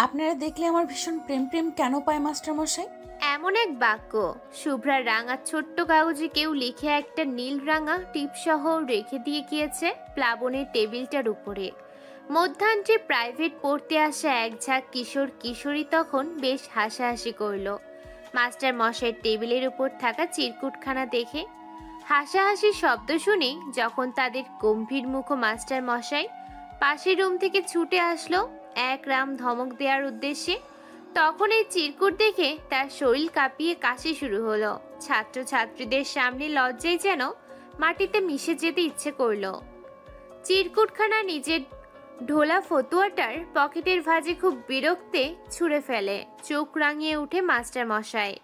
আপনারা দেখলে আমার ভীষণ প্রেম প্রেম কেন পায় মাস্টারমশাই? এমন এক বাক্য শুভ্রা রাঙা ছোট্ট কাগজে কেউ লিখে একটা নীল রাঙা টিপসহ রেখে দিয়ে গিয়েছে প্লাবনের টেবিলটার উপরে। মধ্যাহ্নে প্রাইভেট পড়তে আসা এক ঝাঁক কিশোর কিশোরী তখন বেশ হাসাহাসি করল মাস্টার মশাইয়ের টেবিলের উপর থাকা চিরকুটখানা দেখে। হাসাহাসির শব্দ শুনে যখন তাদের গম্ভীর মুখ মাস্টার মশাই পাশের রুম থেকে ছুটে আসলো এক রাম ধমক দেওয়ার উদ্দেশ্যে, তখন এই চিরকুট দেখে তার শরীর কাঁপিয়ে কাশি শুরু হলো। ছাত্রছাত্রীদের সামনে লজ্জায় যেন মাটিতে মিশে যেতে ইচ্ছে করলো। চিরকুটখানা নিজের ঢোলা ফতুয়াটার পকেটের ভাঁজে খুব বিরক্তে ছুঁড়ে ফেলে। চোখ রাঙিয়ে উঠে মাস্টার মশাই।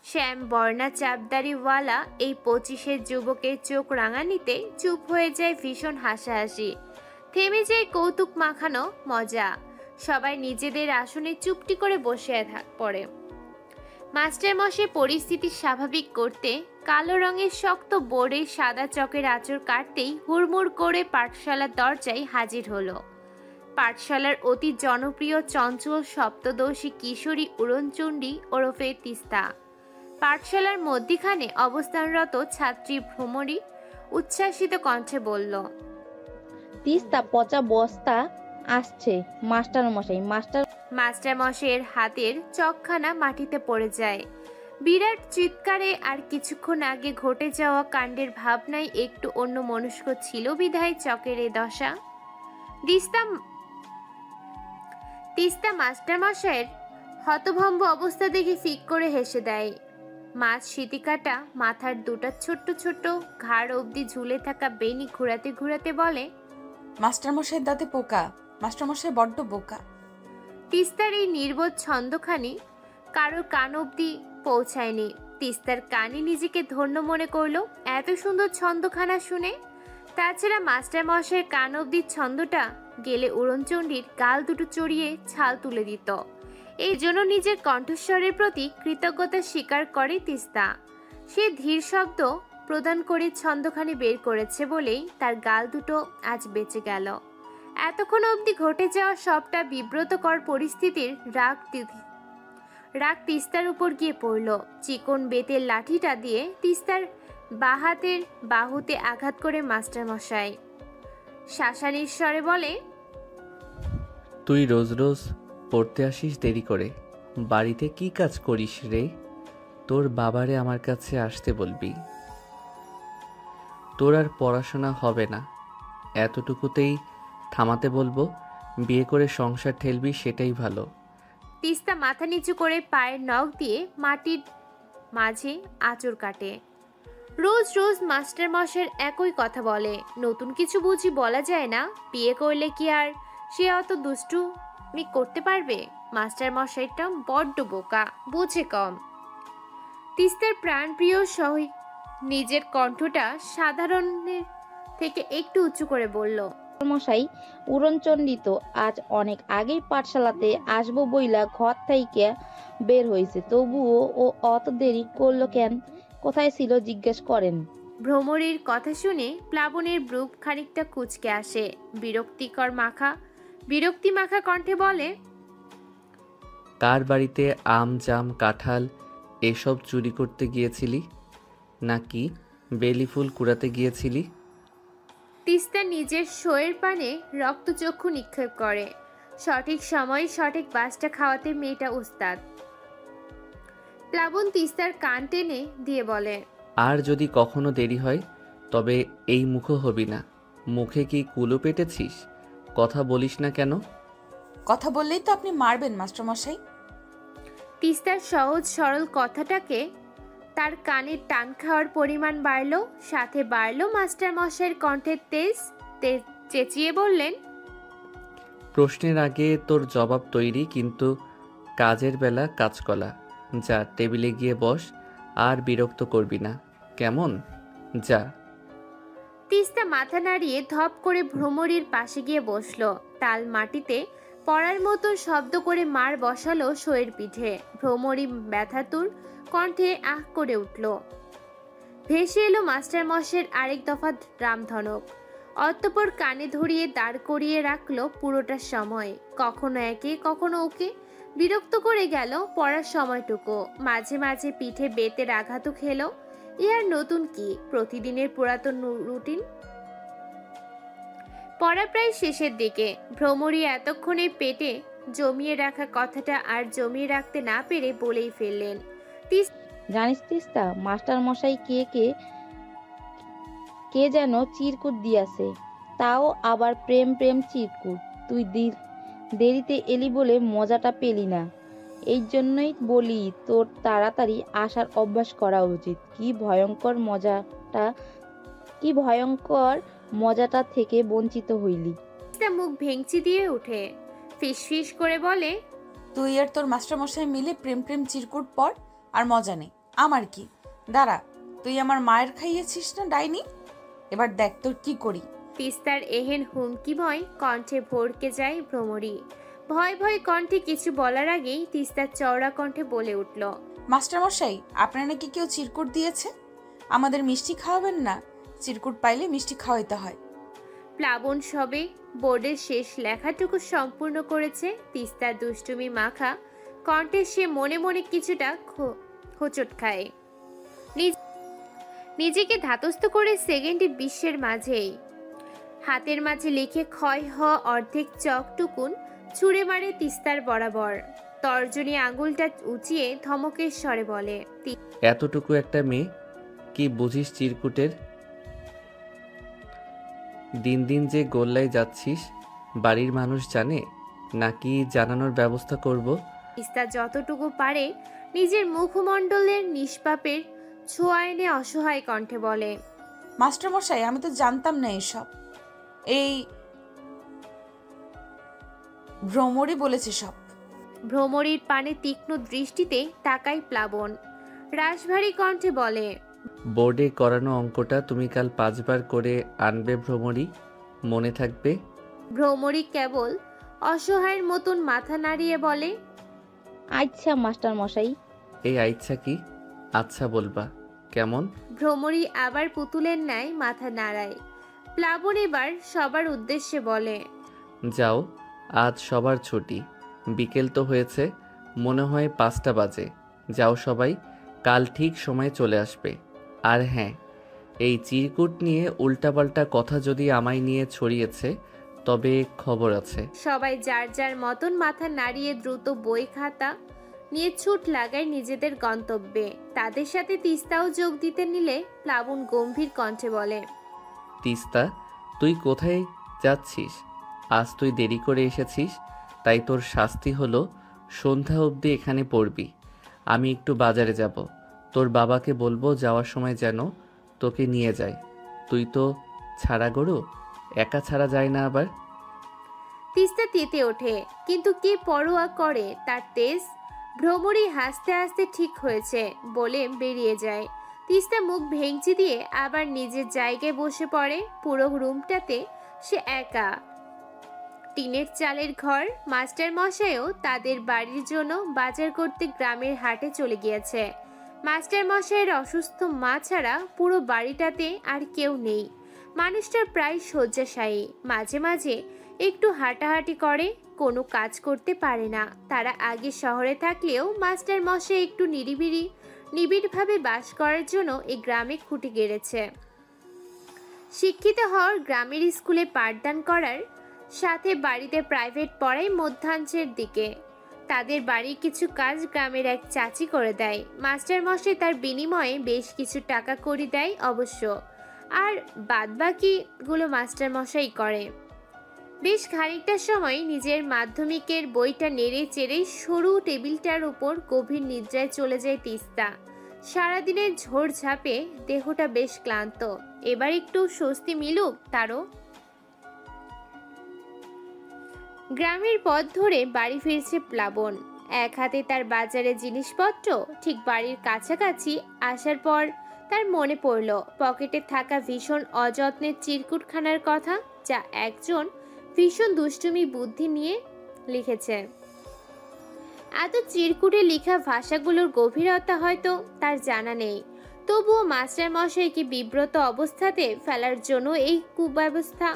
শ্যাম বর্ণা চাপদারিওয়ালা এই 25-এর যুবকের চোখ রাঙানিতে চুপ হয়ে যায় ভীষণ হাসাহাসি, থেমে যায় কৌতুক মাখানো মজা। সবাই নিজেদের আসনে চুপটি করে বসে পড়ে। মাস্টার মশাই পরিস্থিতি স্বাভাবিক করতে কালো রঙের শক্ত বোর্ডে সাদা চকের আঁচড় কাটতেই হুড়মুড় করে পাঠশালার দরজায় হাজির হলো পাঠশালার অতি জনপ্রিয় চঞ্চল সপ্তদশী কিশোরী উড়নচণ্ডী ওরফে তিস্তা। পাঠশালার মধ্যিখানে অবস্থানরত ছাত্রী ভ্রমরী উচ্ছ্বাসিত কণ্ঠে বলল, তিস্তা পচা বস্তা আসছে মাস্টার মশাই। মাস্টার মশাইয়ের হাতের চকখানা মাটিতে পড়ে যায়। বিরাট চিৎকারে আর কিছুক্ষণ আগে ঘটে যাওয়া কাণ্ডের ভাবনায় একটু অন্য মনস্ক ছিল বিধায় চকের এ দশা। তিস্তা মাস্টার মশাইয়ের হতভম্ব অবস্থা দেখে ফিক করে হেসে দেয়। মাছ সিতিকাটা মাথার দুটা ছোট্ট ছোট্ট ঘাড় অবধি ঝুলে থাকা বেনি ঘুরাতে ঘুরাতে বলে, মাস্টারমশাইয়ের দাঁতে পোকা, মাস্টারমশাই বড্ড বোকা। তিস্তার এই নির্বোধ ছন্দখানি কারোর কান অবধি পৌঁছায়নি। তিস্তার কানে নিজেকে ধন্য মনে করলো এত সুন্দর ছন্দখানা শুনে। তাছাড়া মাস্টার মশাইয়ের কান অবধি ছন্দটা গেলে উড়নচণ্ডীর গাল দুটো চড়িয়ে ছাল তুলে দিত। এই জন্য নিজের কণ্ঠস্বরের প্রতি কৃতজ্ঞতা স্বীকার করে তিস্তা। সে ধীর শব্দ প্রদান করে ছন্দখানি বের করেছে বলেই তার গাল দুটো আজ বেঁচে গেল। এতক্ষণ অবধি ঘটে যাওয়া সবটা বিব্রতকর পরিস্থিতির রাগ তিস্তার উপর গিয়ে পড়ল। চিকন বেতের লাঠিটা দিয়ে তিস্তার বাহাতের বাহুতে আঘাত করে মাস্টার মশাই শাসানির স্বরে বলে, তুই রোজ রোজ পড়তে আসিস দেরি করে, বাড়িতে কি কাজ করিস রে? তোর বাবারে আমার কাছে আসতে বলবি। তোর আর পড়াশোনা হবে না, এতটুকুতেই থামাতে বলবো। বিয়ে করে সংসার ঠেলবি সেটাই ভালো। তিস্তা মাথা নিচু করে পায়ের নখ দিয়ে মাটির মাঝে আঁচড় কাটে। রোজ রোজ মাস্টার মশাইয়ের একই কথা বলে, নতুন কিছু বুঝি বলা যায় না? বিয়ে করলে কি আর সে অত দুষ্টুমি করতে পারবে? মাস্টার মশাইটা বড্ড বোকা, বুঝে কম। তিস্তার প্রাণপ্রিয় সহিত নিজের কণ্ঠটা সাধারণের থেকে একটু উঁচু করে বলল, মশাই উড়নচণ্ডী তো আজ অনেক আগেই পাঠশালাতে আসবো বইলা ঘর থেকে বের হয়েছে, তবুও ও অত দেরি করলো কেন? কোথায় ছিল জিজ্ঞেস করেন। ভ্রমরীর কথা শুনে প্লাবনের ব্রুক খানিকটা কুঁচকে আসে। বিরক্তি মাখা কণ্ঠে বলে, কার বাড়িতে আম জাম কাঁঠাল এসব চুরি করতে গিয়েছিলি, নাকি বেলি ফুল কুড়াতে গিয়েছিলি? তিস্তা নিজের শোয়ের পানে রক্তচক্ষু নিক্ষেপ করে। সঠিক সময়ে সঠিক বাসটা খাওয়াতে মেয়েটা উস্তাদ। প্লাবন তিস্তার কান টেনে দিয়ে বলে, আর যদি কখনো দেরি হয় তবে এই মুখো হবি না। মুখে কি কুলো পেটেছিস? কথা বলিস না কেন? কথা বললেই তো আপনি মারবেন মাস্টারমশাই। তিস্তার সহজ সরল কথাটাকে তার কানে টান খাওয়ার পরিমাণ বাড়ল, সাথে বাড়ল মাস্টার মশাইয়ের কণ্ঠের তেজ। চেঁচিয়ে বললেন, প্রশ্নের আগে তোর জবাব তৈরি, কিন্তু কাজের বেলা কাজকলা। যা টেবিলে গিয়ে বস, আর বিরক্ত করবি না, কেমন? যা। তিস্তা মাথা নাড়িয়ে ধপ করে ভ্রমরীর পাশে গিয়ে বসলো। তাল মাটিতে পড়ার মতো শব্দ করে মার বসালো শোয়ের পিঠে। ভ্রমরী ব্যথাতুর কণ্ঠে আহ করে উঠল। ভেসে এলো মাস্টার মশাইয়ের আরেক দফা রামধনক। অতঃপর কানে ধরিয়ে দাঁড় করিয়ে রাখলো পুরোটা সময়, কখনো একে কখনো ওকে, বিরক্ত করে গেল পড়ার সময়টুকু। মাঝে মাঝে পিঠে বেতের আঘাতও খেলো। এ আর নতুন কি, প্রতিদিনের পুরাতন রুটিন। পড়া প্রায় শেষের দিকে। ভ্রমরী এতক্ষণে পেটে জমিয়ে রাখা কথাটা আর জমিয়ে রাখতে না পেরে বলেই ফেললেন। জানিস তিস্তা, মাস্টার মশাই কে যেন চিরকুট দিয়াছে, তাও আবার প্রেম প্রেম চিরকুট। তুই দেরিতে এলি বলে মজাটা পেলি না। এই জন্যই বলি তোর তাড়াতাড়ি আসার অভ্যাস করা উচিত। কি ভয়ঙ্কর মজাটা থেকে বঞ্চিত হইলি। মুখ ভেঙচি দিয়ে উঠে ফিসফিস করে বলে, তুই আর তোর মাস্টারমশাই মিলে প্রেম প্রেম চিরকুট পর আর মজা নেই। আমার কি? দাঁড়া, তুই আমার মায়ের খাইয়েছিস না ডাইনি? এবার দেখ তোর কি করি। তিস্তার এহেন হুমকিময় কণ্ঠে ভরকে যায় ভ্রমরী। ভয় ভয় কণ্ঠে কিছু বলার আগেই তিস্তার চওড়া কণ্ঠে বলে উঠল, মাস্টারমশাই, আপনার নাকি কেউ চিরকুট দিয়েছে? আমাদের মিষ্টি খাওয়াবেন না? চিরকুট পাইলে মিষ্টি খাওয়াইতে হয়। প্লাবন সবে বোর্ডের শেষ লেখাটুকু সম্পূর্ণ করেছে। তিস্তার দুষ্টুমি মাখা কণ্ঠে সে মনে মনে কিছুটা হোঁচট খায়। নিজেকে ধাতস্থ করে সেকেন্ডে বিশ্বের মাঝেই হাতের মাঝে লিখে ক্ষয় হওয়া অর্ধেক চকটুকুন ছুঁড়ে মারে তিস্তার বরাবর। তর্জনী আঙুলটা উঁচিয়ে ধমকের স্বরে বলে, এতটুকু একটা মেয়ে, কি বুঝিস চিরকুটের? দিন দিন যে গোল্লায় যাচ্ছিস, বাড়ির মানুষ জানে নাকি জানানোর ব্যবস্থা করব? তিস্তা যতটুকু পারে নিজের মুখমণ্ডলের নিষ্পাপের ছোঁয়া এনে অসহায় কণ্ঠে বলে, মাস্টারমশাই, আমি তো জানতাম না এসব। এই ভ্রমরই বলেছে সব। ভ্রমরীর পানে তীক্ষ্ণ দৃষ্টিতে তাকাই প্লাবন। রাশভারী কণ্ঠে বলে, বোর্ডে করানো অঙ্কটা তুমি কাল 5 বার করে আনবে ভ্রমরী, মনে থাকবে? ভ্রমরী কেবল অসহায়ের মতন মাথা নাড়িয়ে বলে, আচ্ছা মাস্টার মশাই। এই আইচ্ছা কি? আচ্ছা বলবা কেমন? ভ্রমরী আবার পুতুলের ন্যায় মাথা নাড়ায়। প্লাবন এবার সবার উদ্দেশ্যে বলে, যাও, আজ সবার ছুটি। বিকেল তো হয়েছে, মনে হয় 5টা বাজে। যাও সবাই, কাল ঠিক সময়ে চলে আসবে। আর হ্যাঁ, এই চিরকুট নিয়ে উল্টাপাল্টা কথা যদি আমায় নিয়ে ছড়িয়েছে তবে খবর আছে। সবাই যার যার মতন মাথা নাড়িয়ে দ্রুত বই খাতা নিয়ে ছুট লাগায় নিজেদের গন্তব্যে। তাদের সাথে তিস্তাও যোগ দিতে নিলে প্লাবন গম্ভীর কণ্ঠে বলে, তিস্তা, তুই কোথায় যাচ্ছিস? আজ তুই দেরি করে এসেছিস, তাই তোর শাস্তি হলো সন্ধ্যা অবধি এখানে পড়বি। আমি একটু বাজারে যাব, তোর বাবাকে বলবো যাওয়ার সময় যেন তোকে নিয়ে যায়। তুই তো ছাড়া গরু, একা ছাড়া যায় না আবার। তিস্তা তেতে ওঠে, কিন্তু কি পরোয়া করে তার তেজ। ভ্রমরী হাসতে হাসতে ঠিক হয়েছে বলে বেরিয়ে যায়। তিস্তা মুখ ভেঙচি দিয়ে আবার নিজের জায়গায় বসে পড়ে। পুরো রুমটাতে সে একা। টিনের চালের ঘর। মাস্টার মশাইও তাদের বাড়ির জন্য বাজার করতে গ্রামের হাটে চলে গিয়েছে। মাস্টার মশাইয়ের অসুস্থ মা ছাড়া পুরো বাড়িটাতে আর কেউ নেই। মানুষটার প্রায় শয্যাশায়ী। মাঝে মাঝে একটু হাঁটাহাঁটি করে, কোনো কাজ করতে পারে না। তারা আগে শহরে থাকলেও মাস্টার মশাই একটু নিবিড়ভাবে বাস করার জন্য এই গ্রামে খুঁটি গেড়েছে। শিক্ষিত হওয়ার, গ্রামের স্কুলে পাঠদান করার সাথে বাড়িতে প্রাইভেট পড়ায় মধ্যাঞ্চের দিকে। তাদের বাড়ির কিছু কাজ গ্রামের এক চাচি করে দেয়। মাস্টার মশাই তার বিনিময়ে বেশ কিছু টাকা কড়ি দেয় অবশ্য, আর বাদবাকিগুলো মাস্টার মশাই করে। বেশ খানিকটা সময় নিজের মাধ্যমিকের বইটা নেড়ে চেড়ে সরু টেবিলটার উপর গভীর নিদ্রায় চলে যায় তিস্তা। সারাদিনের ঝড়ঝাপে দেহটা বেশ ক্লান্ত, এবার একটু স্বস্তি মিলুক তারও। গ্রামের পথ ধরে বাড়ি ফিরছে প্লাবন। এক হাতে তার বাজারের জিনিসপত্র। ঠিক বাড়ির কাছাকাছি আসার পর তার মনে পড়ল পকেটে থাকা ভীষণ অযত্নের চিরকুটখানার কথা, যা একজন ভীষণ দুষ্টুমি বুদ্ধি নিয়ে লিখেছে। এত চিরকুটে লেখা ভাষাগুলোর গভীরতা হয়তো তার জানা নেই, তবুও মাস্টার মশাইকে বিব্রত অবস্থাতে ফেলার জন্য এই কুব্যবস্থা।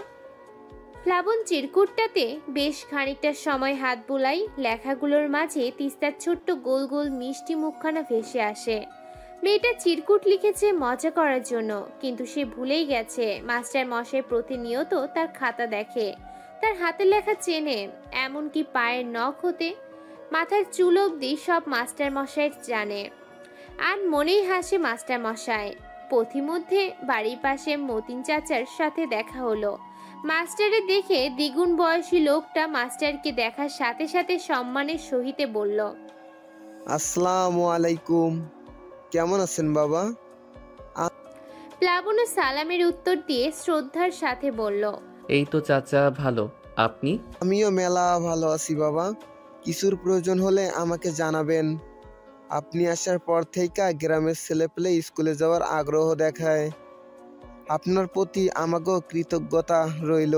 প্লাবন চিরকুটটাতে বেশ খানিকটা সময় হাত বুলাই। লেখাগুলোর মাঝে তিস্তার ছোট্ট গোল গোল মিষ্টি মুখখানা ভেসে আসে। মেয়েটা চিরকুট লিখেছে মজা করার জন্য, কিন্তু সে ভুলেই গেছে মাস্টার মশাই প্রতিনিয়ত তার খাতা দেখে, তার হাতের লেখা চেনে, এমনকি পায়ের নখ হতে মাথার চুল অবধি সব মাস্টার মশাই জানে। আর মনেই হাসে মাস্টার মশাই। পথিমধ্যে বাড়ির পাশে মতিন চাচার সাথে দেখা হলো। মাস্টারে দেখে দ্বিগুণ বয়সী লোকটা মাস্টারকে দেখার সাথে সাথে সম্মানের সহিতে বলল, আসসালামু আলাইকুম। কেমন আছেন বাবা? প্লাবন সালামের উত্তর দিয়ে শ্রদ্ধার সাথে বলল, এই তো চাচা ভালো, আপনি? আমিও মেলা ভালো আছি বাবা। কিছুর প্রয়োজন হলে আমাকে জানাবেন। আপনি আসার পর থেকে গ্রামের ছেলেপেলে স্কুলে যাওয়ার আগ্রহ দেখায়। আপনার প্রতি আমাকেও কৃতজ্ঞতা রইল।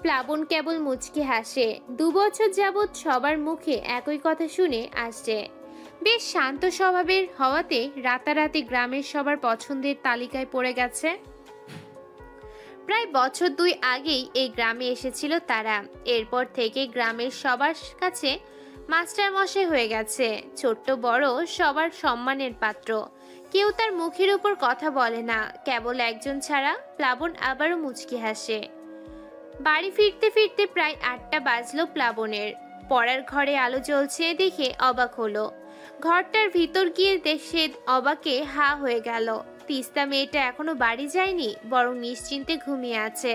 প্লাবন কেবল মুচকি হাসে। 2 বছর যাবৎ সবার মুখে একই কথা শুনে আসছে। বেশ শান্ত স্বভাবের হওয়াতে রাতারাতি গ্রামের সবার পছন্দের তালিকায় পড়ে গেছে। প্রায় বছর 2 আগেই এই গ্রামে এসেছিল তারা। এরপর থেকে গ্রামের সবার কাছে মাস্টার মশাই হয়ে গেছে। ছোট্ট বড় সবার সম্মানের পাত্র। কেউ তার মুখের উপর কথা বলে না, কেবল একজন ছাড়া। প্লাবন আবারও মুচকি হাসে। বাড়ি ফিরতে ফিরতে প্রায় 8টা বাজলো প্লাবনের। পড়ার ঘরে আলো জ্বলছে দেখে অবাক হলো। ঘরটার ভিতর গিয়ে সে অবাকে হা হয়ে গেল। তিস্তা মেয়েটা এখনো বাড়ি যায়নি, বরং নিশ্চিন্তে ঘুমিয়ে আছে।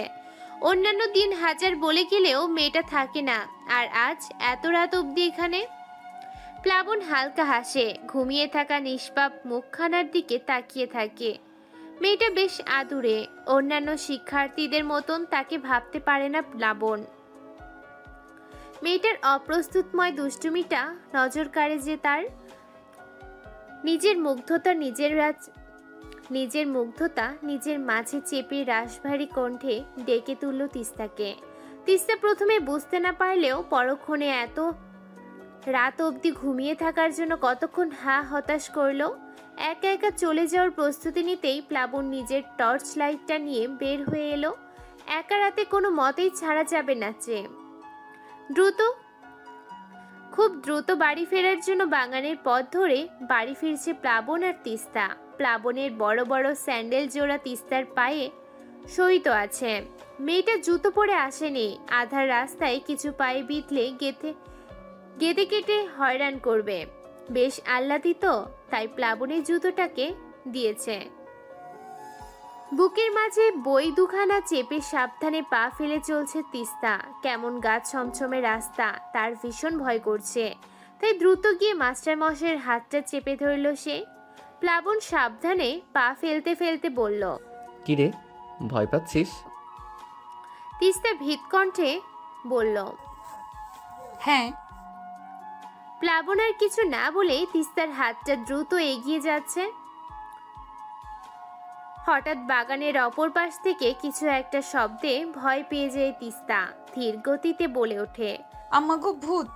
অন্যান্য দিন হাজার বলে গেলেও মেয়েটা থাকে না, আর আজ এত রাত অবধি এখানে। প্লাবন হালকা হাসে, ঘুমিয়ে থাকা নিষ্পাপ মুখখানার দিকে তাকিয়ে থাকে। মেয়েটা বেশ আদুরে, অন্যান্য শিক্ষার্থীদের মতন তাকে ভাবতে পারে না প্লাবন। মেয়েটার অপ্রস্তুতময় দুষ্টুমিটা নজর কাড়ে যে তার। নিজের মুগ্ধতা নিজের মাঝে চেপে রাশভারী কণ্ঠে ডেকে তুলল তিস্তাকে। তিস্তা প্রথমে বুঝতে না পারলেও পরক্ষণে এত রাত অবধি ঘুমিয়ে থাকার জন্য কতক্ষণ হতাশ করলো। একা একা চলে যাওয়ার প্রস্তুতি নিতেই প্লাবন নিজের টর্চ লাইটটা নিয়ে বের হয়ে এলো। একা রাতে কোনো মতেই ছাড়া যাবে না যে। খুব দ্রুত বাড়ি ফেরার জন্য বাগানের পথ ধরে বাড়ি ফিরছে প্লাবন আর তিস্তা। প্লাবনের বড় বড় স্যান্ডেল জোড়া তিস্তার পায়ে সহিত আছে। মেয়েটা জুতো পরে আসেনি, আধার রাস্তায় কিছু পায়ে বিঁধলে গেঁথে কেটে হয়রান করবে। বেশ আহ্লাদিত, তাই প্লাবনের জুতোটাকে দিয়েছে। বুকের মাঝে বই দুখানা চেপে সাবধানে পা ফেলে চলছে তিস্তা। কেমন গা ছমছমে রাস্তা, তার ভীষণ ভয় করছে। তাই দ্রুত গিয়ে মাস্টার মশাইয়ের হাতটা চেপে ধরল সে। প্লাবন সাবধানে পা ফেলতে ফেলতে বলল, কিরে, ভয় পাচ্ছিস? তিস্তা ভীত কণ্ঠে বলল, হ্যাঁ। প্লাবন আর কিছু না বলে তিস্তার হাতটা দ্রুত এগিয়ে যাচ্ছে। হঠাৎ বাগানের অপর পাশ থেকে কিছু একটা শব্দে ভয় পেয়ে যায় তিস্তা। ধীর গতিতে বলে ওঠে, আম্মা গো, ভূত।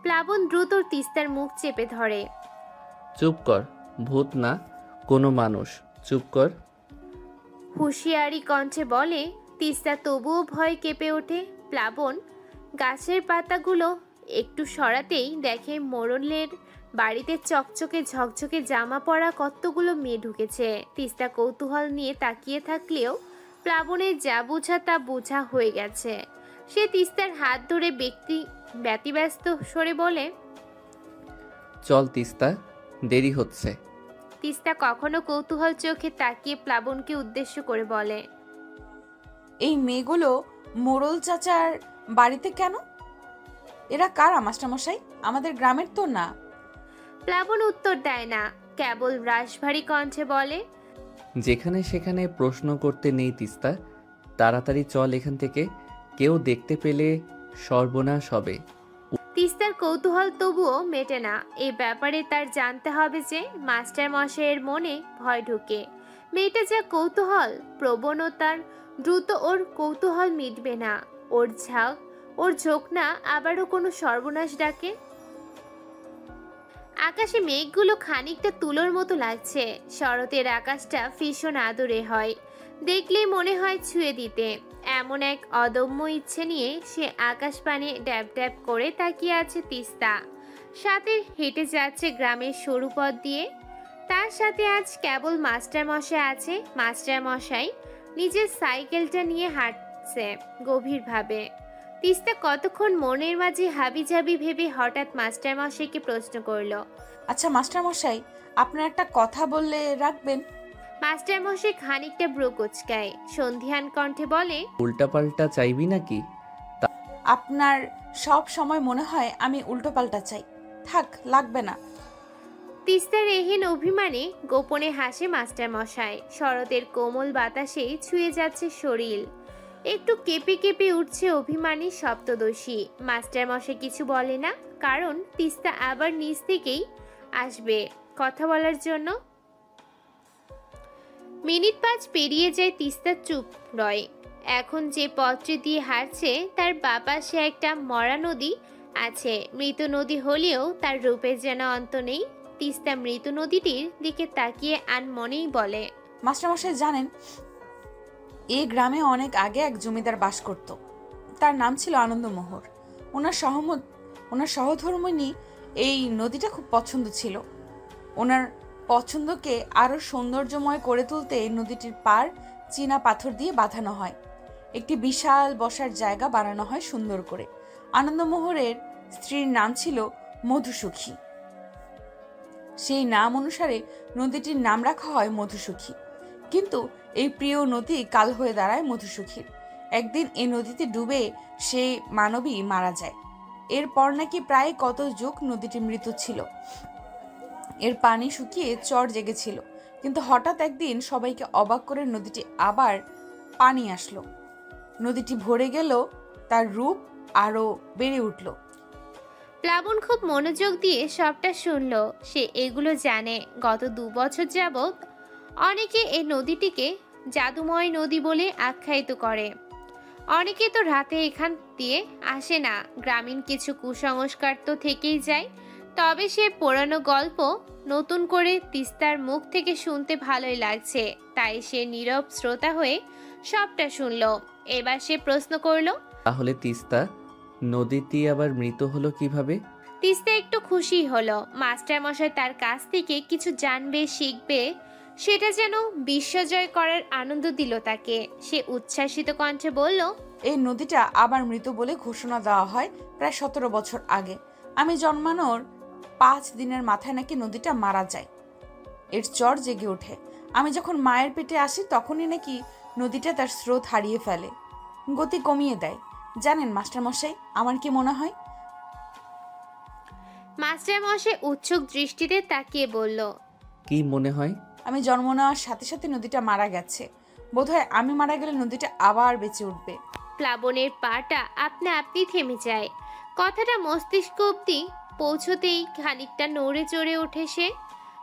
প্লাবন দ্রুত তিস্তার মুখ চেপে ধরে। চুপ কর, ভূত না, কোনো মানুষ, চুপ কর। হুঁশিয়ারি কণ্ঠে বলে। তিস্তা তবুও ভয় কেঁপে ওঠে। প্লাবন গাছের পাতাগুলো একটু সরাতেই দেখে মোড়লের বাড়িতে চকচকে ঝকঝকে জামা পরা কতগুলো মেয়ে ঢুকেছে। তিস্তা কৌতূহল নিয়ে তাকিয়ে থাকলেও প্লাবনের যা বোঝা তা বোঝা হয়ে গেছে। সে তিস্তার হাত ধরে ব্যতিব্যস্ত সরে বলে, চল তিস্তা, দেরি হচ্ছে। তিস্তা কখনো কৌতূহল চোখে তাকিয়ে প্লাবনকে উদ্দেশ্য করে বলে, এই মেয়েগুলো মোড়ল চাচার বাড়িতে কেন? এরা কারা মাস্টারমশাই? আমাদের গ্রামের তো না। প্লাবন উত্তর দেয় না, কেবল রাশভারী কণ্ঠে বলে, যেখানে সেখানে প্রশ্ন করতে নেই তিস্তা, তাড়াতাড়ি চল এখান থেকে, কেউ দেখতে পেলে সর্বনাশ হবে। তিস্তার কৌতূহল তবুও মেটে না। এই ব্যাপারে তার জানতে হবে যে মাস্টার মশাইয়ের মনে ভয় ঢুকে। মেয়েটা যা কৌতূহল প্রবণতার, দ্রুত ওর কৌতূহল মিটবে না। ওর ঝোঁক না আবারও কোনো সর্বনাশ ডাকে। আকাশে মেঘগুলো খানিকটা তুলোর মতো লাগছে। শরতের আকাশটা ভীষণ আদরে হয়। দেখলেই মনে হয় ছুঁয়ে দিতে। এমন এক অদম্য ইচ্ছে নিয়ে সে আকাশ পানে ড্যাব ড্যাব করে তাকিয়ে আছে তিস্তা। সাথে হেঁটে যাচ্ছে গ্রামের সরু পথ দিয়ে। তার সাথে আজ কেবল মাস্টার মশাই আছে। মাস্টার মশাই নিজের সাইকেলটা নিয়ে হাঁটছে গভীরভাবে। তিস্তা কতক্ষণ মনের মাঝে হাবিজাবি ভেবে হঠাৎ মাস্টার মশাইকে প্রশ্ন করলো, আচ্ছা মাস্টার মশাই, আপনার একটা কথা বললে রাখবেন? মাস্টার মশাই খানিকটা ব্রু কুচকায়, সন্ধিহান কণ্ঠে বলে, উল্টাপাল্টা চাইবি নাকি? আপনার সব সময় মনে হয় আমি উল্টোপাল্টা চাই। থাক, লাগবে না। তিস্তার এহেন অভিমানে গোপনে হাসে মাস্টার মশাই। শরতের কোমল বাতাসে ছুঁয়ে যাচ্ছে শরীর। একটু কেঁপে কেঁপে উঠছে অভিমানী সপ্তদশী। মাস্টার মশাই কিছু বলে না, কারণ তিস্তা আবার নিচ থেকেই আসবে কথা বলার জন্য। মিনিট 5 পেরিয়ে যায়, তিস্তা চুপ রয়। এখন যে পথটি দিয়ে হাঁটছে তার বাপাশে একটা মরা নদী আছে। মৃত নদী হলেও তার রূপের যেন অন্ত নেই। তিস্তা মৃত নদীটির দিকে তাকিয়ে আনমনেই বলে, মাস্টারমশাই জানেন, এই গ্রামে অনেক আগে এক জমিদার বাস করত। তার নাম ছিল আনন্দমোহর। ওনার সহধর্মিণী এই নদীটা খুব পছন্দ ছিল। ওনার পছন্দকে আরো সৌন্দর্যময় করে তুলতে নদীটির পার চীনা পাথর দিয়ে বাঁধানো হয়। একটি বিশাল বসার জায়গা বানানো হয় সুন্দর করে। আনন্দমোহরের স্ত্রীর নাম ছিল মধুসুখী। সেই নাম অনুসারে নদীটির নাম রাখা হয় মধুসুখী। কিন্তু এই প্রিয় নদী কাল হয়ে দাঁড়ায় মধুসুখীর। একদিন এই নদীতে ডুবে সেই মানবী মারা যায়। এরপর নাকি প্রায় কত যুগ নদীটি মৃত ছিল। এর পানি শুকিয়ে চর জেগেছিল। কিন্তু হঠাৎ একদিন সবাইকে অবাক করে নদীটি আবার পানি আসলো। নদীটি ভরে গেল, তার রূপ আরো বেড়ে উঠল। প্লাবন খুব মনোযোগ দিয়ে সবটা শুনল। সে এগুলো জানে। গত 2 বছর যাবৎ অনেকে এই নদীটিকে জাদুময় নদী বলে আখ্যায়িত করে। অনেকে তো রাতে এখান দিয়ে আসে না। গ্রামীণ কিছু কুসংস্কার তো থেকেই যায়। তবে সে পুরানো গল্প নতুন করে তিস্তার মুখ থেকে শুনতে ভালোই লাগছে। তাই সে নীরব শ্রোতা হয়ে সবটা শুনল। এবার সে প্রশ্ন করল, তাহলে তিস্তা নদীটি আবার মৃত হলো কিভাবে? তিস্তা একটু খুশি হলো। মাস্টার মশাই তার কাছ থেকে কিছু জানবে, শিখবে। সেটা যেন বিশ্বজয় করার আনন্দ দিল তাকে। সে উচ্ছ্বাসিত কণ্ঠে বলল, এই নদীটা আবার মৃত বলে ঘোষণা দেওয়া হয় প্রায় 17 বছর আগে। আমি জন্মানোর 5 দিনের মাথায় নাকি নদীটা মারা যায়। এর চর জেগে ওঠে। আমি যখন মায়ের পেটে আসি তখনই নাকি নদীটা তার স্রোত হারিয়ে ফেলে, গতি কমিয়ে দেয়। জানেন মাস্টারমশাই, আমার কি মনে হয়? মাস্টার মশাই উৎসুক দৃষ্টিতে তাকিয়ে বলল, কি মনে হয়? আমি জন্ম নেওয়ার সাথে সাথে নদীটা মারা গেছে। বোধহয় আমি মারা গেলে নদীটা আবার বেঁচে উঠবে। প্লাবনের পাটা আপনা আপনি থেমে যায়। কথাটা মস্তিষ্ক অব্দি পৌঁছতেই খানিকটা নড়ে চড়ে ওঠে সে।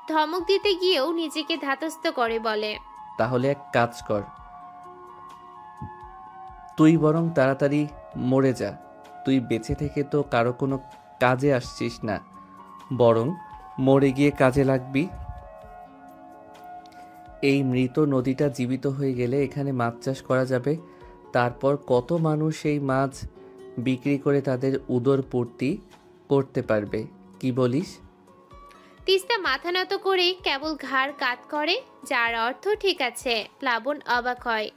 ধমক দিতে গিয়েও নিজেকে ধাতস্থ করে বলে, তাহলে এক কাজ কর, তুই বরং তাড়াতাড়ি মরে যা। তুই বেঁচে থেকে তো কারো কোনো কাজে আসছিস না, বরং মরে গিয়ে কাজে লাগবি। এই মৃত নদীটা জীবিত হয়ে গেলে এখানে মাছ চাষ করা যাবে। তারপর কত মানুষ এই মাছ বিক্রি করে তাদের উদর পূর্তি করতে পারবে। কি বলিস? তিস্তা মাথা নত করে কেবল ঘাড় কাত করে, যার অর্থ ঠিক আছে। প্লাবন অবাক হয়।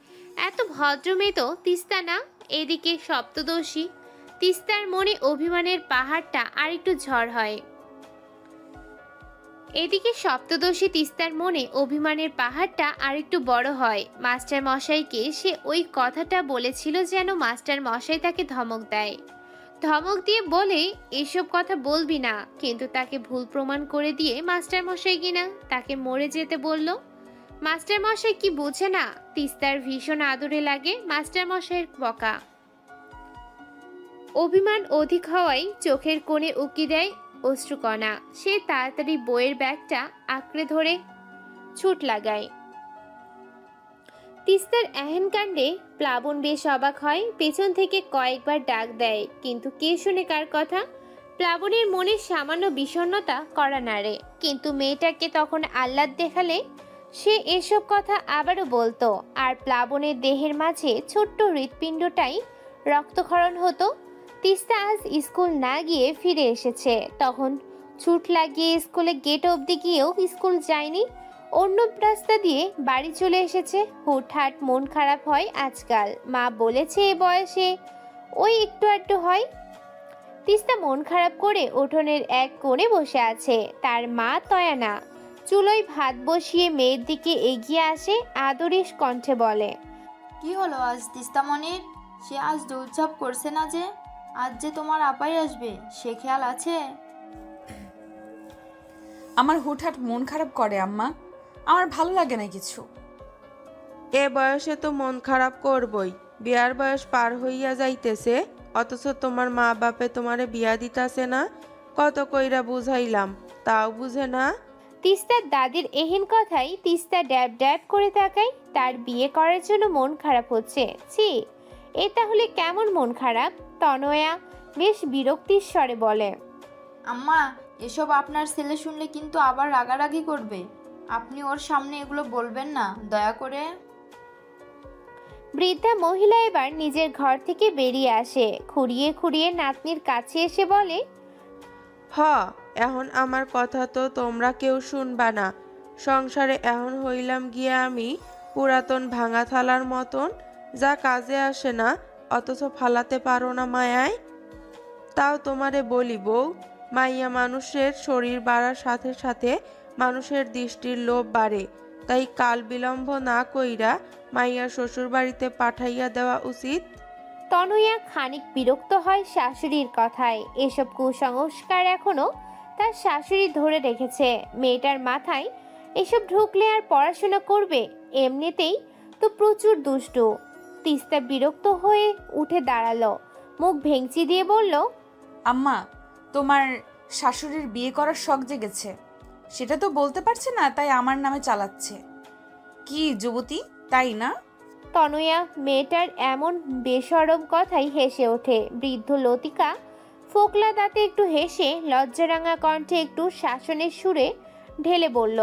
এত ভদ্র মেয়ে তো তিস্তা না। এদিকে সপ্তদশী। তিস্তার মনে অভিমানের পাহাড়টা আরেকটু ঝড় হয়। তিস্তার মনে অভিমানের পাহাড়টা আরেকটু বড় হয়। মাস্টার মশাইকে সে ওই কথাটা বলেছিল যেন মাস্টার মশাই তাকে ধমক দেয়। ধমক দিয়ে বলে, এসব কথা বলবি না। কিন্তু তাকে ভুল প্রমাণ করে দিয়ে মাস্টার মশাই কিনা তাকে মরে যেতে বলল। মাস্টার মশাই কি বোঝে না তিস্তার ভীষণ আদরে লাগে মাস্টার মশাইয়ের বকা। অভিমান অধিক হওয়ায় চোখের কোণে উকি দেয় অশ্রুকণা। সে তাড়াতাড়ি বইয়ের ব্যাগটা আঁকড়ে ধরে ছুট লাগায়। তিস্তার এহেন কাণ্ডে প্লাবন বেশ অবাক হয়। পেছন থেকে কয়েকবার ডাক দেয়, কিন্তু কে শুনে কার কথা। প্লাবনের মনে সামান্য বিষণ্ণতা করা নাড়ে। কিন্তু মেয়েটাকে তখন আহ্লাদ দেখালে সে এসব কথা আবারও বলতো, আর প্লাবনের দেহের মাঝে ছোট্ট হৃৎপিণ্ডটাই রক্তক্ষরণ হতো। তিস্তা আজ স্কুল না গিয়ে ফিরে এসেছে, তখন ছুট লাগিয়ে স্কুলে গেট অবধি গিয়েও স্কুল যায়নি, অন্য রাস্তা দিয়ে বাড়ি চলে এসেছে। হুটহাট মন খারাপ হয় আজকাল, মা বলেছে এ বয়সে ওই একটু আধটু হয়। তিস্তা মন খারাপ করে উঠোনের এক কোণে বসে আছে। তার মা তয়ানা চুলোয় ভাত বসিয়ে মেয়ের দিকে এগিয়ে আসে, আদরের কণ্ঠে বলে, কি হলো আজ তিস্তামণির? সে আজ দৌড়ঝাঁপ করছে না যে? আজ যে তোমার আপাই আসবে, সে খেয়াল আছে? আমার হুটহাট মন খারাপ করে আম্মা, আমার ভালো লাগে না কিছু। এ বয়সে তো মন খারাপ করবই, বিয়ার বয়স পার হইয়া যাইতেছে, অথচ তোমার মা বাপে তোমারে বিয়া দিতাছে না। কত কইরা বুঝাইলাম, তাও বুঝে না। তিস্তার দাদির এহেন কথাই তিস্তা ড্যাব ড্যাব করে তাকায়। তার বিয়ে করার জন্য মন খারাপ হচ্ছে? ছি, এ তাহলে কেমন মন খারাপ? তনয়া বেশ বিরক্তির স্বরে বলে, আম্মা, এসব আপনার ছেলে শুনলে কিন্তু আবার রাগারাগি করবে। আপনি ওর সামনে এগুলো বলবেন না, দয়া করে। বৃদ্ধা মহিলা এবার নিজের ঘর থেকে বেরিয়ে আসে, খুঁড়িয়ে খুঁড়িয়ে নাতনির কাছে এসে বলে, হ, এখন আমার কথা তো তোমরা কেউ শুনবা না। সংসারে এখন হইলাম গিয়া আমি পুরাতন ভাঙা থালার মতন, যা কাজে আসে না অথচ ফালাতে পারো না মায়ায়। তাও তোমারে বলি বউ, মাইয়া মানুষের শরীর বাড়ার সাথে সাথে মানুষের দৃষ্টির লোভ বাড়ে, তাই কাল বিলম্ব না কইরা মাইয়া শ্বশুর বাড়িতে পাঠাইয়া দেওয়া উচিত। তনয়া খানিক বিরক্ত হয় শাশুড়ির কথায়। এসব কুসংস্কার এখনো তার শাশুড়ি ধরে রেখেছে। মেয়েটার মাথায় এসব ঢুকলে আর পড়াশোনা করবে? এমনিতেই তো প্রচুর দুষ্টু। তিস্তা বিরক্ত হয়ে উঠে দাঁড়ালো, মুখ ভেঙচি দিয়ে বলল, আম্মা, তোমার শাশুড়ির বিয়ে করার শখ জেগেছে, সেটা তো বলতে পারছে না, তাই আমার নামে চালাচ্ছে। কি যুবতী, তাই না? তনয়া মেয়েটার এমন বেশরম কথাই হেসে ওঠে। বৃদ্ধ লতিকা ফোকলা দাঁতে একটু হেসে লজ্জারাঙা কণ্ঠে একটু শাসনের সুরে ঢেলে বলল,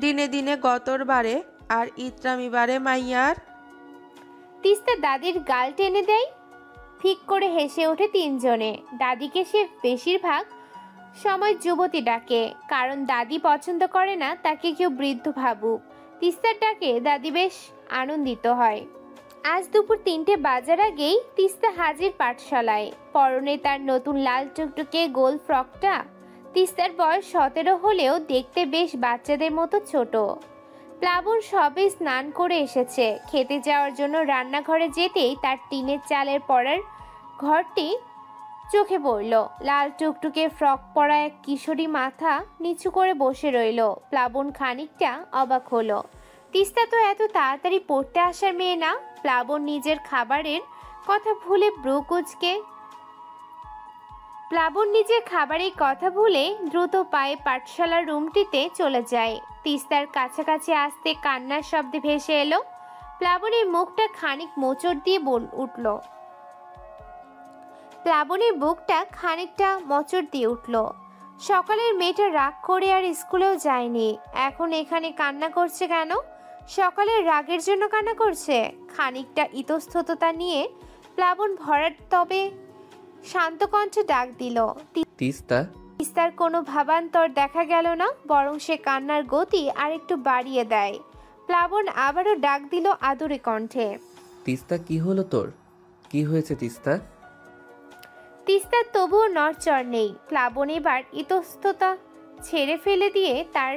দিনে দিনে গতর বারে আর ইত্রামি বারে মাইয়ার। তিস্তা দাদির গাল টেনে দেয়। ঠিক করে হেসে ওঠে তিনজনে। দাদিকে সে বেশিরভাগ সময় যুবতী ডাকে, কারণ দাদি পছন্দ করে না তাকে কেউ বৃদ্ধ ভাবুক। তিস্তার ডাকে দাদি বেশ আনন্দিত হয়। আজ দুপুর 3টে বাজার আগেই তিস্তা হাজির পাঠশালায়। পরনে তার নতুন লাল টুকটুকে গোল ফ্রকটা। তিস্তার বয়স 17 হলেও দেখতে বেশ বাচ্চাদের মতো ছোট। প্লাবন সবে স্নান করে এসেছে। খেতে যাওয়ার জন্য রান্নাঘরে যেতেই তার টিনের চালের পড়ার ঘরটি চোখে পড়ল। লাল টুকটুকে ফ্রক পরা এক কিশোরী মাথা নিচু করে বসে রইল। প্লাবন খানিকটা অবাক হলো। তিস্তা তো এত তাড়াতাড়ি পড়তে আসার মেয়ে না। প্লাবন নিজের খাবারের কথা ভুলে দ্রুত পায়ে পাঠশালার রুমটিতে চলে যায়। তিস্তার কাছাকাছি আসতে কান্নার শব্দে ভেসে এলো। প্লাবনের মুখটা খানিক মোচড় দিয়ে উঠল। প্লাবনের বুকটা খানিকটা মোচড় দিয়ে উঠল। সকালের মেয়েটা রাগ করে আর স্কুলেও যায়নি, এখন এখানে কান্না করছে কেন? সকালের রাগের জন্য কান্না করছে? খানিকটা ইতস্ততা নিয়ে প্লাবন ভরাট তবে শান্ত কণ্ঠে ডাক দিল। তিস্তা। তিস্তার কোনো ভাবান্তর দেখা গেল না, বরং সে কান্নার গতি আর একটু বাড়িয়ে দেয়। প্লাবন আবারও ডাক দিল আদুরে কণ্ঠে, তিস্তা, কি হলো তোর? কি হয়েছে তিস্তা? তিস্তার তবুও নড়চড় নেই। প্লাবন এবার ইতস্ততা ছেড়ে ফেলে দিয়ে তার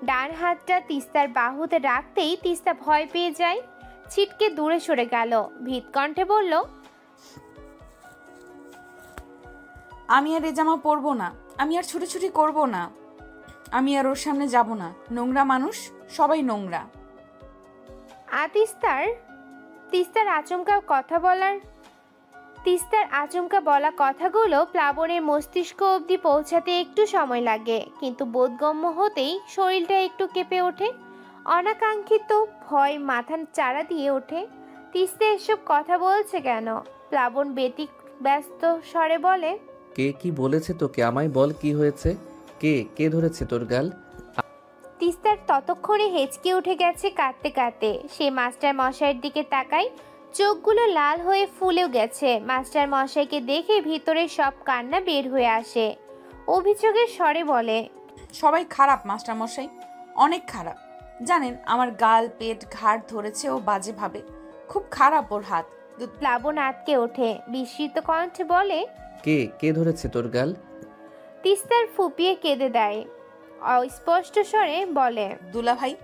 ডান হাতটা তিস্তার বাহুতে রাখতেই তিস্তা ভয় পেয়ে যায়, ছিটকে দূরে সরে গেল। ভীত কণ্ঠে বলল, আমি আর এ জামা পরবো না, আমি আর ছুটোছুটি করবো না, আমি আর ওর সামনে যাব না। নোংরা মানুষ, সবাই নোংরা। তিস্তার আচমকা বলা কথাগুলো প্লাবনের মস্তিষ্ক অবধি পৌঁছাতে একটু সময় লাগে, কিন্তু বোধগম্য হতেই শরীরটা একটু কেঁপে ওঠে। অনাকাঙ্ক্ষিত ভয় মাথা চাড়া দিয়ে ওঠে। তিস্তা এসব কথা বলছে কেন? প্লাবন ব্যস্ত স্বরে বলে, কে কি বলেছে তোকে? আমায় বল, কি হয়েছে? কে কে ধরেছে তোর গাল? তিস্তা তিস্তার ততক্ষণে হেঁচকে উঠে গেছে কাঁদতে কাঁদতে। সে মাস্টার মশাইয়ের দিকে তাকায়, চোখগুলো লাল হয়ে ফুলেও গেছে। মাস্টার মশাইকে দেখে ভিতরে সব কান্না বের হয়ে আসে। অভিযোগের স্বরে বলে, সবাই খারাপ মাস্টারমশাই, অনেক খারাপ। জানেন আমার গাল, পেট, ঘাড় ধরেছে ও বাজে ভাবে। খুব খারাপ ওর হাত। প্লাবন আটকে ওঠে, বিস্মিত কণ্ঠে বলে, কে কে ধরেছে তোর গাল? তিস্তার ফুপিয়ে কেঁদে দেয়। অস্পষ্ট স্বরে বলে, দুলাভাই।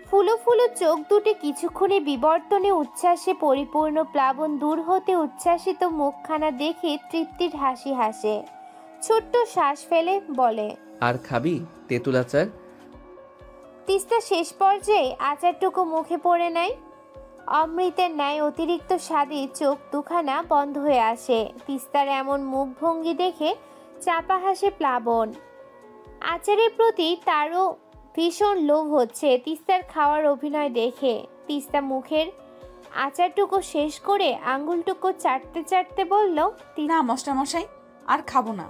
ফুলো ফুলো চোখ দুটি কিছুক্ষণে বিবর্তনে উচ্ছ্বাসে পরিপূর্ণ। প্লাবন দূর হতে উচ্ছ্বাসিত মুখখানা দেখে তৃপ্তির হাসি হাসে। ছোট্ট শ্বাস ফেলে বলে, আর খাবি তেঁতুল আচার? তিস্তা শেষ পর্যায়ে আচারটুকু মুখে পড়ে নেয়। অমৃতের ন্যায় অতিরিক্ত স্বাদে চোখ দুখানা বন্ধ হয়ে আসে। তিস্তার এমন মুখভঙ্গি দেখে চাপা হাসে প্লাবন। আচারের প্রতি তারও ভীষণ লোভ হচ্ছে তিস্তার খাওয়ার অভিনয় দেখে। তিস্তা মুখের আচারটুকু শেষ করে আঙ্গুলটুকু চাটতে চাটতে বলল, না মাস্টারমশাই, আর খাবো না।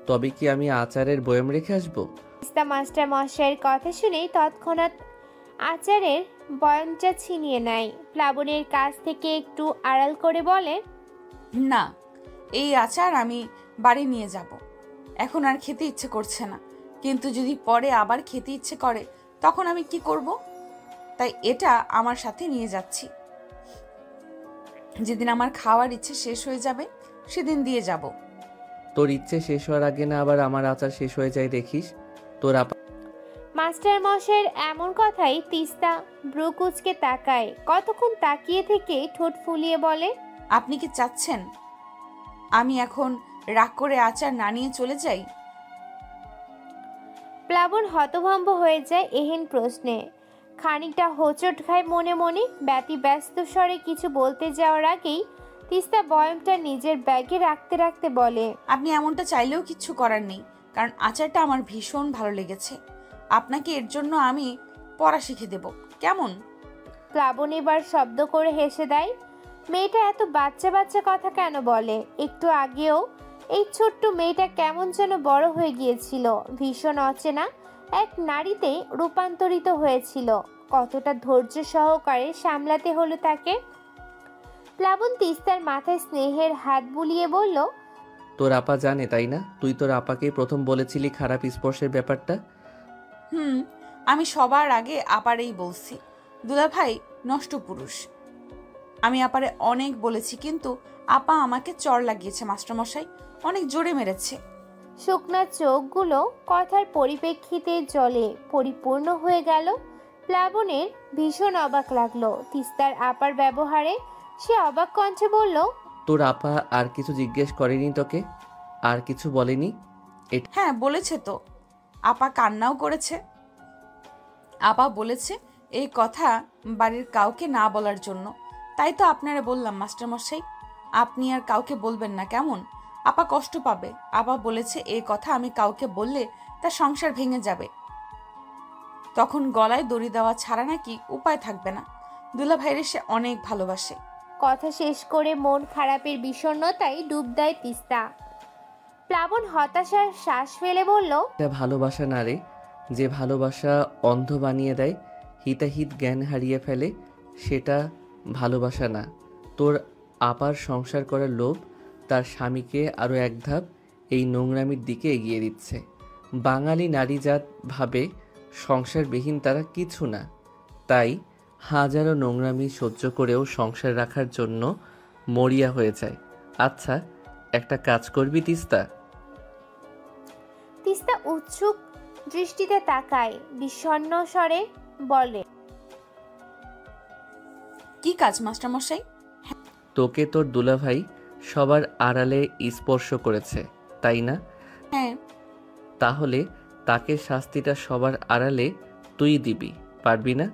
তবে কি আমি আচারের বয়াম রেখে আসবো? তিস্তা মাস্টার মশাইয়ের কথা শুনেই তৎক্ষণাৎ আচারের বয়ামটা ছিনিয়ে নেয়। প্লাবনের কাছ থেকে একটু আড়াল করে বলে, না, এই আচার আমি বাড়ি নিয়ে যাব। এখন আর খেতে ইচ্ছে করছে না, কিন্তু যদি পরে আবার খেতে ইচ্ছে করে তখন আমি কি করব? তাই এটা আমার সাথে নিয়ে যাচ্ছি। যেদিন আমার খাওয়ার ইচ্ছে শেষ হয়ে যাবে সেদিন দিয়ে যাব। তোর ইচ্ছে শেষ হওয়ার আগে না আবার আমার আচার শেষ হয়ে যায় দেখিস। তোর আপা মাস্টার মশাইয়ের এমন কথাই তিস্তা ব্রুকুচকে তাকায়। কতক্ষণ তাকিয়ে থেকে ঠোঁট ফুলিয়ে বলে, আপনি কি চাচ্ছেন আমি এখন রাগ করে আচার না নিয়ে চলে যাই? প্লাবন হতভম্ব হয়ে যায় এহেন প্রশ্নে। খানিকটা হোঁচট খায় মনে মনে। ব্যতিব্যস্ত স্বরে কিছু বলতে যাওয়ার আগেই তিস্তা বয়ামটা নিজের ব্যাগে রাখতে রাখতে বলে, আপনি এমনটা চাইলেও কিচ্ছু করার নেই, কারণ আচারটা আমার ভীষণ ভালো লেগেছে। আপনাকে এর জন্য আমি পড়া শিখে দেব, কেমন? প্লাবন এবার শব্দ করে হেসে দেয়। মেয়েটা এত বাচ্চা বাচ্চা কথা কেন বলে? একটু আগেও এই ছোট্ট মেয়েটা কেমন যেন বড় হয়ে গিয়েছিল, ভীষণ অচেনা এক নারীতে রূপান্তরিত হয়েছিল। কতটা ধৈর্য সহকারে সামলাতে হলো তাকে। প্লাবন তিস্তার মাথায় স্নেহের হাত বুলিয়ে বলল, তোর আপা জানে তাই না? তুই তোর আপাকেই প্রথম বলেছিলি খারাপ স্পর্শের ব্যাপারটা। আমি সবার আগে আপারেই বলছি, দুলাভাই নষ্ট পুরুষ। আমি আপারে অনেক বলেছি, কিন্তু আপা আমাকে চড় লাগিয়েছে মাস্টারমশাই, অনেক জোরে মেরেছে। শুকনা চোখগুলো কথার পরিপ্রেক্ষিতে জলে পরিপূর্ণ হয়ে গেল। প্লাবনের ভীষণ অবাক লাগলো তিস্তার আপার ব্যবহারে। সে অবাক কণ্ঠে বলল, তোর আপা আর কিছু জিজ্ঞেস করেনি তোকে? আর কিছু বলেনি? হ্যাঁ বলেছে তো, আপা কান্নাও করেছে। আপা বলেছে এই কথা বাড়ির কাউকে না বলার জন্য। তাই তো আপনারা বললাম মাস্টারমশাই, আপনি আর কাউকে বলবেন না, কেমন? আপা কষ্ট পাবে। আপা বলেছে এই কথা আমি কাউকে বললে তার সংসার ভেঙে যাবে, তখন গলায় দড়ি দেওয়া ছাড়া নাকি উপায় থাকবে না। দুলাভাইরে সে অনেক ভালোবাসে। কথা শেষ করে মন খারাপের বিষণ্ণতায় ডুব দেয় তিস্তা। প্লাবন হতাশার শ্বাস ফেলে বলল, এটা ভালোবাসা না রে, যে ভালোবাসা অন্ধ বানিয়ে দেয়, হিতাহিত জ্ঞান হারিয়ে ফেলে, সেটা ভালোবাসা না। তোর আপার সংসার করার লোভ তার স্বামীকে আরও এক ধাপ এই নোংরামির দিকে এগিয়ে দিচ্ছে। বাঙালি নারীজাত ভাবে সংসারবিহীন তারা কিছু না, তাই হাজারো নোংরামি সহ্য করেও সংসার রাখার জন্য মরিয়া হয়ে যায়। আচ্ছা, একটা কাজ করবি তিস্তা? তিস্তা উৎসুক দৃষ্টিতে তাকায়, বিষণ্ণ স্বরে বলে, কি কাজ মাস্টারমশাই? তোকে তোর দুলাভাই সবার আড়ালে স্পর্শ করেছে তাই না? হ্যাঁ। তাহলে তাকে শাস্তিটা সবার আড়ালে তুই দিবি, পারবি না?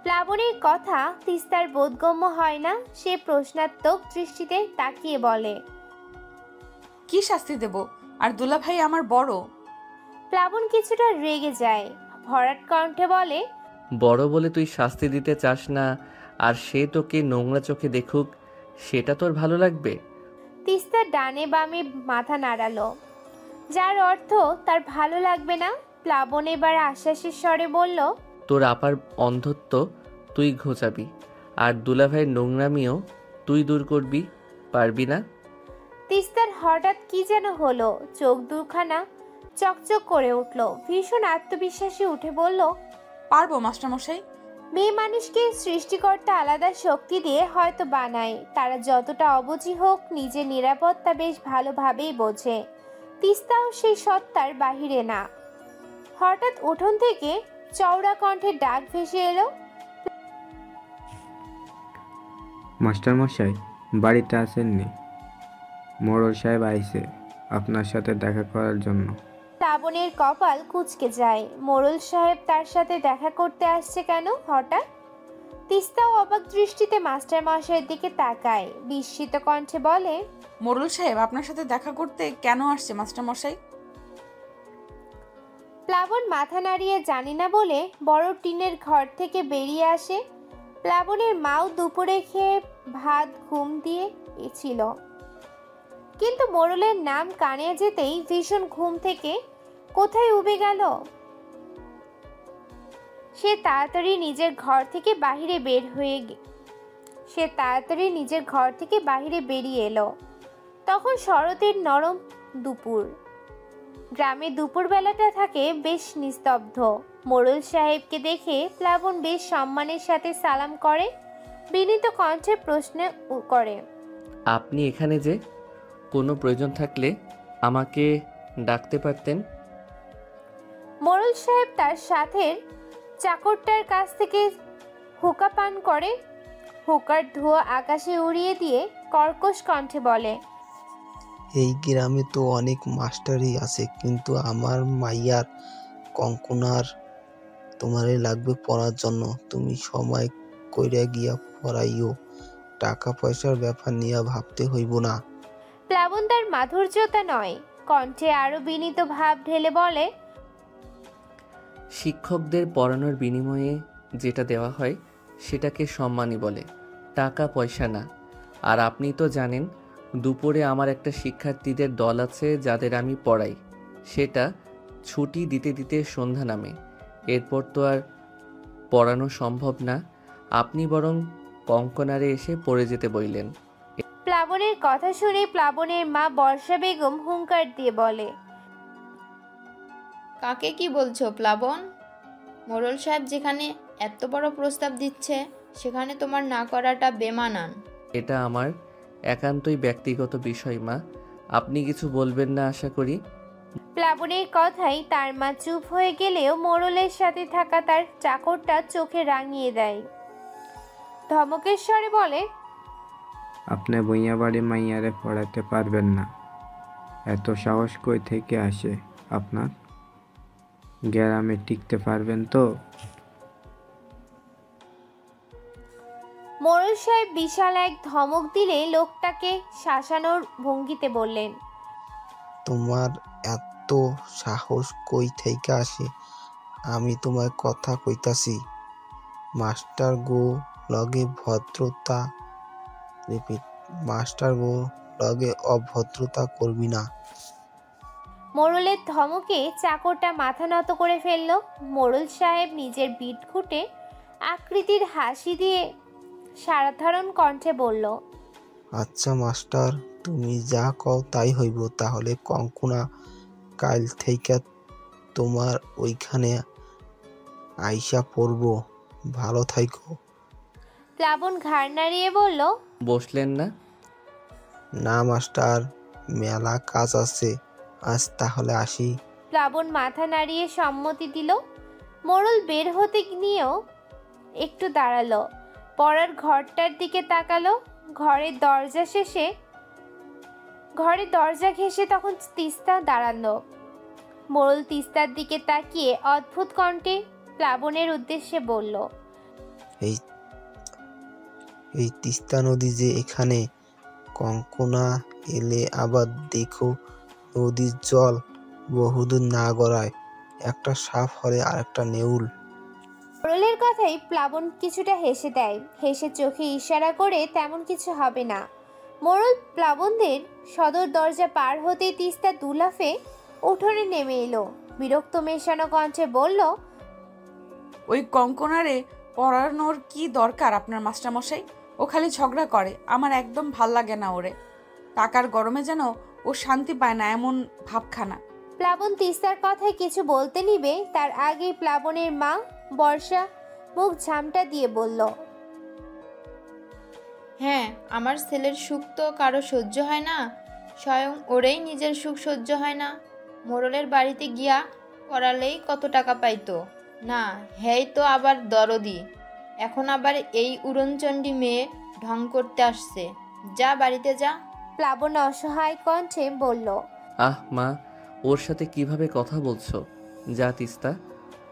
প্লাবনের কথা তিস্তার বোধগম্য হয় না। সে প্রশ্নাত্মক দৃষ্টিতে তাকিয়ে বলে, কি শাস্তি দেব? আর দুলাভাই আমার বড়। প্লাবন কিছুটা রেগে যায়, ভরাট কণ্ঠে বলে, বড় বলে তুই শাস্তি দিতে চাস না আর সে তোকে নোংরা চোখে দেখুক, সেটা তোর ভালো লাগবে? তিস্তা ডানে বামে মাথা নাড়ালো, যার অর্থ তার ভালো লাগবে না। প্লাবন এবার আশ্বাসের স্বরে বলল, তোর আপার অন্ধত্ব তুই ঘোচাবি, আর দুলাভাইয়ের নোংরামিও তুই দূর করবি, পারবি না? তিস্তার হঠাৎ কি যেন হলো, চোখ দুখানা চকচক করে উঠল। ভীষণ আত্মবিশ্বাসী উঠে বলল, পারবো মাস্টারমশাই। মেয়ে মানুষকে সৃষ্টিকর্তা আলাদা শক্তি দিয়ে হয়তো বানায়। তারা যতটা অবুঝি হোক, নিজের নিরাপত্তা বেশ ভালোভাবেই বোঝে। তিস্তাও সেই সত্তার বাহিরে না। হঠাৎ উঠোন থেকে চওড়া কণ্ঠে ডাক ভেসে এলো, মাস্টারমশাই বাড়িতে আসেননি? মোড়ল সাহেব আইছে আপনার সাথে দেখা করার জন্য। প্লাবনের কপাল কুঁচকে যায়। মোড়ল সাহেব তার সাথে দেখা করতে আসছে কেন হঠাৎ? তিস্তাও অবাক দৃষ্টিতে মাস্টার মশাইয়ের দিকে তাকায়, বিস্মিত কণ্ঠে বলে, মোড়ল সাহেব আপনার সাথে দেখা করতে কেন আসছে মাস্টারমশাই? প্লাবন মাথা নাড়িয়ে জানি না বলে বড় টিনের ঘর থেকে বেরিয়ে আসে। প্লাবনের মাও দুপুরে খেয়ে ভাত ঘুম দিয়ে ছিল, কিন্তু মোড়লের নাম কানে যেতেই ভীষণ ঘুম থেকে কোথায় উবে গেল। সে তাড়াতাড়ি নিজের ঘর থেকে বাহিরে বেরিয়ে এলো। তখন শরতের নরম দুপুর। গ্রামে দুপুরবেলাটা থাকে বেশ নিস্তব্ধ। মোড়ল সাহেবকে দেখে প্লাবন বেশ সম্মানের সাথে সালাম করে, বিনীত কণ্ঠে প্রশ্ন করে, আপনি এখানে যে? কোনো প্রয়োজন থাকলে আমাকে ডাকতে পারতেন। মোড়ল সাহেব তার সাথের চাকরটার কাছ থেকে হুকা পান করে। হুকার ধোঁয়া আকাশে উড়িয়ে দিয়ে কর্কশ কণ্ঠে বলে, এই গ্রামে তো অনেক মাস্টারই আছে, কিন্তু আমার মাইয়ার কঙ্কনার তোমারে লাগবে পড়ার জন্য। তুমি সময় কইরা গিয়া পড়াইও, টাকা পয়সার ব্যাপার নিয়ে ভাবতে হইব না। প্লাবন তার মাধুর্যতা নয়, কণ্ঠে আরো বিনীত ভাব ঢেলে বলে, শিক্ষকদের পড়ানোর বিনিময়ে যেটা দেওয়া হয় সেটাকে সম্মানই বলে, টাকা পয়সা না। আর আপনি তো জানেন দুপুরে আমার একটা শিক্ষার্থীদের দল আছে যাদের আমি পড়াই। সেটা ছুটি দিতে দিতে সন্ধ্যা নামে, এরপর তো আর পড়ানো সম্ভব না। আপনি বরং কঙ্কনারে এসে পড়ে যেতে বললেন। প্লাবনের কথা শুনে প্লাবনের মা বর্ষা বেগম হুঙ্কার দিয়ে বলে, কাকে কি বলছো প্লাবন? মোড়ল সাহেব যেখানে এত বড় প্রস্তাব দিচ্ছে, সেখানে তোমার না করাটা বেমানান। এটা আমার একান্তই ব্যক্তিগত বিষয় মা, আপনি কিছু বলবেন না আশা করি। প্লাবনের কথাই তার মা চুপ হয়ে গেলেও মোড়লের সাথে থাকা তার চাকরটা চোখে রাঙিয়ে দেয়। ধমকের স্বরে বলে, আপনি বইয়া বাড়ি মাইয়ারে পড়াতে পারবেন না? এত সাহস কই থেকে আসে আপনার? গ্রামে টিকতে পারবেন তো? মোড়ল সাহেব বিশাল এক ধমক দিলে লোকটাকে শাসানোর ভঙ্গিতে বললেন, তোমার এত সাহস কই থেকে আসে? আমি তোমার কথা কইতাছি। মাস্টার গো লগে ভদ্রতা রিপিট মাস্টার গো লগে অভদ্রতা করবি না। মোড়লের ধমকে চাকরটা মাথা নত করে ফেলল। মোড়ল সাহেব নিজের বিট খুঁটে আকৃতির হাসি দিয়ে সাধারণ কণ্ঠে বলল, আচ্ছা মাস্টার, তুমি যা কও তাই হইব। তাহলে কঙ্কনা কাল থেকে তোমার ওইখানে আইসা পড়ব। ভালো থাইকো। প্লাবন ঘাড় নাড়িয়ে বলল, বসলেন না? না মাস্টার, মেলা কাজ আছে আজ, তাহলে আসি। প্লাবন মাথা নাড়িয়ে সম্মতি দিল। মোড়ল বের হতে নিয়েও একটু দাঁড়ালো, পড়ার ঘরটার দিকে তাকালো। ঘরের দরজা ঘেঁষে তখন তিস্তা দাঁড়ালো। মোড়ল তিস্তার দিকে তাকিয়ে অদ্ভুত কণ্ঠে প্লাবনের উদ্দেশ্যে বলল, এই তিস্তা নদী যে এখানে, কঙ্কনা এলে আবার দেখো নদীর জল বহুদূর না গড়ায়, একটা সাপ হলে আর একটা নেউল। মোড়লের কথাই প্লাবন কিছুটা হেসে দেয়। হেসে চোখে ইশারা করে তেমন কিছু হবে না। মোড়ল প্লাবনদের সদর দরজা পার হতেই তিস্তা দুলাফে উঠোনে নেমে এলো। বিরক্ত মেশানো কণ্ঠে বলল, ওই কঙ্কনারে পড়ানোর কি দরকার আপনার মাস্টারমশাই? ও খালি ঝগড়া করে, আমার একদম ভাল লাগে না ওরে। টাকার গরমে যেন ও শান্তি পায় না, এমন ভাবখানা। প্লাবন তিস্তার কথায় কিছু বলতে নিবে তার আগেই প্লাবনের মা বর্ষা মুখ ঝামটা দিয়ে বলল, হ্যাঁ, আমার ছেলের সুখ তো কারো সহ্য হয় না, স্বয়ং ওরেই নিজের সুখ সহ্য হয় না। মোড়লের বাড়িতে গিয়া পড়ালেই কত টাকা পাইতো না, হেই তো আবার দরদি, এখন আবার এই উড়নচণ্ডী মেয়ে ঢং করতে আসছে। যা বাড়িতে যা। প্লাবন অসহায় কণ্ঠে বলল, আহ মা, ওর সাথে কিভাবে কথা বলছো? যা তিস্তা,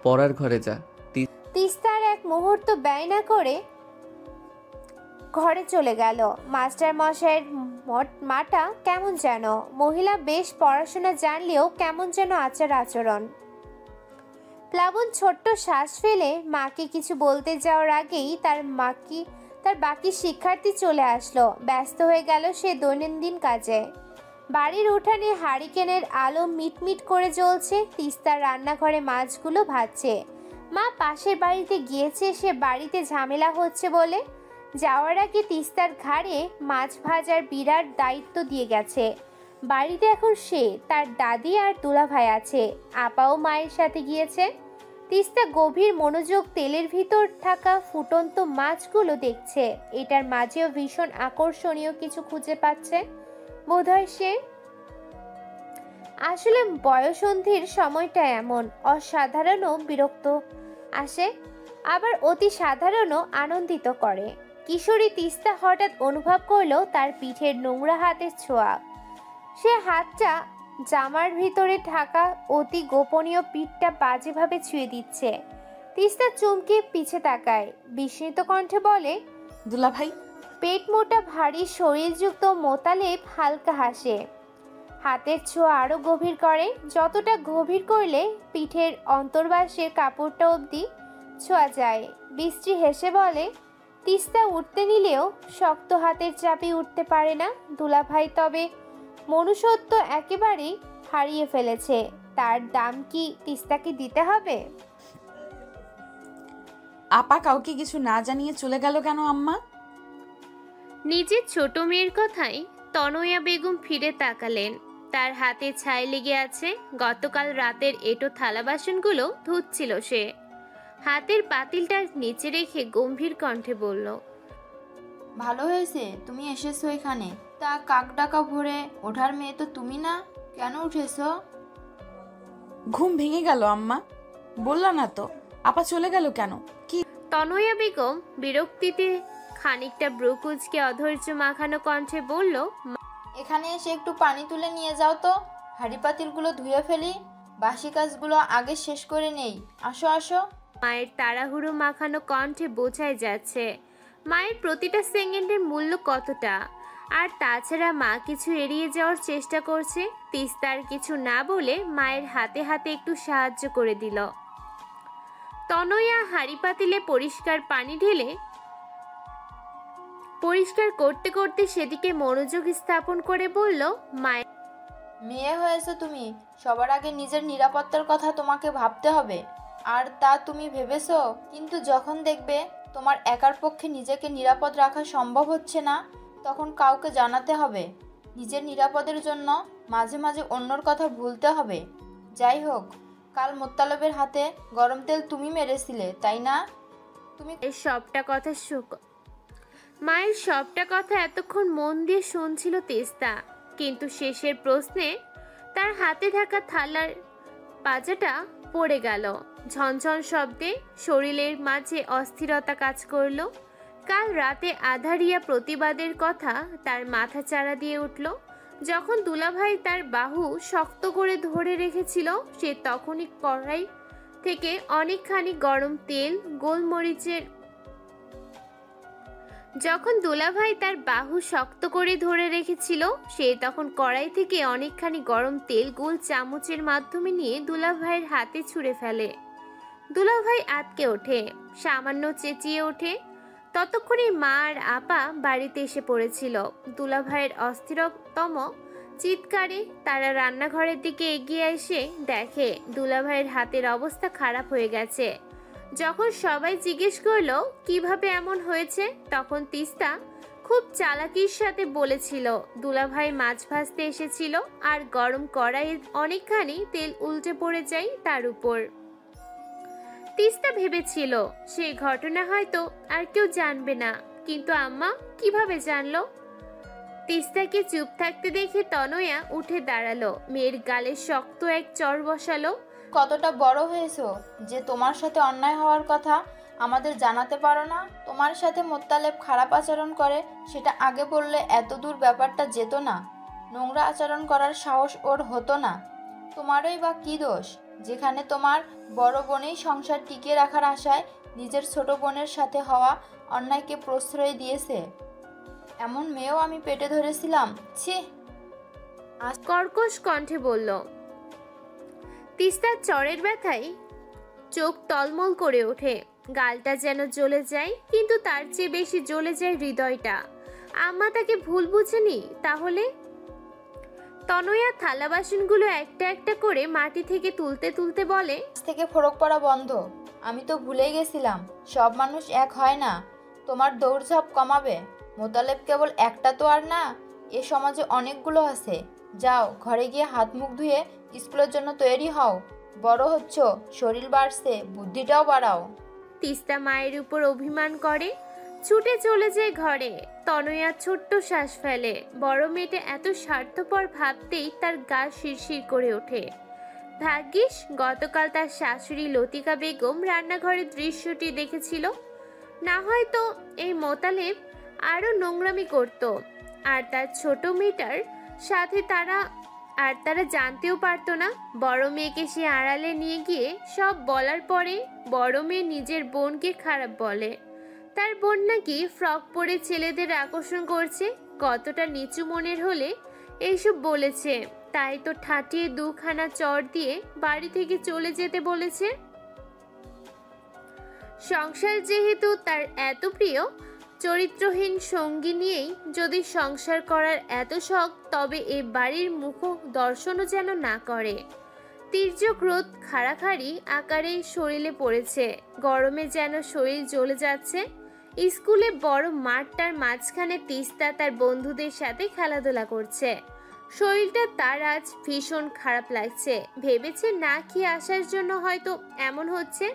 পড়ার ঘরে যা। তিস্তার এক মুহূর্ত ব্যয় না করে ঘরে চলে গেল। মাস্টার মশাইয়ের মাটা কেমন যেন, মহিলা বেশ পড়াশোনা জানলেও কেমন যেন আচার আচরণ। প্লাবন ছোট্ট শ্বাস ফেলে মাকে কিছু বলতে যাওয়ার আগেই তার বাকি শিক্ষার্থী চলে আসলো। ব্যস্ত হয়ে গেল সে দৈনন্দিন কাজে। বাড়ির উঠানে হারিকেনের আলো মিটমিট করে জ্বলছে। তিস্তার রান্নাঘরে মাছগুলো ভাজছে। মা পাশের বাড়িতে গিয়েছে সে বাড়িতে ঝামেলা হচ্ছে বলে। যাওয়ার আগে তিস্তার ঘাড়ে মাছ ভাজার বিরাট দায়িত্ব দিয়ে গেছে। বাড়িতে এখন সে, তার দাদি আর দুলাভাই আছে। আপাও মায়ের সাথে গিয়েছে। তিস্তা গভীর মনোযোগ তেলের ভিতর থাকা ফুটন্ত মাছগুলো দেখছে। এটার মাঝেও ভীষণ আকর্ষণীয় কিছু খুঁজে পাচ্ছে বোধহয় সে। আসলে বয়সন্ধির সময়টা এমন, অসাধারণও বিরক্ত আসে, আবার অতি সাধারণও আনন্দিত করে। কিশোরী তিস্তা হঠাৎ অনুভব করলো তার পিঠের নোংরা হাতের ছোঁয়া। সে হাতটা জামার ভিতরে থাকা অতি গোপনীয় পিঠটা বাজেভাবে ছুঁয়ে দিচ্ছে। তিস্তা চমকে পিছে তাকায়, বিস্মিত কণ্ঠে বলে, দুলাভাই। পেট মোটা ভারী শরীরযুক্ত মোতালেব হালকা হাসে, হাতের ছোঁয়া আরো গভীর করে। যতটা গভীর করলে পিঠের অন্তর্বাসের কাপড়টা অবধি ছোঁয়া যায়। বিশ্রী হেসে বলে, তিস্তা উঠতে নিলেও শক্ত হাতের চাপে উঠতে পারে না দুলাভাই, তবে মনুষ্যত্ব একেবারেই হারিয়ে ফেলেছে। তার দাম কি তিস্তাকে দিতে হবে? আপা কাউকে কিছু না জানিয়ে চলে গেল কেন আম্মা? নিজের ছোট মেয়ের কথায় তনয়া বেগম ফিরে তাকালেন। তার হাতে ছাই লেগে আছে। গতকাল রাতের এঁটো থালা বাসনগুলো ধুচ্ছিল সে। হাতের পাতিলটা নিচে রেখে গম্ভীর কণ্ঠে বলল, ভালো হয়েছে তুমি এসেছো এখানে। তা কাক ডাকা ভোরে ওঠার মেয়ে তো তুমি না, কেন উঠেছো? ঘুম ভেঙে গেল আম্মা। বললা না তো আপা চলে গেল কেন? কি? তনয়া বেগম বিরক্তিতে খানিকটা ব্রুকুজকে অধৈর্য মাখানো কণ্ঠে বলল, এখানে এসে একটু পানি তুলে নিয়ে যাও তো, হাঁড়ি পাতিলগুলো ধুয়ে ফেলি, বাসি কাজগুলো আগে শেষ করে নেই। আসো আসো। মায়ের তাড়াহুড়ো মাখানো কণ্ঠে বোঝাই যাচ্ছে মায়ের প্রতিটা সেকেন্ডের মূল্য কতটা। আর তাছাড়া মা কিছু এড়িয়ে যাওয়ার চেষ্টা করছে। তিস্তার কিছু না বলে মায়ের হাতে হাতে একটু সাহায্য করে দিল। তনয়া হাঁড়ি পাতিলে পরিষ্কার পানি ঢেলে পরিষ্কার করতে করতে সেদিকে মনোযোগ স্থাপন করে বলল, মায়ের মেয়ে হয়েছে তুমি, সবার আগে নিজের নিরাপত্তার কথা তোমাকে ভাবতে হবে। আর তা তুমি ভেবেছো, কিন্তু যখন দেখবে তোমার একার পক্ষে নিজেকে নিরাপদ রাখা সম্ভব হচ্ছে না, তখন কাউকে জানাতে হবে। নিজের নিরাপদের জন্য মাঝে মাঝে অন্যর কথা ভুলতে হবে। যাই হোক, কাল মোত্তালেবের হাতে গরম তেল তুমি মেরেছিলে, তাই না? তুমি মায়ের সবটা কথা এতক্ষণ মন দিয়ে শুনছিল তিস্তা, কিন্তু শেষের প্রশ্নে তার হাতে থাকা থালার পাজাটা পড়ে গেল। ঝনঝন শব্দে শরীরের মাঝে অস্থিরতা কাজ করল। কাল রাতে আধারিয়া প্রতিবাদের কথা তার মাথা চাড়া দিয়ে উঠল। যখন দুলাভাই তার বাহু শক্ত করে ধরে রেখেছিল, সে তখনই কড়াই থেকে অনেকখানি গরম তেল গোলমরিচের যখন দুলাভাই তার বাহু শক্ত করে ধরে রেখেছিল, সে তখন কড়াই থেকে অনেকখানি গরম তেল গোল চামচের মাধ্যমে নিয়ে দুলাভাইয়ের হাতে ছুঁড়ে ফেলে। দুলাভাই আটকে ওঠে, সামান্য চেঁচিয়ে ওঠে। ততক্ষণে মা আর আপা বাড়িতে এসে পড়েছিল। দুলাভাইয়ের অস্থিরতম চিৎকারে তারা রান্নাঘরের দিকে এগিয়ে এসে দেখে দুলাভাইয়ের হাতের অবস্থা খারাপ হয়ে গেছে। যখন সবাই জিজ্ঞেস করলো কিভাবে এমন হয়েছে, তখন তিস্তা খুব চালাকির সাথে বলেছিল দুলাভাই মাছ ভাজতে এসেছিল আর গরম কড়াইয়ের অনেকখানি তেল উল্টে পড়ে যায় তার উপর। তিস্তা ভেবেছিল সেই ঘটনা হয়তো আর কেউ জানবে না, কিন্তু আম্মা কিভাবে জানলো? তিস্তাকে চুপ থাকতে দেখে তনয়া উঠে দাঁড়ালো, মেয়ের গালে শক্ত এক চড় বসালো। কতটা বড় হয়েছো যে তোমার সাথে অন্যায় হওয়ার কথা আমাদের জানাতে পারো না? তোমার সাথে মোত্তালেব খারাপ আচরণ করে সেটা আগে বললে এত দূর ব্যাপারটা যেত না। নোংরা আচরণ করার সাহস ওর হতো না। তোমারই বা কী দোষ যেখানে তোমার বড় বোনেই সংসার টিকিয়ে রাখার আশায় নিজের ছোট বোনের সাথে হওয়া অন্যায়কে প্রশ্রয় দিয়েছে? এমন মেয়েও আমি পেটে ধরেছিলাম? ছি! কর্কশ কণ্ঠে বলল। তিস্তার চড়ের ব্যথায় চোখ টলমল করে ওঠে, গালটা যেন জ্বলে যায়, কিন্তু তার চেয়ে বেশি জ্বলে যায় হৃদয়টা। আম্মা তাকে ভুল বুঝেনি তাহলে? তনয়া থালা বাসনগুলো একটা একটা করে মাটি থেকে তুলতে তুলতে বলে, আজ থেকে ফরক পড়া বন্ধ। আমি তো ভুলেই গেছিলাম সব মানুষ এক হয় না। তোমার দৌড়ঝাঁপ কমাবে। মোতালেব কেবল একটা তো আর না, এ সমাজে অনেকগুলো আছে। যাও ঘরে গিয়ে হাত মুখ ধুয়ে স্কুলের জন্য তৈরি হও। বড় হচ্ছ, শরীর বাড়ছে, বুদ্ধিটাও বাড়াও। তিস্তা মায়ের উপর অভিমান করে ছুটে চলে যায় ঘরে। তনয়া ছোট্ট শ্বাস ফেলে। বড় মেয়েটা এত স্বার্থপর ভাবতেই তার গা শিরশির করে ওঠে। ভাগ্যিস গতকাল তার শাশুড়ি লতিকা বেগম রান্নাঘরের দৃশ্যটি দেখেছিল, না হয়তো এই মোতালেব আরো নোংরামি করত। আর তার ছোট মেয়েটার সাথে তারা জানতেও পারতো না। বড় মেয়েকে সে আড়ালে নিয়ে গিয়ে সব বলার পরে বড় মেয়ে নিজের বোনকে খারাপ বলে। তার বোন নাকি ফ্রক পরে ছেলেদের আকর্ষণ করছে। কতটা নিচু মনের হলে এইসব বলেছে, তাই তো ঠাটিয়ে দুখানা চড় দিয়ে বাড়ি থেকে চলে যেতে বলেছে। সংসার যেহেতু তার এত প্রিয়, চরিত্রহীন সঙ্গী নিয়েই যদি সংসার করার এত শখ, তবে এ বাড়ির মুখ দর্শনও যেন না করে। তীর্যক রোদ খাড়াখাড়ি আকারে শরীরে পড়েছে, গরমে যেন শরীর জ্বলে যাচ্ছে। স্কুলে বড় মাঠটার মাঝখানে তিস্তা তার বন্ধুদের সাথে খেলাধুলা করছে। শরীরটা তার আজ ভীষণ খারাপ লাগছে। ভেবেছে না খেয়ে আসার জন্য হয়তো এমন হচ্ছে।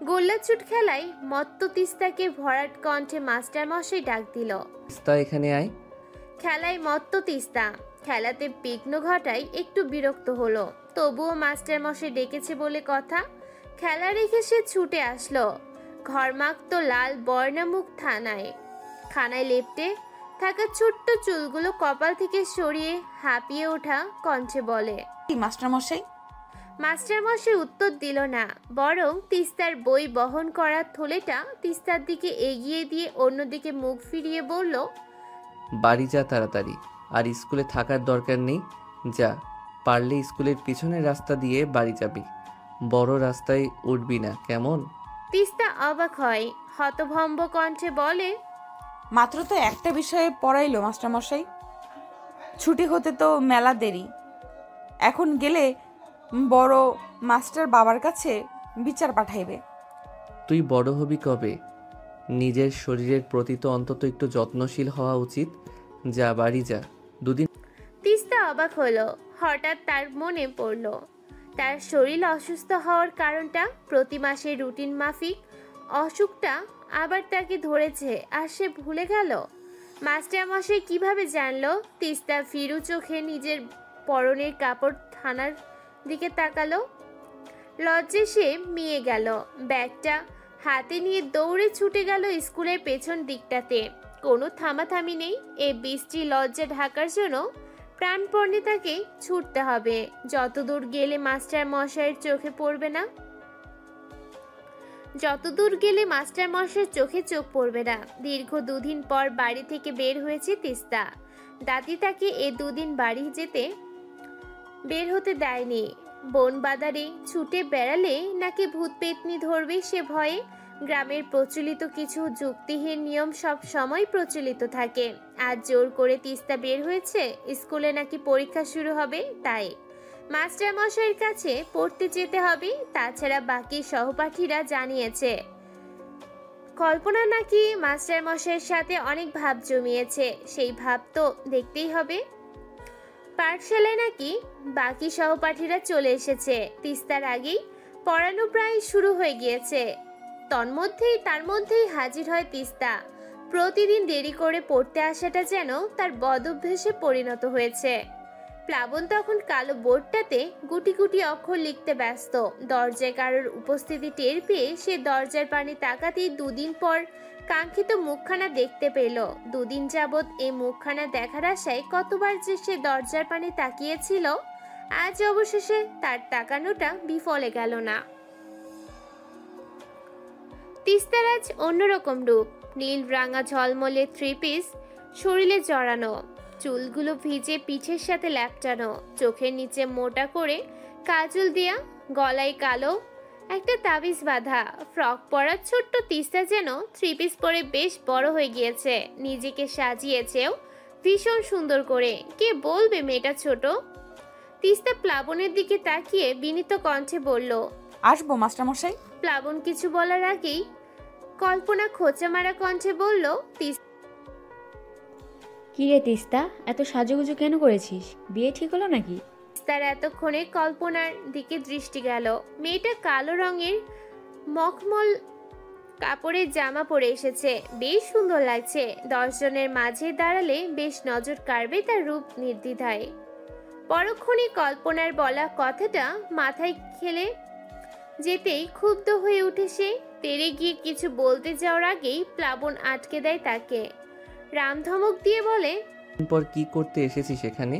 গোল্লাছুট খেলায় মত্ত তিস্তাকে ভরাট কণ্ঠে মাস্টার মশাই ডাক দিল, তিস্তা এখানে আয়। খেলায় মত্ত তিস্তা খেলাতে বিঘ্ন ঘটায় একটু বিরক্ত হলো, তবুও মাস্টার মশাই ডেকেছে বলে কথা। খেলা রেখে সে ছুটে আসলো। ঘরমাক্ত লাল বর্ণামুখ খানায় লেপ্টে থাকা ছোট্ট চুলগুলো কপাল থেকে সরিয়ে হাঁপিয়ে ওঠা কণ্ঠে বলে, কি মাস্টারমশাই? মাস্টারমশাই উত্তর দিল না, বরং তিস্তার বই বহন করা থলেটা তিস্তার দিকে এগিয়ে দিয়ে অন্যদিকে মুখ ফিরিয়ে বলল, বাড়ি যা তাড়াতাড়ি, আর স্কুলে থাকার দরকার নেই। যা, পারলে স্কুলের পিছনের রাস্তা দিয়ে বাড়ি যাবি, বড় রাস্তায় উঠবি না, কেমন? তিস্তা অবাক হয়, হতভম্ব কণ্ঠে বলে, মাত্র তো একটা বিষয়ে পড়াইলো মাস্টারমশাই, ছুটি হতে তো মেলা দেরি। এখন গেলে বড় মাস্টার বাবার কাছে বিচার পাঠাইবে। তুই বড় হবি কবে? নিজের শরীরের প্রতি তো অন্তত একটু যত্নশীল হওয়া উচিত। যা, বাড়ি যা। দুদিন। তিস্তা অবাক হলো। হঠাৎ তার মনে পড়ল তার শরীর অসুস্থ হওয়ার কারণটা। প্রতি মাসে রুটিন মাফিক অসুখটা আবার তাকে ধরেছে, আর সে ভুলে গেল। মাস্টারমশাই কিভাবে জানলো? তিস্তা ফিরু চোখে নিজের পরনের কাপড় থানার দিকে তাকালো। লজ্জে সে মিয়ে গেল। ব্যাগটা হাতে নিয়ে দৌড়ে ছুটে গেল স্কুলের পেছন দিকটাতে। কোনো থামাথামি নেই। এই বৃষ্টি লজ্জা ঢাকার জন্য প্রাণপণে তাকে ছুটতে হবে। যতদূর গেলে মাস্টার মশাইয়ের চোখে পড়বে না, চোখ পড়বে না। দীর্ঘ 2 দিন পর বাড়ি থেকে বের হয়েছে তিস্তা। দাদি তাকে এ 2 দিন বাড়ি যেতে বের হতে দেয়নি। বন বাদারে ছুটে বেড়ালে নাকি ভূত পেতনি ধরবে সে ভয়ে। গ্রামের প্রচলিত কিছু যুক্তিহীন নিয়ম সব সময় প্রচলিত থাকে। আজ জোর করে তিস্তা বের হয়েছে, স্কুলে নাকি পরীক্ষা শুরু হবে, তাই মাস্টার মশাইয়ের কাছে পড়তে যেতে হবে। তাছাড়া বাকি সহপাঠীরা জানিয়েছে কল্পনা নাকি মাস্টার মশাইয়ের সাথে অনেক ভাব জমিয়েছে, সেই ভাব তো দেখতেই হবে। পাঠশালায় নাকি বাকি সহপাঠীরা চলে এসেছে, তিস্তার আগেই পড়ানো প্রায় শুরু হয়ে গিয়েছে। তার মধ্যেই হাজির হয় তিস্তা। প্রতিদিন দেরি করে পড়তে আসাটা যেন তার বদঅভ্যাসে পরিণত হয়েছে। প্লাবন তখন কালো বোর্ডটাতে গুটি গুটি অক্ষর লিখতে ব্যস্ত। দরজায় কারোর উপস্থিতি টের পেয়ে সে দরজার পানে তাকাতেই দুদিন পর কাঙ্ক্ষিত মুখখানা দেখতে পেল। দুদিন যাবৎ এই মুখখানা দেখার আশায় কতবার যে সে দরজার পানে তাকিয়েছিল, আজ অবশেষে তার তাকানোটা বিফলে গেল না। তিস্তার আজ অন্যরকম রূপ। নীল রাঙা ঝলমলে থ্রি পিস, শরীরে জড়ানো, চুলগুলো ভিজে পিঠের সাথে ল্যাপটানো, চোখের নিচে মোটা করে কাজল দিয়া, গলায় কালো একটা তাবিজ বাঁধা, ফ্রক পরা ছোট্ট তিস্তা যেন থ্রি পিস পরে বেশ বড় হয়ে গিয়েছে। নিজেকে সাজিয়েছেও ভীষণ সুন্দর করে। কে বলবে মেয়েটা ছোট? তিস্তা প্লাবনের দিকে তাকিয়ে বিনীত কণ্ঠে বলল, আসবো মাস্টারমশাই। প্লাবন কিছু বলার আগেই কল্পনা খোঁচা মারা কণ্ঠে বলল, কি রে তিস্তা, এত সাজুগুজু কেন করেছিস? বিয়ে ঠিক হলো নাকি? তার এতক্ষণে কল্পনার দিকে দৃষ্টি গেল। মেয়েটা কালো রঙের মখমল কাপড়ের জামা পরে এসেছে, বেশ সুন্দর লাগছে। 10 জনের মাঝে দাঁড়ালে বেশ নজর কাড়বে তার রূপ নির্দ্বিধায়। পরক্ষণে কল্পনার বলা কথাটা মাথায় খেলে যেতেই ক্ষুব্ধ হয়ে উঠে সে। তেড়ে গিয়ে কিছু বলতে যাওয়ার আগেই প্লাবন আটকে দেয় তাকে। রামধমক দিয়ে বলে, পর কি করতে এসেছিস এখানে?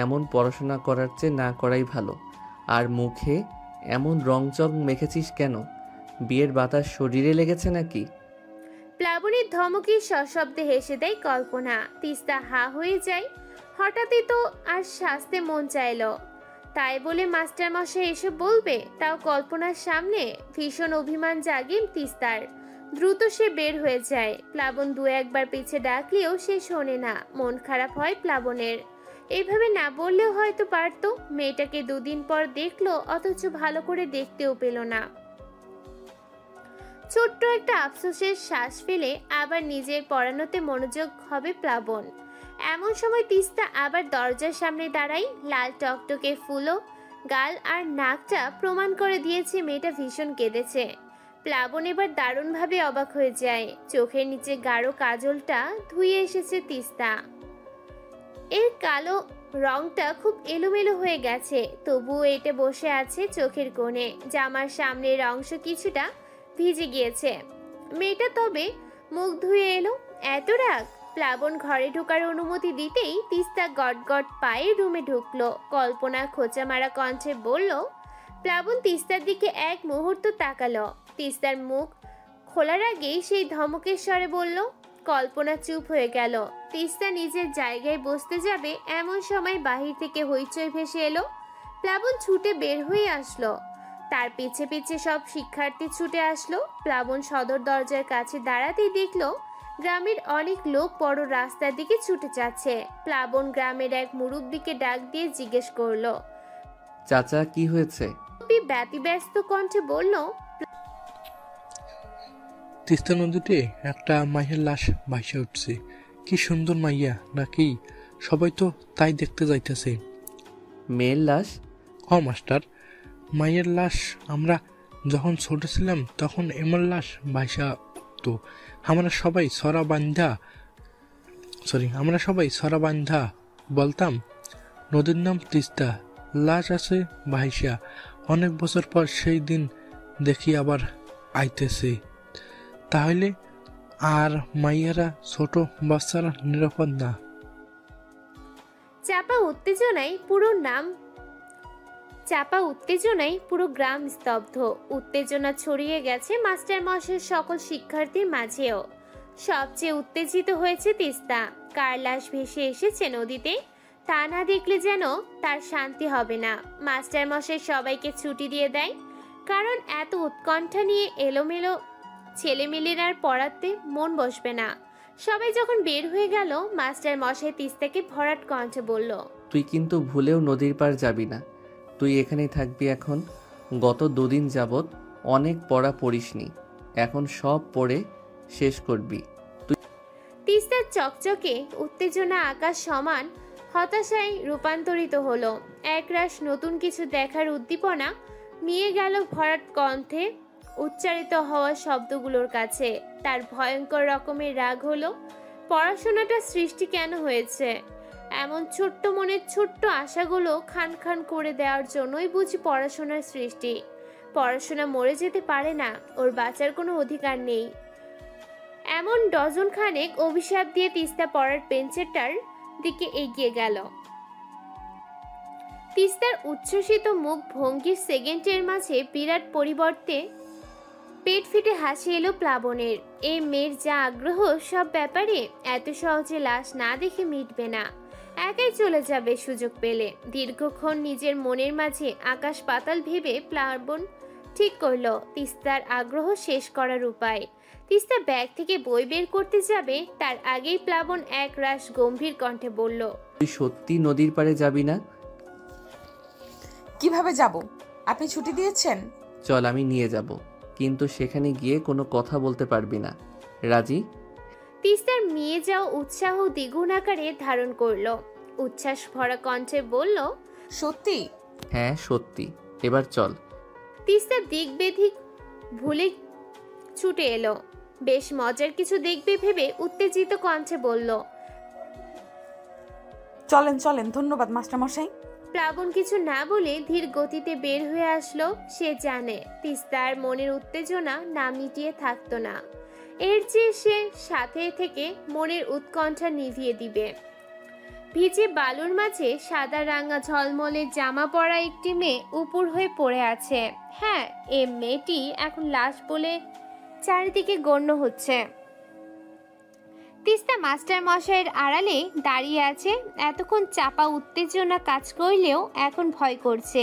এমন পড়াশোনা করার চেয়ে না করাই ভালো। আর মুখে এমন রংচং মেখেছিস কেন? বিয়ের বাতাস শরীরে লেগেছে নাকি? প্লাবনের ধমকে সশব্দে হেসে দেয় কল্পনা। তিস্তা হা হয়ে যায়। হঠাৎই তো আর শাস্তে মন চাইল, তাই বলে মাস্টার মশাই এসব বলবে, তাও কল্পনার সামনে। ভীষণ অভিমান জাগে তিস্তার। দ্রুত সে বের হয়ে যায়। প্লাবন 2-1 পিছে ডাকলেও সে শোনে না। মন খারাপ হয় প্লাবনের। এইভাবে না বললেও হয়তো পারতো। মেয়েটাকে 2 দিন পর দেখলো, অথচ ভালো করে দেখতেও পেল না। ছোট্ট একটা আফসোসের শ্বাস ফেলে আবার নিজের পড়ানোতে মনোযোগ হবে প্লাবন। এমন সময় তিস্তা আবার দরজার সামনে দাঁড়ায়। লাল টকটকে ফুলো গাল আর নাকটা প্রমাণ করে দিয়েছে মেয়েটা ভীষণ কেঁদেছে। প্লাবন এবার দারুণভাবে অবাক হয়ে যায়। চোখের নিচে গাঢ় কাজলটা ধুয়ে এসেছে তিস্তা। এর কালো রংটা খুব এলোমেলো হয়ে গেছে, তবুও এটা বসে আছে চোখের কোণে। জামার সামনের অংশ কিছুটা ভিজে গিয়েছে। মেয়েটা তবে মুখ ধুয়ে এলো। এত রাগ! প্লাবন ঘরে ঢোকার অনুমতি দিতেই তিস্তা গটগট পায়ে রুমে ঢুকলো। কল্পনা খোঁচা মারা কণ্ঠে বলল। প্লাবন তিস্তার দিকে এক মুহূর্ত তাকালো। তিস্তার মুখ খোলার আগেই সেই ধমকের স্বরে বলল। কল্পনা চুপ হয়ে গেল। তিস্তা নিজের জায়গায় বসতে যাবে এমন সময় বাহির থেকে হইচই ভেসে এলো। প্লাবন ছুটে বের হয়ে আসলো। তার পিছে পিছে সব শিক্ষার্থী ছুটে আসলো। প্লাবন সদর দরজার কাছে দাঁড়াতেই দেখলো গ্রামের অনেক লোক বড় রাস্তার দিকে ছুটে যাচ্ছে। প্লাবন গ্রামের এক মুরব্বিকে ডাক দিয়ে জিজ্ঞেস করলো, চাচা কি হয়েছে? ব্যতিব্যস্ত কণ্ঠে বলল, তিস্তা নদীতে একটা মাইয়ের লাশ ভাসে উঠছে। কি সুন্দর মাইয়া নাকি? সবাই তো তাই দেখতে যাইতেছে। মেয়ের লাশ? হ মাস্টার, মাইয়ের লাশ। আমরা যখন ছোট ছিলাম তখন এমন লাশ ভাসা উঠতো। আমরা সবাই সরা বান্ধা বলতাম নদীর নাম তিস্তা, লাশ আছে ভাইসা। অনেক বছর পর সেই দিন দেখি আবার আইতেছে। তাহলে আর মাইয়ারা ছোট বাচ্চারা নিরাপদ না? চাপা উত্তেজনায় পুরো গ্রাম স্তব্ধ। উত্তেজনা ছড়িয়ে গেছে মাস্টার মশাইয়ের সকল শিক্ষার্থীর মাঝেও। সবচেয়ে উত্তেজিত হয়েছে তিস্তা। কার লাশ ভেসে এসেছে নদীতে তা না দেখলে যেন তার শান্তি হবে না। মাস্টার মশাই সবাইকে ছুটি দিয়ে দেয়, কারণ এত উৎকণ্ঠা নিয়ে এলোমেলো ছেলেমেয়ের আর পড়াতে মন বসবে না। সবাই যখন বের হয়ে গেল, মাস্টার মশাই তিস্তাকে ভরাট কণ্ঠে বলল, তুই কিন্তু ভুলেও নদীর পার যাবি না, তুই এখানেই থাকবি। এখন গত 2 দিন যাবৎ অনেক পড়া পড়িসনি, এখন সব পড়ে শেষ করবি। তিস্তার চকচকে উত্তেজনা আকাশ সমান হতাশায় রূপান্তরিত হলো। একরাশ নতুন কিছু দেখার উদ্দীপনা নিয়ে গেল ভরাট কণ্ঠে উচ্চারিত হওয়া শব্দগুলোর কাছে। তার ভয়ঙ্কর রকমের রাগ হলো, পড়াশোনাটা সৃষ্টি কেন হয়েছে? এমন ছোট্ট মনের ছোট্ট আশাগুলো খান খান করে দেওয়ার জন্যই বুঝি পড়াশোনার সৃষ্টি। পড়াশোনা মরে যেতে পারে না, ওর বাঁচার কোনো অধিকার নেই। এমন ডজন খানেক অভিশাপ দিয়ে তিস্তা পড়ার বেঞ্চেরটার দিকে এগিয়ে গেল। তিস্তার উচ্ছ্বসিত মুখ ভঙ্গির সেকেন্ডের মাঝে বিরাট পরিবর্তে পেট ফেটে হাসি এলো প্লাবনের। এই মেয়ের যা আগ্রহ সব ব্যাপারে, এত সহজে লাশ না দেখে মিটবে না, একাই চলে যাবে সুযোগ পেলে। দীর্ঘক্ষণ নিজের মনের মাঝে আকাশ পাতাল ভেবে প্লাবন ঠিক করলো তিস্তার আগ্রহ শেষ করার উপায়। তিস্তা ব্যাগ থেকে বই বের করতে যাবে, তার আগেই প্লাবন এক রাশ গম্ভীর কণ্ঠে বলল, তুই সত্যি নদীর পাড়ে যাবি না? কিভাবে যাব? আপনি ছুটি দিয়েছেন? চল, আমি নিয়ে যাব, কিন্তু সেখানে গিয়ে কোনো কথা বলতে পারবি না। রাজি? তিস্তার নিয়ে যাও উৎসাহ দ্বিগুণ আকারে ধারণ করলো। উচ্ছ্বাস ভরা কণ্ঠে বলল, সত্যি? হ্যাঁ সত্যি, এবার চল। তিস্তা দিক বেধিক ভুলে ছুটে এলো। বেশ মজার কিছু দেখবে ভেবে উত্তেজিত কণ্ঠে বলল, চলেন চলেন, ধন্যবাদ মাস্টারমশাই। প্লাবন কিছু না বলে ধীর গতিতে বের হয়ে আসলো। সে জানে তিস্তার মনের উত্তেজনা না মিটিয়ে থাকতো না, এর চেয়ে সে সাথে থেকে মনের উৎকণ্ঠা নিভিয়ে দিবে। ভিজে বালুর মাঝে সাদা রাঙা ঝলমলে জামা পরা একটি মেয়ে উপুর হয়ে পড়ে আছে। হ্যাঁ, এই মেয়েটি এখন লাশ বলে চারিদিকে গণ্য হচ্ছে। তিস্তা মাস্টার মশাইয়ের আড়ালে দাঁড়িয়ে আছে। এতক্ষণ চাপা উত্তেজনা কাজ করলেও এখন ভয় করছে।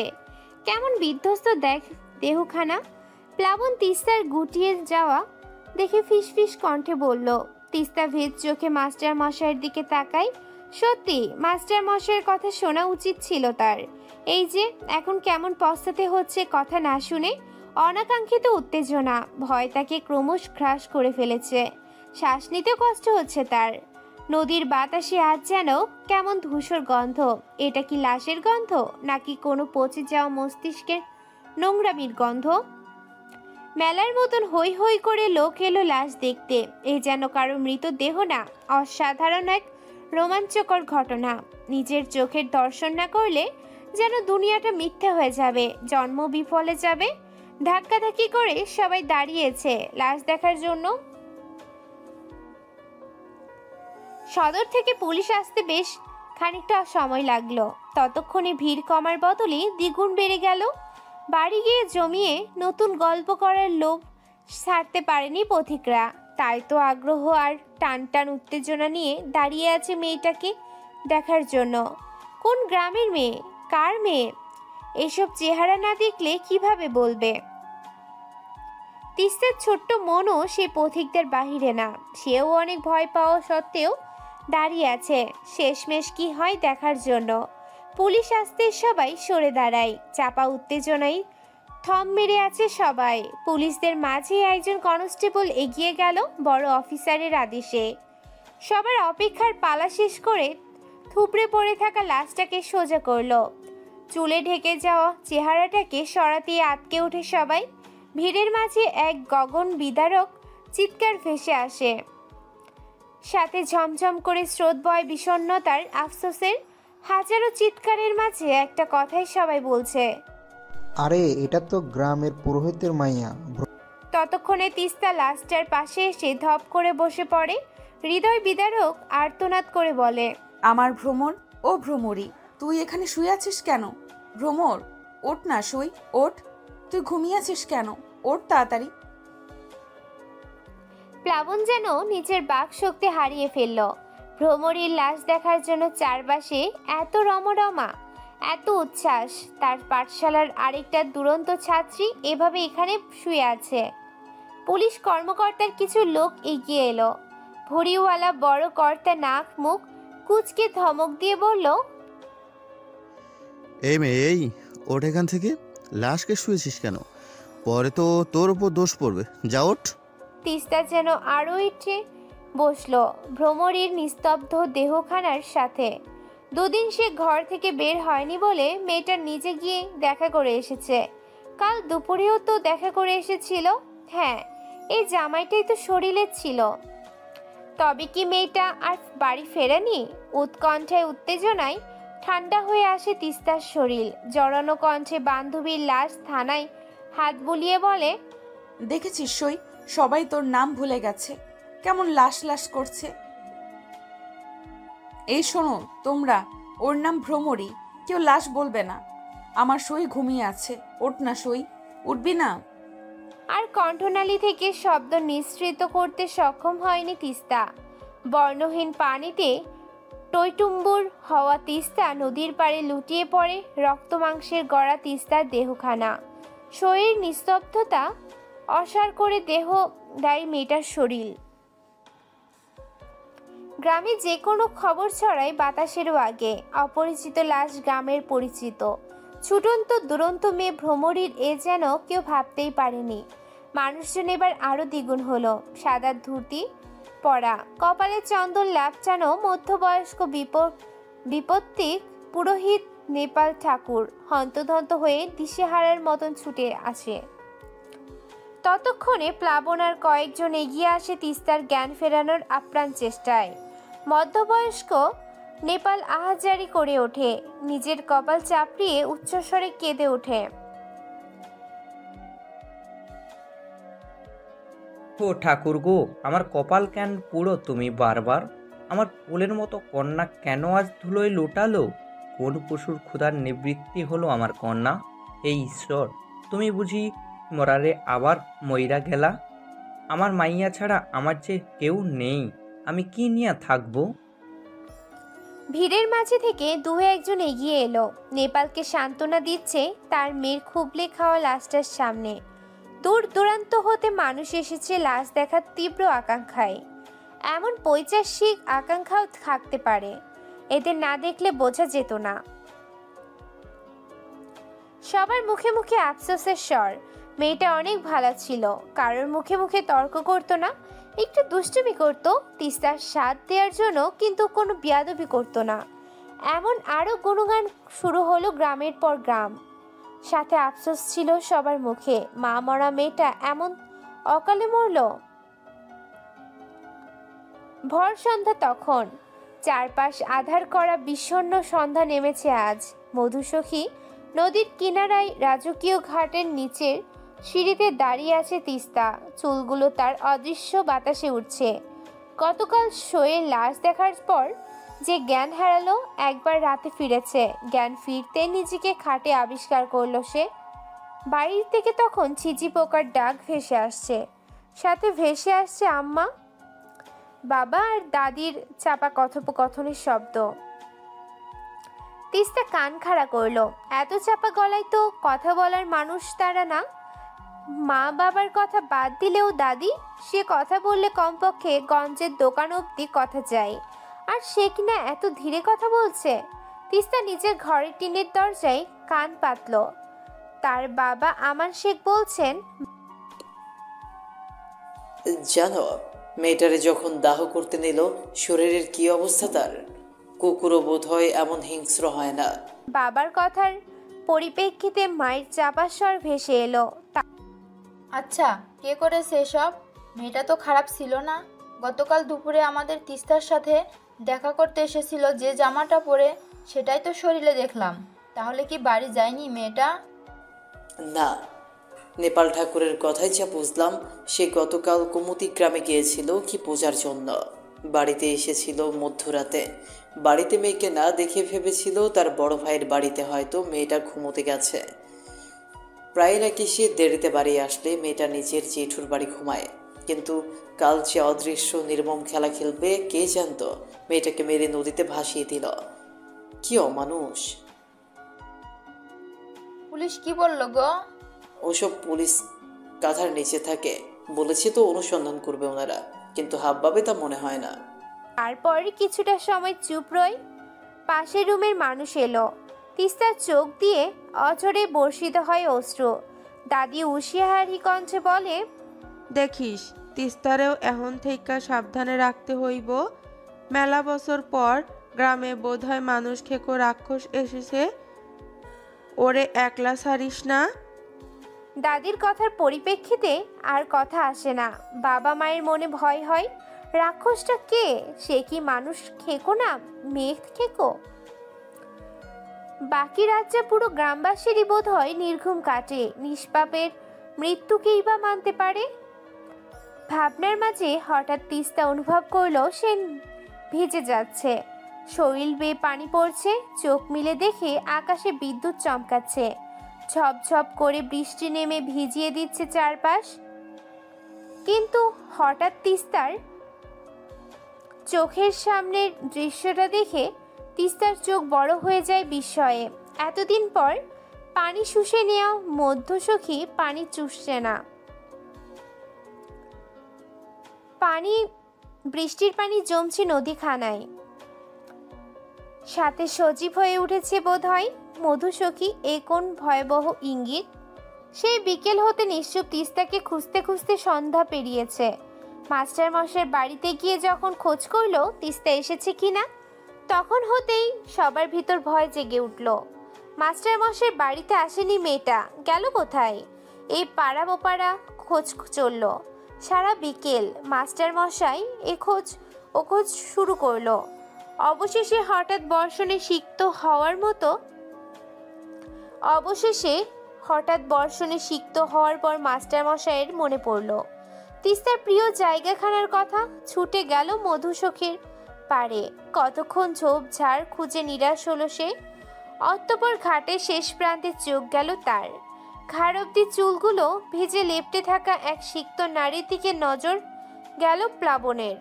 কেমন বিধ্বস্ত দেহখানা। প্লাবন তিস্তার গুটিয়ে যাওয়া দেখে ফিসফিস কণ্ঠে বলল। তিস্তা ভেদ চোখে মাস্টার মশাইয়ের দিকে তাকায়। সত্যি মাস্টার মশাইয়ের কথা শোনা উচিত ছিল তার। এই যে এখন কেমন পস্তাতে হচ্ছে কথা না শুনে। অনাকাঙ্ক্ষিত উত্তেজনা, ভয় তাকে ক্রমশ গ্রাস করে ফেলেছে। শ্বাস নিতেও কষ্ট হচ্ছে তার। নদীর বাতাসে আজ যেন কেমন ধূসর গন্ধ। এটা কি লাশের গন্ধ, নাকি কোনো পচে যাওয়া মস্তিষ্কের নোংরামির গন্ধ? মেলার মতন হই হই করে লোক এলো লাশ দেখতে। এই যেন কারো মৃতদেহ না, অসাধারণ এক রোমাঞ্চকর ঘটনা। নিজের চোখের দর্শন না করলে যেন দুনিয়াটা মিথ্যা হয়ে যাবে, জন্ম বিফলে যাবে। ধাক্কাধাক্কি করে সবাই দাঁড়িয়েছে লাশ দেখার জন্য। সদর থেকে পুলিশ আসতে বেশ খানিকটা সময় লাগলো। ততক্ষণে ভিড় কমার বদলে দ্বিগুণ বেড়ে গেল। বাড়ি গিয়ে জমিয়ে নতুন গল্প করার লোভ ছাড়তে পারেনি পথিকরা। তাই তো আগ্রহ আর টান টান উত্তেজনা নিয়ে দাঁড়িয়ে আছে মেয়েটাকে দেখার জন্য। কোন গ্রামের মেয়ে, কার মেয়ে, এসব চেহারা না দেখলে কিভাবে বলবে? তিস্তার ছোট্ট মনও সে পথিকদের বাহিরে না। সেও অনেক ভয় পাওয়া সত্ত্বেও দাঁড়িয়ে আছে শেষমেশ কি হয় দেখার জন্য। পুলিশ আসতে সবাই সরে দাঁড়ায়। চাপা উত্তেজনায় থম মেরে আছে সবাই। পুলিশদের মাঝে একজন কনস্টেবল এগিয়ে গেল বড় অফিসারের আদেশে। সবার অপেক্ষার পালা শেষ করে থুবড়ে পড়ে থাকা লাশটাকে সোজা করলো। চুলে ঢেকে যাওয়া চেহারাটাকে সরাতে আটকে ওঠে সবাই। ভিড়ের মাঝে এক গগন বিদারক চিৎকার ভেসে আসে, সাথে ঝমঝম করে স্রোত বয় বিষণ্ণতার, আফসোসের। হাজারো চিৎকারের মাঝে একটা কথাই সবাই বলছে, আরে এটা তো গ্রামের পুরোহিতের মাইয়া। ততক্ষণে তিস্তা লাশটার পাশে এসে ধপ করে বসে পড়ে। হৃদয় বিদারক আর্তনাদ করে বলে, আমার ভ্রমর, ও ভ্রমরি, তুই এখানে শুয়ে আছিস কেন? ভ্রমর, ওঠ না, শুই, ওঠ। তুই ঘুমিয়ে আছিস কেন? ওঠ তাড়াতাড়ি। প্লাবন যেন নিজের বাক শক্তি হারিয়ে ফেলল। ভ্রমরীর লাশ দেখার জন্য চারপাশে এত রমরমা, এত উচ্ছ্বাস। তার পাঠশালার আরেকটা দুরন্ত ছাত্রী এভাবে এখানে শুয়ে আছে। পুলিশ কর্মকর্তার কিছু লোক এগিয়ে এলো। ভুঁড়িওয়ালা বড় কর্তা নাক মুখ কুচকে ধমক দিয়ে বলল, এই মেয়ে, এই ওঠ এখান থেকে। লাশকে শুয়েছিস কেন? পরে তো তোর উপর দোষ পড়বে। যা ওঠ। তিস্তা যেন আরো উঠে বসলো ভ্রমরীর নিস্তব্ধ দেহখানার সাথে। দুদিন সে ঘর থেকে বের হয়নি বলে মেয়েটা নিজে গিয়ে দেখা করে এসেছে। কাল দুপুরেও তো দেখা করে এসেছিল। হ্যাঁ, এই জামাইটাই তো শরীরের ছিল। তবে কি মেয়েটা আর বাড়ি ফেরেনি? উৎকণ্ঠায় উত্তেজনায় ঠান্ডা হয়ে আসে তিস্তার শরীর। জড়ানো কণ্ঠে বান্ধবীর লাশ থানায় হাত বুলিয়ে বলে, দেখেছিস সই, সবাই তোর নাম ভুলে গেছে, কেমন লাশ লাশ করছে। এই শোনো তোমরা, ওর নাম ভ্রমরী, কেউ লাশ বলবে না। আমার সই ঘুমিয়ে আছে, ওঠ না সই, উঠবি না? আর কণ্ঠনালী থেকে শব্দ নিঃসৃত করতে সক্ষম হয়নি তিস্তা। বর্ণহীন পানিতে টইটুম্বুর হওয়া তিস্তা নদীর পাড়ে লুটিয়ে পড়ে। রক্ত মাংসের গড়া তিস্তার দেহখানা। শরীর নিস্তব্ধতা অসাড় করে দেহ দেয় মেয়েটার শরীর। গ্রামে যে কোনো খবর ছড়ায় বাতাসেরও আগে। অপরিচিত লাশ গ্রামের পরিচিত। ছুটন্ত দুরন্ত মেয়ে ভ্রমরীর এ যেন কেউ ভাবতেই পারেনি। মানুষজন এবার আরো দ্বিগুণ হলো। সাদা ধুতি পরা, কপালে চন্দন লাফচানো মধ্যবয়স্ক বিপত্তিক পুরোহিত নেপাল ঠাকুর হন্তদন্ত হয়ে দিশেহারার মতন ছুটে আসে। ততক্ষণে প্লাবন আর কয়েকজন এগিয়ে আসে তিস্তার জ্ঞান ফেরানোর আপ্রাণ চেষ্টায়। মধ্যবয়স্ক নেপাল আহাজারি করে ওঠে, নিজের কপাল চাপড়িয়ে উচ্চস্বরে কেঁদে ওঠে। ও ঠাকুর গো, আমার কপাল কেন পুরো তুমি বারবার? আমার ফুলের মতো কন্যা কেন আজ ধুলোয় লোটালো? কোন পশুর ক্ষুধার নিবৃত্তি হলো আমার কন্যা? এই ঈশ্বর, তুমি বুঝি মরারে আবার মইরা গেলা? আমার মাইয়া ছাড়া আমার যে কেউ নেই, আমি কি নিয়ে থাকবো? ভিড়ের মাঝে থেকে দু একজন এগিয়ে এলো। নেপালকে সান্ত্বনা দিচ্ছে তার মেয়ের খুবলে খাওয়া লাশটার সামনে। দূর দূরান্ত হতে মানুষ এসেছে লাশ দেখার তীব্র আকাঙ্ক্ষায়। এমন পৈচাসিক আকাঙ্ক্ষাও থাকতে পারে, এদের না দেখলে বোঝা যেত না। সবার মুখে মুখে আফসোসের স্বর। মেয়েটা অনেক ভালো ছিল, কারোর মুখে মুখে তর্ক করতো না, একটু দুষ্টুমি করতো তিস্তার স্বাদ দেওয়ার জন্য, কিন্তু কোনো বিয়াদবি করতো না। এমন আরো গুণগান শুরু হলো গ্রামের পর গ্রাম। সাথে আফসোস ছিল সবার মুখে, মা মরা মেয়েটা এমন অকালে মরল। ভর সন্ধ্যা তখন, চারপাশ আধার করা বিষণ্ণ সন্ধ্যা নেমেছে আজ। মধুসখী নদীর কিনারায় রাজকীয় ঘাটের নিচের সিঁড়িতে দাঁড়িয়ে আছে তিস্তা। চুলগুলো তার অদৃশ্য বাতাসে উঠছে। গতকাল শোয়ের লাশ দেখার পর যে জ্ঞান হারালো, একবার রাতে ফিরেছে। জ্ঞান ফিরতে নিজেকে খাটে আবিষ্কার করলো সে। বাড়ির থেকে তখন ছিচি পোকার ডাক ভেসে আসছে, সাথে ভেসে আসছে আম্মা, বাবা আর দাদির চাপা কথোপকথনের শব্দ। তিস্তা কান খাড়া করলো। এত চাপা গলায় তো কথা বলার মানুষ তারা না। মা বাবার কথা বাদ দিলেও দাদি, সে কথা বললে কমপক্ষে গঞ্জের দোকান অবধি কথা যায়, আর সে কিনা এত ধীরে কথা বলছে। তিস্তা নিজের ঘরের টিনের দরজায় কান পাতল। তার বাবা আমান শেখ বলছেন, জানো মেয়েটারে যখন দাহ করতে নিল শরীরের কি অবস্থা তার? কুকুরও বোধ হয় এমন হিংস্র হয় না। বাবার কথার পরিপ্রেক্ষিতে মায়ের চাপা স্বর ভেসে এলো। আচ্ছা, কে করেছে এসব? মেয়েটা তো খারাপ ছিল না। গতকাল দুপুরে আমাদের তিস্তার সাথে দেখা করতে এসেছিল, যে জামাটা পরে সেটাই তো শরীরে দেখলাম। তাহলে কি বাড়ি যায়নি মেয়েটা? না, নেপাল ঠাকুরের কথাই যা বুঝলাম, সে গতকাল কুমতি গ্রামে গিয়েছিল কি পূজার জন্য। বাড়িতে এসেছিল মধ্যরাতে। বাড়িতে মেয়েকে না দেখে ভেবেছিল তার বড় ভাইয়ের বাড়িতে হয়তো মেয়েটা ঘুমোতে গেছে। প্রায় নাকি সে দেরিতে বাড়ি আসলে মেয়েটা নিজের জেঠুর বাড়ি ঘুমায়। কিন্তু কাল যে অদৃশ্য নির্মম খেলা খেলবে কে জানতো? মেয়েটাকে মেরে নদীতে ভাসিয়ে দিল। কি অমানুষ! পুলিশ কি বলল গো? ওসব পুলিশ কাঁথার নিচে থাকে, বলেছি তো অনুসন্ধান করবে ওনারা, কিন্তু হাবভাবে তা মনে হয় না। তারপর কিছুটা সময় চুপ রই। পাশের রুমের মানুষ এলো। তিস্তার চোখ দিয়ে অঝরে বর্ষিত হয় অশ্রু। দাদি হুঁশিয়ারি কণ্ঠে বলে, দেখিস তিস্তারেও এখন থেকে সাবধানে রাখতে হইব। মেলা বছর পর গ্রামে বোধহয় মানুষ খেকো রাক্ষস এসেছে, ওরে একলা ছাড়িস না। দাদির কথার পরিপ্রেক্ষিতে আর কথা আসে না। বাবা মায়ের মনে ভয় হয়, রাক্ষসটা কে? সে কি মানুষ খেকো না মেয়ে খেকো? বাকি রাতটা পুরো গ্রামবাসীরই বোধ হয় নির্ঘুম কাটে। নিষ্পাপের মৃত্যুকেই বা মানতে পারে? ভাবনার মাঝে হঠাৎ তিস্তা অনুভব করলো সে ভিজে যাচ্ছে, শরীর বেয়ে পানি পড়ছে। চোখ মিলে দেখে আকাশে বিদ্যুৎ চমকাচ্ছে, ঝপঝপ করে বৃষ্টি নেমে ভিজিয়ে দিচ্ছে চারপাশ। কিন্তু হঠাৎ তিস্তার চোখের সামনের দৃশ্যটা দেখে তিস্তার চোখ বড় হয়ে যায় বিস্ময়ে। এতদিন পর পানি শুষে নেওয়া মধ্যসখী পানি চুষছে না, বৃষ্টির পানি জমছে নদীখানায়, সাথে সজীব হয়ে উঠেছে বোধ হয়। মধুসখী এ কোন ভয়াবহ ইঙ্গিত! সেই বিকেল হতে নিশ্চুপ তিস্তাকে খুঁজতে খুঁজতে সন্ধ্যা পেরিয়েছে। মাস্টার মশাইয়ের বাড়িতে গিয়ে যখন খোঁজ করলো তিস্তা এসেছে কিনা, তখন হতেই সবার ভিতর ভয় জেগে উঠল। মাস্টার মশাইয়ের বাড়িতে আসেনি মেয়েটা, গেল কোথায়? এই পাড়া ওপাড়া খোঁজ চলল সারা বিকেল। মাস্টার মশাই ও খোঁজ শুরু করলো। অবশেষে হঠাৎ বর্ষণে সিক্ত হওয়ার পর মাস্টার মশাইয়ের মনে পড়ল তিস্তার প্রিয় জায়গাখানার কথা। ছুটে গেল মধুসখীর পারে। কতক্ষণ ঝোপঝাড় খুঁজে নিরাশ হলো সে। অতঃপর ঘাটের শেষ প্রান্তে চোখ গেল তার। ঘাড় অব্দি চুলগুলো ভিজে লেপ্টে থাকা এক সিক্ত নারীর দিকে নজর গেল প্লাবনের।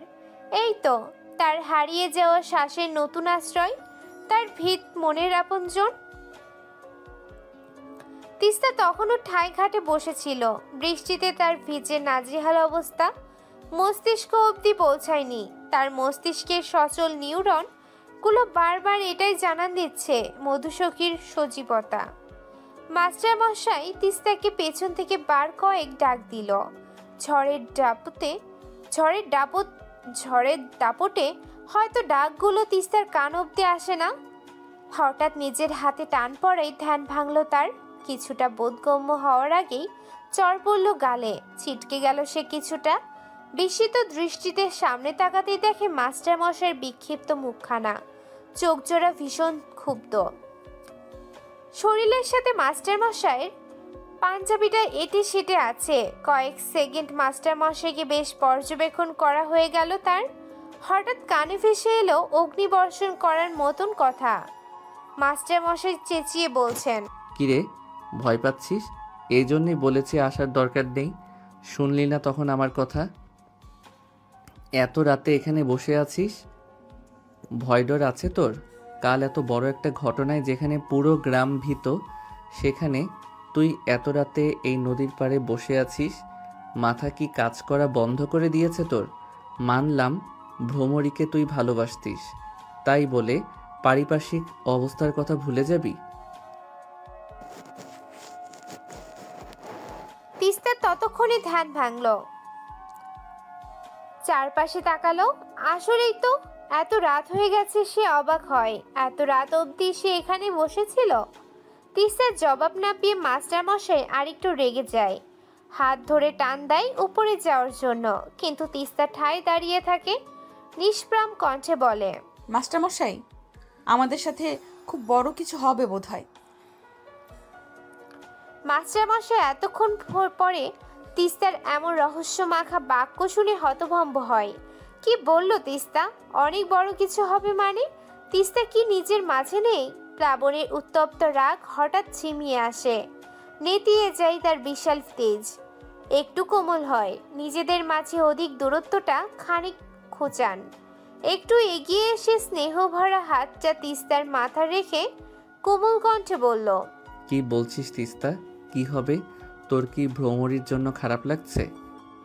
এই তো তার হারিয়ে যাওয়া শ্বাসের নতুন আশ্রয়, তার ভিত মনের আপনজন। তিস্তা তখনও ঠাই ঘাটে বসেছিল। বৃষ্টিতে তার ভিজে নাজেহাল অবস্থা মস্তিষ্ক অবধি পৌঁছায়নি। তার মস্তিষ্কের সচল নিউরন গুলো বারবার এটাই জানান দিচ্ছে মধুসখীর সজীবতা। মাস্টার মশাই তিস্তাকে পেছন থেকে বার কয়েক ডাক দিল। ঝড়ের দাপটে হয়তো ডাকগুলো তিস্তার কান অব্দি আসে না। হঠাৎ নিজের হাতে টান পড়াই ধ্যান ভাঙল তার। কিছুটা বোধগম্য হওয়ার আগেই চড় পড়ল গালে, ছিটকে গেল সে কিছুটা। বিস্মিত দৃষ্টিতে সামনে তাকাতেই দেখে মাস্টার মশাইয়ের বিক্ষিপ্ত মুখখানা, চোখ জোড়া ভীষণ ক্ষুব্ধ। শরীরের সাথে মাস্টার মশাইয়ের পাঞ্জাবিটা এটে সেটে আছে। কয়েক সেকেন্ড মাস্টার মশাইকে বেশ পর্যবেক্ষণ করা হয়ে গেল তার। হঠাৎ কানে ভেসে এলো অগ্নিবর্ষণ করার মতন কথা। মাস্টার মশাই চেঁচিয়ে বলছেন, কিরে ভয় পাচ্ছিস? এই জন্যই বলেছি আসার দরকার নেই, শুনলি না তখন আমার কথা? এত রাতে এখানে বসে আছিস, ভয় ডর আছে তোর? কাল এত বড় একটা ঘটনায় যেখানে পুরো গ্রাম ভীত, সেখানে তুই এত রাতে এই নদীর পাড়ে বসে আছিস। মাথা কি কাজ করা বন্ধ করে দিয়েছে তোর? মানলাম ভ্রমরীকে তুই ভালোবাসতিস, তাই বলে পারিপার্শ্বিক অবস্থার কথা ভুলে যাবি? তিস্তা ততক্ষণে ধ্যান ভাঙল, চারপাশে তাকালো। আসলেই তো এত রাত হয়ে গেছে। সে অবাক হয়, এত রাত অবধি সে এখানে বসেছিল। তিস্তার জবাব না পেয়ে মাস্টার মশাই আরেকটু রেগে যায়, হাত ধরে টান দেয় উপরে যাওয়ার জন্য। কিন্তু তিস্তা ঠায় দাঁড়িয়ে থাকে, নিষ্প্রাম কণ্ঠে বলে, মাস্টার মশাই, আমাদের সাথে খুব বড় কিছু হবে বোধহয়। মাস্টার মশাই এতক্ষণ পরে তিস্তার এমন রহস্য মাখা বাক্য শুনে হতভম্ব হয়। কি বলল তিস্তা? অনেক বড় কিছু হবে মানে? তিস্তা কি নিজের মাঝে নেই? প্লাবনের উত্তপ্ত রাগ হঠাৎ ছিমিয়ে আসে, নেতিয়ে যায় তার বিশাল তেজ। একটু কোমল হয়, নিজেদের মাঝে অধিক দূরত্বটা খানিক খোঁচান। একটু এগিয়ে এসে স্নেহ ভরা হাতটা তিস্তার মাথা রেখে কোমল কণ্ঠে বলল, কি বলছিস তিস্তা? কি হবে? তোর কি ভ্রমরীর জন্য খারাপ লাগছে?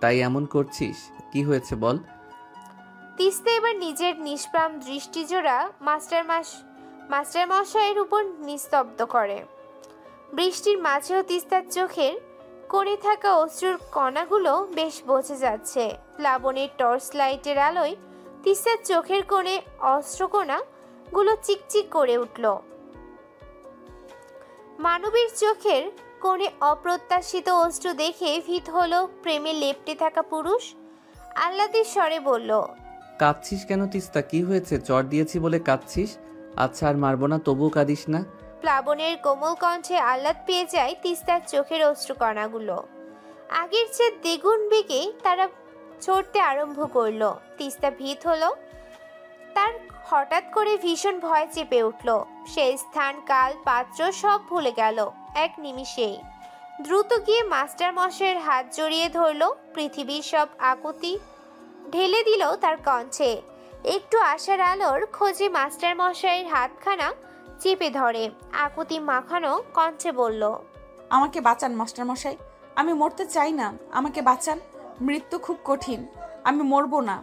তাই এমন করছিস? কি হয়েছে বল? তিস্তা এবার নিজের নিষ্প্রাণ দৃষ্টিজোড়া মাস্টার মশাইয়ের উপর নিস্তব্ধ করে। বৃষ্টির মাঝেও তিস্তার চোখের কোণে থাকা অশ্রুর কণাগুলো বেশ বোঝা যাচ্ছে। প্লাবনের টর্চ লাইটের আলোয় তিস্তার চোখের কোণে অশ্রুকণাগুলো চিকচিক করে উঠল। মানবীর চোখের কোণে অপ্রত্যাশিত অশ্রু দেখে ভীত হলো প্রেমে লেপ্টে থাকা পুরুষ। আহ্লাদের স্বরে বলল, কাঁদছিস কেন তিস্তা? কি হয়েছে? চট দিয়েছি বলে কাঁদছিস? আচ্ছা আর মারবো না, তবুও কাঁদিস না। প্লাবনের কোমল কণ্ঠে আহ্লাদ পেয়ে যায় তিস্তার চোখের অশ্রুকণাগুলো। আগের চেয়ে দ্বিগুণ বেগে তারা ছড়তে আরম্ভ করলো। তিস্তা ভীত হলো। তার হঠাৎ করে ভীষণ ভয় চেপে উঠল। সেই স্থান, কাল, পাত্র সব ভুলে গেল এক নিমিষেই। দ্রুত গিয়ে মাস্টার মশাইয়ের হাত জড়িয়ে ধরল। পৃথিবীর সব আকুতি ঢেলে দিল তার কণ্ঠে। একটু আশার আলোর খোঁজে মাস্টার মশাইয়ের হাতখানা চেপে ধরে আকুতি মাখানো কণ্ঠে বলল, আমাকে বাঁচান মাস্টার মশাই, আমি মরতে চাই না, আমাকে বাঁচান, মৃত্যু খুব কঠিন, আমি মরবো না।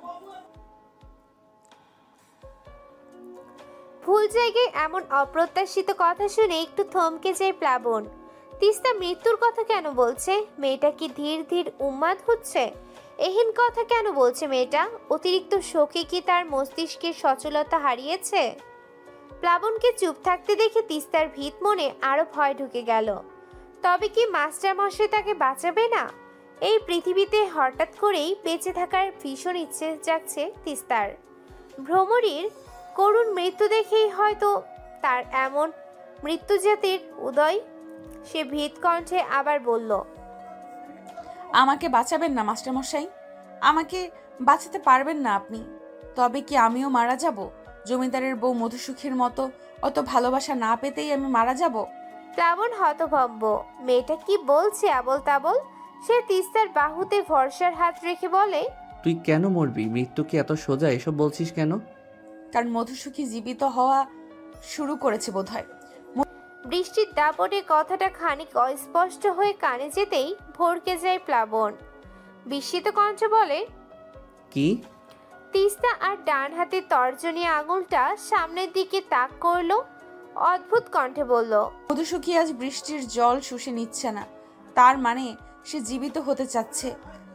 ভুল জায়গায় এমন অপ্রত্যাশিত কথা শুনে একটু থমকে যায় প্লাবন। তিস্তা মৃত্যুর কথা কেন বলছে? মেয়েটা কি ধীর ধীর উন্মাদ হচ্ছে? এহেন কথা কেন বলছে মেয়েটা? অতিরিক্ত শোকে কি তার মস্তিষ্কের সচলতা হারিয়েছে? প্লাবনকে চুপ থাকতে দেখে তিস্তার ভীত মনে আরো ভয় ঢুকে গেল। তবে কি মাস্টার মশাই তাকে বাঁচাবে না? এই পৃথিবীতে হঠাৎ করেই বেঁচে থাকার ভীষণ ইচ্ছে জাগছে তিস্তার। ভ্রমরীর করুণ মৃত্যু দেখেই হয়তো তার এমন মৃত্যুজাতির উদয়। সে ভীত কণ্ঠে আবার বলল, আমাকে বাঁচাবেন না মাস্টার মশাই, আমাকে বাঁচাতে পারবেন না আপনি। তবে কি আমিও মারা যাব? জমিদারের বউ মধুসুখীর মতো অত ভালোবাসা না পেতেই আমি মারা যাব? প্লাবন হতভম্ব। মেয়েটা কি বলছে আবল তাবল? সে তিস্তার বাহুতে ভরসার হাত রেখে বলে, তুই কেন মরবি? মৃত্যু কি এত সোজা? এসব বলছিস কেন? কারণ মধুসুখী জীবিত হওয়া শুরু করেছে বোধহয়। বৃষ্টির দাপটে কথাটা খানিক অস্পষ্ট হয়ে কানে যেতেই ভড়কে যায় প্লাবন। বিস্মিত কণ্ঠে বলে, কি? তিস্তা আর ডান হাতে তর্জনী আঙুলটা সামনের দিকে তাক করলো। অদ্ভুত কণ্ঠে বলল, মধুসুখী আজ বৃষ্টির জল শুষে নিচ্ছে না, তার মানে সে জীবিত হতে চাচ্ছে।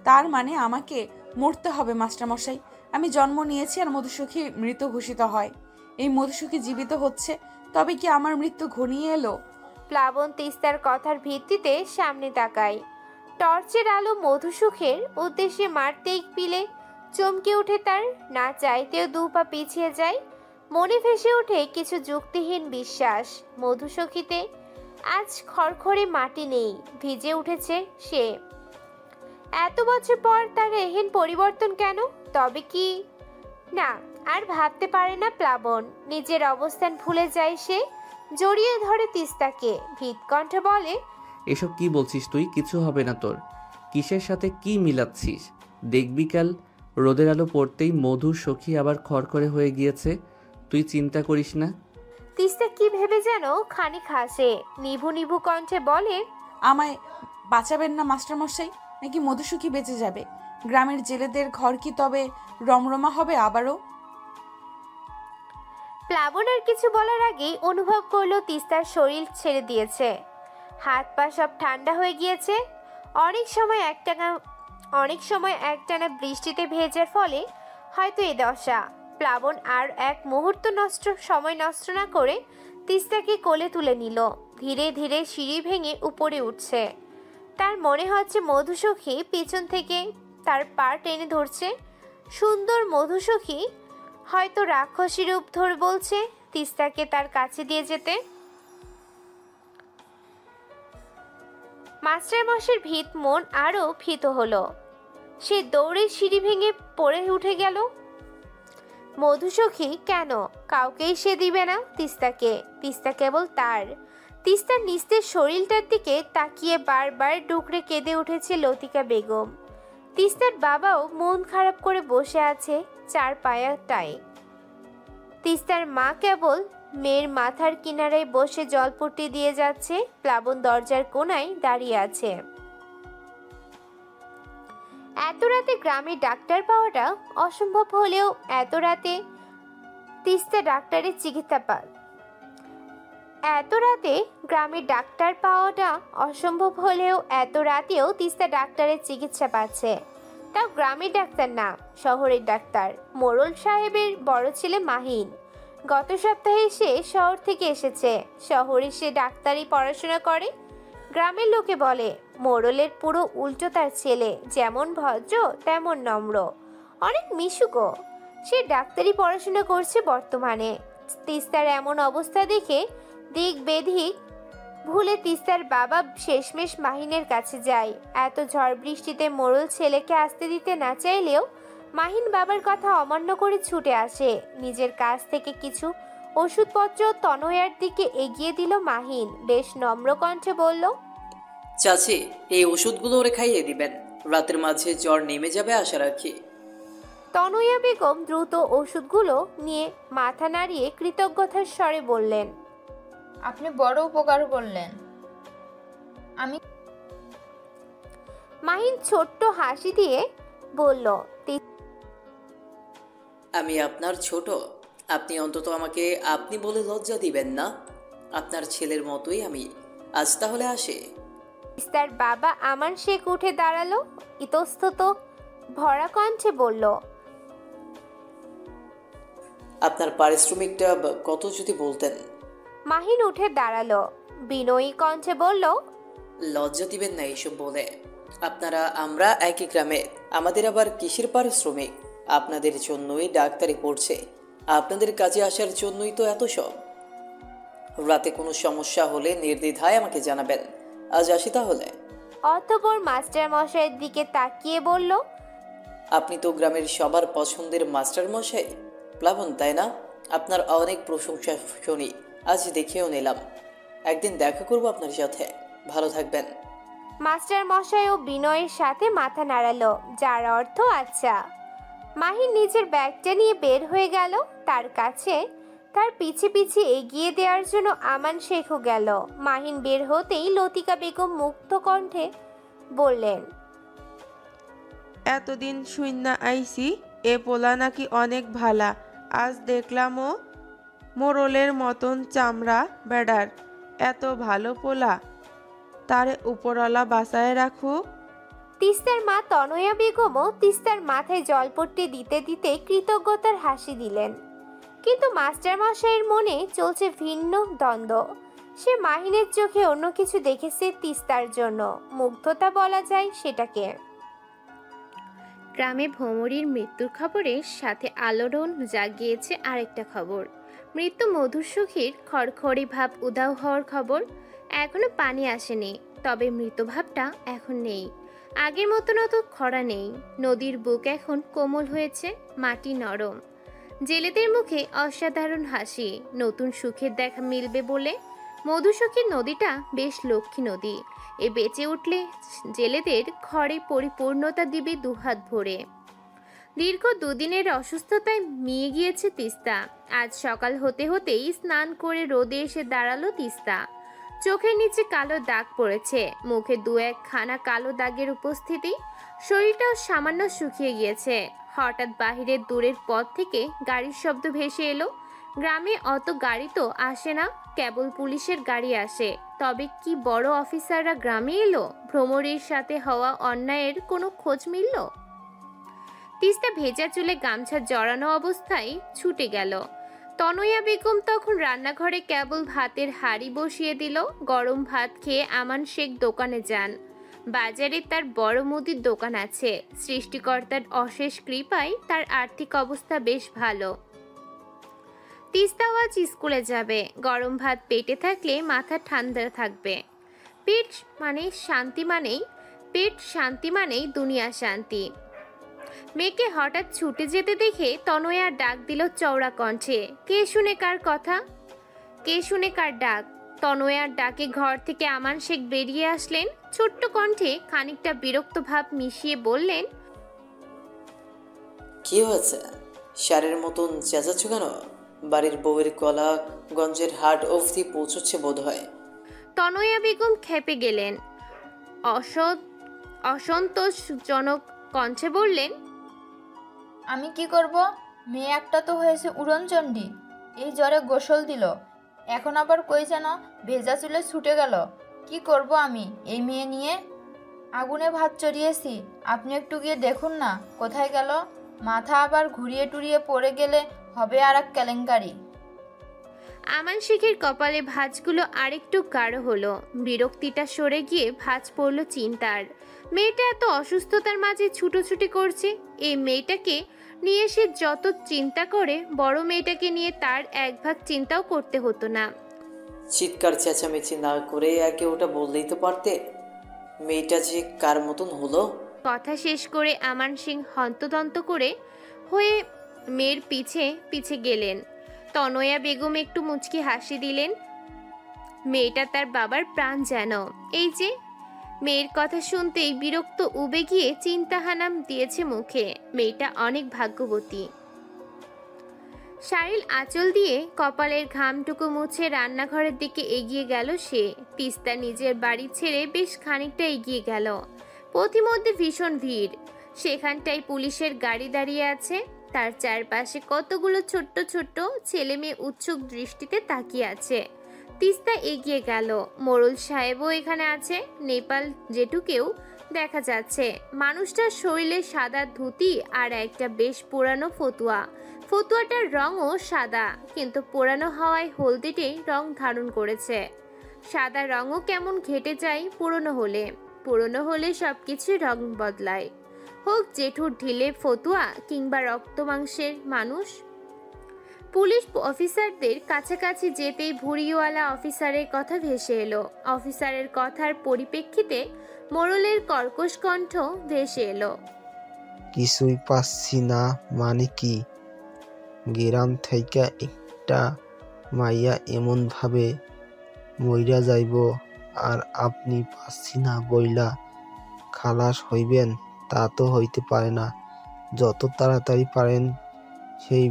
তার মানে আমাকে মরতে হবে মাস্টার মশাই। আমি জন্ম নিয়েছি আর মধুসুখী মৃত ঘোষিত হয়। এই মধুসুখী জীবিত হচ্ছে, তবে কি আমার মৃত্যু ঘনিয়ে এলো? প্লাবন তিস্তার কথার ভিত্তিতে সামনে তাকায়। টর্চের আলো মধুসুখের উদ্দেশ্যে মারতেই পিলে চমকে ওঠে তার। না চাইতেও দু পা পিছিয়ে যায়। মনে ভেসে ওঠে কিছু যুক্তিহীন বিশ্বাস। মধুসখীতে আজ খড়খড়ে মাটি নেই, ভিজে উঠেছে সে। এত বছর পর তার এহেন পরিবর্তন কেন? তবে কি না, আর ভাবতে পারে না প্লাবন। নিজের অবস্থান ভুলে যায় সে। জড়িয়ে ধরে তিস্তাকে, ভীত কণ্ঠে বলে, এসব কি বলছিস তুই? কিছু হবে না তোর। কিসের সাথে কি মিলাচ্ছিস? দেখবি কাল রোদের আলো পড়তেই মধু সখী আবার খড়খড়ে হয়ে গিয়েছে। তুই চিন্তা করিস না। তিস্তা কি ভেবে যেন খানিক হাসে। নিভু নিভু কণ্ঠে বলে, আমায় বাঁচাবেন না মাস্টার মশাই, নাকি মধুসুখী বেঁচে যাবে? গ্রামের জেলেদের ঘর কি তবে রমরমা হবে আবারও? প্লাবন আর কিছু বলার আগেই অনুভব করলো তিস্তার শরীর ছেড়ে দিয়েছে। হাত পা সব ঠান্ডা হয়ে গিয়েছে। অনেক সময় একটানা বৃষ্টিতে ভেজার ফলে হয়তো এ দশা। প্লাবন আর এক মুহূর্ত সময় নষ্ট না করে তিস্তাকে কোলে তুলে নিল। ধীরে ধীরে সিঁড়ি ভেঙে উপরে উঠছে। তার মনে হচ্ছে মধুসখী পিছন থেকে তার পা টেনে ধরছে। সুন্দর মধুসখী হয়তো রাক্ষসী রূপ ধরে বলছে তিস্তাকে তার কাছে দিয়ে যেতে। মাস্টারমশাইয়ের ভীত মন আরো ভীত হলো। সে দৌড়ে সিঁড়ি ভেঙে পড়ে উঠে গেল। মধুসখী কেন? কাউকেই সে দিবে না তিস্তাকে। তিস্তা কেবল তার। তিস্তার নিস্তেজ শরীরটার দিকে তাকিয়ে বারবার ডুকরে কেঁদে উঠেছে লতিকা বেগম। তিস্তার বাবাও মন খারাপ করে বসে আছে চার পায়াটায়। তিস্তার মা কেবল মেয়ের মাথার কিনারায় বসে জলপট্টি দিয়ে যাচ্ছে। প্লাবন দরজার কোনায় দাঁড়িয়ে আছে। এত রাতে গ্রামে ডাক্তার পাওয়াটা অসম্ভব হলেও এত রাতে তিস্তা ডাক্তারের চিকিৎসা এত রাতে গ্রামে ডাক্তার পাওয়াটা অসম্ভব হলেও এত রাতেও তিস্তা ডাক্তারের চিকিৎসা পাচ্ছে। তাও গ্রামের ডাক্তার না, শহরের ডাক্তার। মোড়ল সাহেবের বড় ছেলে মাহিন গত সপ্তাহে সে শহর থেকে এসেছে। শহরে সে ডাক্তারি পড়াশোনা করে। গ্রামের লোকে বলে মোড়লের পুরো উল্টো তার ছেলে, যেমন ভদ্র তেমন নম্র, অনেক মিশুকও। সে ডাক্তারি পড়াশোনা করছে বর্তমানে। তিস্তার এমন অবস্থা দেখে দিক বেধিক ভুলে তিস্তার বাবা শেষমেশ মাহিনের কাছে যায়। এত ঝড় বৃষ্টিতে মোড়ল ছেলেকে আসতে দিতে না চাইলেও মাহিন বাবার কথা অমান্য করে ছুটে আসে। নিজের কাছ থেকে কিছু ওষুধপত্র তনয়ার দিকে এগিয়ে দিল মাহিন। বেশ নম্র কণ্ঠে বলল, চাচি, এই ওষুধগুলো ওরে খাইয়ে দিবেন, রাতের মাঝে জ্বর নেমে যাবে আশা রাখি। তনয়া বেগম দ্রুত ওষুধগুলো নিয়ে মাথা নাড়িয়ে কৃতজ্ঞতার স্বরে বললেন, আপনি বড় উপকার করলেন। আমি মাহিন ছোট্ট হাসি দিয়ে বলল, আমি আপনার ছোট, আপনি অন্তত আমাকে আপনি বলে লজ্জা দিবেন না। আপনার ছেলের মতোই আমি। আজ তাহলে আসে। তিস্তার বাবা আমান শেখ উঠে দাঁড়ালো, ইতস্তত ভরা কণ্ঠে বলল, আপনার পারিশ্রমিকটা কত যদি বলতেন। মাহিন উঠে দাঁড়ালো, বিনয়ী কণ্ঠে বলল, লজ্জা দিবেন না এইসব বলে। আপনারা আমরা একই গ্রামে, আমাদের আবার কিসের পারিশ্রমিক? আপনাদের জন্যই ডাক্তারি পড়ছে, আপনাদের কাজে আসার জন্যই তো এত সব। রাতে কোনো সমস্যা হলে নির্দ্বিধায় আমাকে জানাবেন। আজ আসি তাহলে। অতঃপর মাস্টার মশাইয়ের দিকে তাকিয়ে বলল, আপনি তো গ্রামের সবার পছন্দের মাস্টার মশাই প্লাবন, তাই না? আপনার অনেক প্রশংসা শুনি, আজ দেখেও নিলাম। একদিন দেখা করব আপনার সাথে। ভালো থাকবেন। মাস্টার মশাইও বিনয়ের সাথে মাথা নাড়ালো, যার অর্থ আচ্ছা। মাহিন নিজের ব্যাগটা নিয়ে বের হয়ে গেল। তার কাছে তার পিছে পিছে এগিয়ে দেওয়ার জন্য আমান শেখও গেল। মাহিন বের হতেই লতিকা বেগম মুক্ত কণ্ঠে বললেন, এতদিন শুইনা আইসি এ পোলা নাকি অনেক ভালা। আজ দেখলাম ও মোরলের মতন চামড়া বেড়ার। এত ভালো পোলা, তারে উপরওয়ালা বাঁচায় রাখুক। তিস্তার মা তনয়া বেগমও তিস্তার মাথায় জলপট্টি দিতে দিতে কৃতজ্ঞতার হাসি দিলেন। কিন্তু মাস্টার মশাইয়ের মনে চলছে ভিন্ন দ্বন্দ্ব। সে মাহিনের চোখে অন্য কিছু দেখেছে তিস্তার জন্য। মুগ্ধতা বলা যায় সেটাকে। গ্রামে ভ্রমরীর মৃত্যুর খবরের সাথে আলোড়ন জাগিয়েছে আরেকটা খবর। মৃত্যু মধুর সুখীর খড়খড়ি ভাব উধাও হওয়ার খবর। এখনো পানি আসেনি, তবে মৃতভাবটা এখন নেই। আগের মতন অত খরা নেই। নদীর বুক এখন কোমল হয়েছে, মাটি নরম। জেলেদের মুখে অসাধারণ হাসি। নতুন সুখের দেখা মিলবে বলে মধুসখীর নদীটা বেশ লক্ষ্মী নদী। এ বেঁচে উঠলে জেলেদের ঘরে পরিপূর্ণতা দিবে দুহাত ভরে। দীর্ঘ দুদিনের অসুস্থতায় মিয়ে গিয়েছে তিস্তা। আজ সকাল হতে হতেই স্নান করে রোদে এসে দাঁড়ালো তিস্তা। চোখের নিচে কালো দাগ পড়েছে, মুখে দু একখানা কালো দাগের উপস্থিতি। শরীরটাও সামান্য শুকিয়ে গিয়েছে। হঠাৎ বাহিরের দূরের পথ থেকে গাড়ির শব্দ ভেসে এলো। গ্রামে অত গাড়ি তো আসে না, কেবল পুলিশের গাড়ি আসে। তবে কি বড় অফিসাররা গ্রামে এলো? ভ্রমরের সাথে হওয়া অন্যায়ের কোনো খোঁজ মিলল? তিস্তা ভেজা চুলে গামছা জড়ানো অবস্থায় ছুটে গেল। তনয়া বেগম তখন রান্নাঘরে কেবল ভাতের হাঁড়ি বসিয়ে দিল। গরম ভাত খেয়ে আমান শেখ দোকানে যান। বাজারে তার বড় মুদির দোকান আছে। সৃষ্টিকর্তার অশেষ কৃপায় তার আর্থিক অবস্থা বেশ ভালো। তিস্তাও আজ স্কুলে যাবে। গরম ভাত পেটে থাকলে মাথা ঠান্ডা থাকবে। পেট শান্তি মানেই দুনিয়া শান্তি। মেয়েকে হঠাৎ ছুটে যেতে দেখে তনয়া ডাক দিল চওড়া কণ্ঠে, কে শুনে কার কথা, কে শুনে কার ডাক। তনয়ার ডাকে ঘর থেকে আমান শেখ বেরিয়ে আসলেন। ছোট্ট কণ্ঠে খানিকটা বিরক্ত ভাব মিশিয়ে বললেন, কি হয়েছে? সারের মতন চেঁচাচ্ছ কেন? বাড়ির বউয়ের কলা গঞ্জের হাট অবধি পৌঁছচ্ছে বোধ হয়। তনয়া বেগম খেপে গেলেন। অসন্তোষজনক কণ্ঠে বললেন, আমি কি করব? মেয়ে একটা তো হয়েছে উড়নচণ্ডী, এই জ্বরে গোসল দিল, এখন আবার কই যেন ভেজা চুলে ছুটে গেল। কি করব আমি এই মেয়ে নিয়ে? আগুনে ভাত চড়িয়েছি, আপনি একটু গিয়ে দেখুন না কোথায় গেল। মাথা আবার ঘুরিয়ে টুরিয়ে পড়ে গেলে হবে আর এক কেলেঙ্কারি। আমান শেখের কপালে ভাঁজগুলো আরেকটু গাঢ় হলো। বিরক্তিটা সরে গিয়ে ভাঁজ পড়ল চিন্তার। মেয়েটা এত অসুস্থতার মাঝে ছুটোছুটি করছে, এই মেয়েটাকে নিয়ে সে যত চিন্তা করে বড় মেয়েটাকে নিয়ে তার এক ভাগ চিন্তাও করতে হতো না। চিৎকার চেঁচামেচি না করে আগে ওটা বললেই তো পারতে। মেয়েটা যে কার মতন হলো। কথা শেষ করে আমান সিং হন্তদন্ত করে হয়ে মেয়ের পিছে পিছে গেলেন। তনয়া বেগম একটু মুচকি হাসি দিলেন। মেয়েটা তার বাবার প্রাণ যেন। এই যে মেয়ের কথা শুনতেই বিরক্ত উবে গিয়ে চিন্তাহানাম দিয়েছে মুখে। মেয়েটা অনেক ভাগ্যবতী। শাড়ির আঁচল দিয়ে কপালের ঘামটুকু মুছে রান্নাঘরের দিকে এগিয়ে গেল সে। তিস্তা নিজের বাড়ি ছেড়ে বেশ খানিকটা এগিয়ে গেল। পথিমধ্যে ভীষণ ভিড়। সেখানটায় পুলিশের গাড়ি দাঁড়িয়ে আছে। তার চারপাশে কতগুলো ছোট্ট ছোট্ট ছেলে মেয়ে উৎসুক দৃষ্টিতে তাকিয়ে আছে। তিস্তা এগিয়ে গেল। মোড়ল সাহেবও এখানে আছে। নেপাল জেঠুকেও দেখা যাচ্ছে। মানুষটার শরীরে সাদা ধুতি আর একটা বেশ পুরানো ফতুয়া। ফতুয়াটার রঙও সাদা, কিন্তু পুরানো হওয়ায় হলদেটে রং ধারণ করেছে। সাদা রঙও কেমন ঘেটে যায় পুরনো হলে। পুরনো হলে সবকিছুর রং বদলায়, হোক জেঠুর ঢিলে ফতুয়া কিংবা রক্ত মাংসের মানুষ। পুলিশ অফিসারদের কাছাকাছি যেতেই ভুড়িওয়ালা অফিসারের কথা ভেসে এলো। অফিসারের কথার পরিপ্রেক্ষিতে মোড়লের কর্কশ কণ্ঠ ভেসে এলো, কিছুই পাচ্ছি না মানে কি? গ্রাম থেকে একটা মাইয়া এমন ভাবে মইরা যাইব আর আপনি পাচ্ছি না বইলা খালাস হইবেন? তা তো হইতে পারে না। যত তাড়াতাড়ি পারেন সেই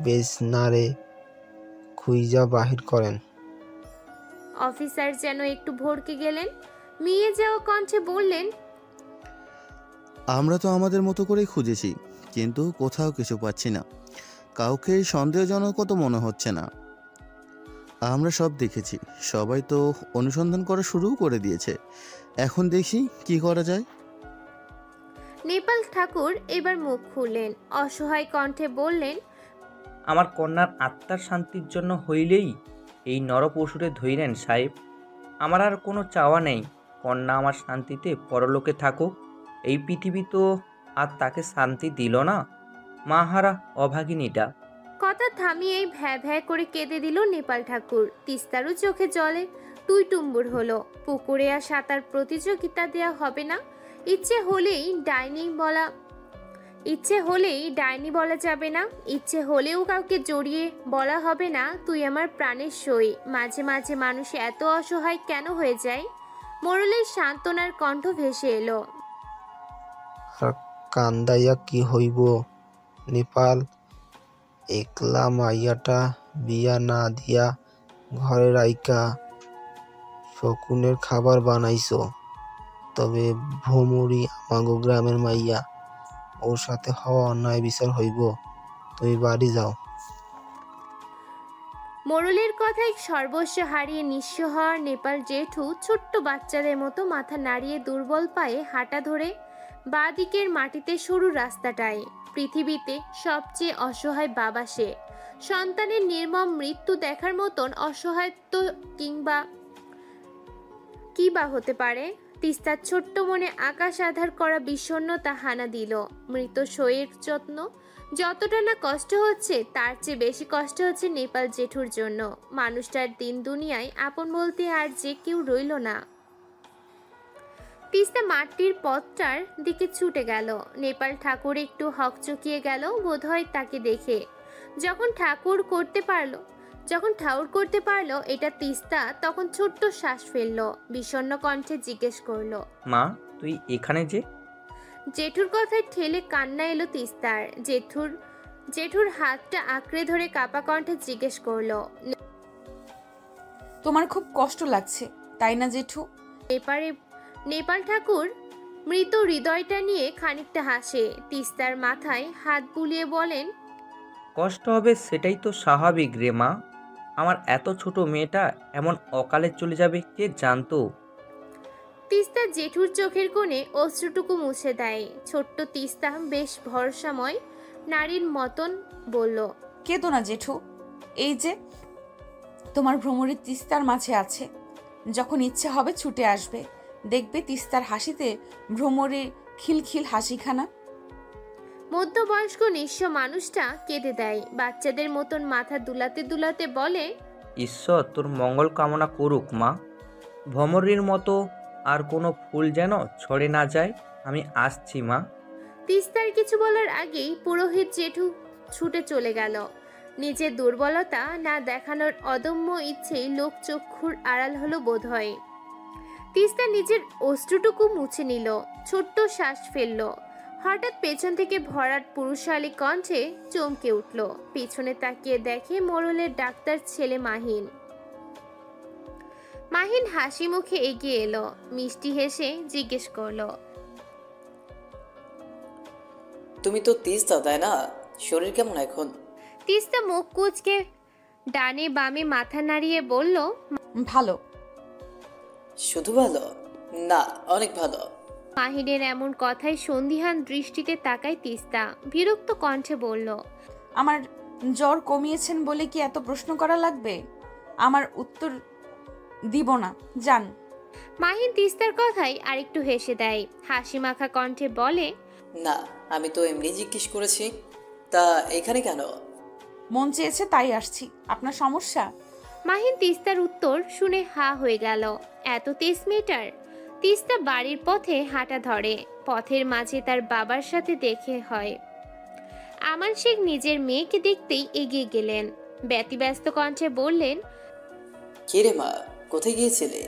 বেজনারে খুইজা বাহির করেন। অফিসার যেন একটু ভড়কে গেলেন। মিয়ে যাওয়া কণ্ঠে বললেন, আমরা তো আমাদের মতো করেই খুঁজেছি, কিন্তু কোথাও কিছু পাচ্ছি না। কাউকে সন্দেহজনক তো মনে হচ্ছে না। আমরা সব দেখেছি, সবাই তো অনুসন্ধান করা শুরু করে দিয়েছে। এখন দেখি কি করা যায়। নেপাল ঠাকুর এবার মুখ খুললেন। অসহায় কণ্ঠে বললেন, আমার কন্যার আত্মার শান্তির জন্য হইলেই এই নরপশুরে ধইরেন সাহেব। আমার আর কোনো চাওয়া নেই। কন্যা আমার শান্তিতে পরলোকে থাকুক। এই পৃথিবী তো আর তাকে শান্তি দিল না। মাহারা অভাগিনীটা। কথা থামিয়েই ভ্যা ভ্যা করে কেঁদে দিল নেপাল ঠাকুর। তিস্তারও চোখে জলে টুই টুম্বুর হলো। পুকুরে আর সাঁতার প্রতিযোগিতা দেয়া হবে না। ইচ্ছে হলেই ডাইনি বলা যাবে না। ইচ্ছে হলেও কাউকে জড়িয়ে বলা হবে না, তুই আমার প্রাণের সই। মাঝে মাঝে মানুষ এত অসহায় কেন হয়ে যায়? মোড়লের সান্ত্বনার কণ্ঠ ভেসে এলো, আর কান্দাইয়া কি হইব নেপাল? একলা মাইয়াটা বিয়া না দিয়া ঘরে রাইকা শকুনের খাবার বানাইছো। তবে ভ্রমরি আমাগো গ্রামের মাইয়া, ওর সাথে হওয়া অন্যায় বিচার হইব। তুমি বাড়ি যাও। মোড়লের কথায় সর্বস্ব হারিয়ে নিঃস্ব হওয়ার নেপাল জেঠু ছোট্ট বাচ্চাদের মতো মাথা নাড়িয়ে দুর্বল পায়ে হাঁটা ধরে বাঁ দিকের মাটিতে সরু রাস্তাটায়। পৃথিবীতে সবচেয়ে অসহায় বাবা সে। সন্তানের নির্মম মৃত্যু দেখার মতন অসহায়ত্ব কি বা হতে পারে? তিস্তার ছোট্ট মনে আকাশ আধার করা বিষণ্ণতা হানা দিল। মৃত শোয়ের যত্ন যতটা না কষ্ট হচ্ছে, তার চেয়ে বেশি কষ্ট হচ্ছে নেপাল জেঠুর জন্য। মানুষটার দিন দুনিয়ায় আপন বলতে আর যে কেউ রইল না। তিস্তা মাটির পথটার দিকে ছুটে গেল। নেপাল ঠাকুর একটু হকচকিয়ে গেল বোধহয় তাকে দেখে। যখন ঠাউর করতে পারলো এটা তিস্তা, তখন ছোট্ট শ্বাস ফেললো। বিষণ্ণ কণ্ঠে জিজ্ঞেস করলো, মা তুই এখানে যে? জেঠুর কথায় ঠেলে কান্না এলো তিস্তার। জেঠুর হাতটা আঁকড়ে ধরে কাপা কণ্ঠে জিজ্ঞেস করলো, তোমার খুব কষ্ট লাগছে তাই না জেঠু? নেপাল ঠাকুর মৃত হৃদয়টা নিয়ে খানিকটা হাসে। তিস্তার মাথায় হাত বুলিয়ে বলেন, কষ্ট হবে সেটাই তো স্বাভাবিক রে মা। আমার এত ছোট মেয়েটা এমন অকালে চলে যাবে কে জানতো। তিস্তা জেঠুর চোখের কোণে অশ্রুটুকু মুছে দেয়। ছোট্ট তিস্তা বেশ ভরসাময় নারীর মতন বলল, কেঁদো না জেঠু, এই যে তোমার ভ্রমরী তিস্তার মাঝে আছে। যখন ইচ্ছে হবে ছুটে আসবে, দেখবে তিস্তার হাসিতে ভ্রমরীর খিলখিল হাসিখানা। মধ্যবয়স্ক নিঃস্ব মানুষটা কেঁদে দেয়। বাচ্চাদের মতন মাথা দুলাতে দুলাতে বলে, ঈশ্বর তোর মঙ্গল কামনা করুক মা। ভ্রমরীর মতো আর কোনো ফুল যেন ছড়ে না যায়। আমি আসছি মা। তিস্তার কিছু বলার আগেই পুরোহিত জেঠু ছুটে চলে গেল। নিজের দুর্বলতা না দেখানোর অদম্য ইচ্ছেই লোকচক্ষুর আড়াল হলো বোধহয়। তিস্তা নিজের অশ্রুটুকু মুছে নিল, ছোট্ট শ্বাস ফেলল। হঠাৎ পেছন থেকে ভরাট পুরুষালী কণ্ঠে চমকে উঠল। পিছনে তাকিয়ে দেখে মোড়লের ডাক্তার ছেলে মাহিন। মাহিন হাসি মুখে এগিয়ে এলো, মিষ্টি হেসে জিজ্ঞেস করলো, তুমি তো তিস্তা, তাই না? শরীর কেমন এখন? তিস্তা মুখ কুঁচকে ডানে বামে মাথা নাড়িয়ে বলল, ভালো। শুধু ভালো না, অনেক ভালো। মাহিনের এমন কথায় সন্দিহান দৃষ্টিতে তাকায় তিস্তা। বিরক্ত কণ্ঠে বলল, আমার জ্বর কমিয়েছেন বলে কি এত প্রশ্ন করা লাগবে? আমার উত্তর দিব না, যান। মাহিন তিস্তার কথায় আরেকটু হেসে দেয়। হাসি মাখা কণ্ঠে বলে, না, আমি তো এমনি জিজ্ঞেস করেছি। তা এখানে কেন? মন চেয়েছে তাই আসছি। আপনার সমস্যা? মাহিন তিস্তার উত্তর শুনে হা হয়ে গেল। এত 23 মিটার? তিস্তা বাড়ির পথে হাঁটা ধরে। পথের মাঝে তার বাবার সাথে দেখে হয়। আমান শেখ নিজের মেয়েকে দেখতেই এগিয়ে গেলেন। ব্যতিব্যস্ত কণ্ঠে বললেন, কে রে মা, কোথায় গিয়েছিলে?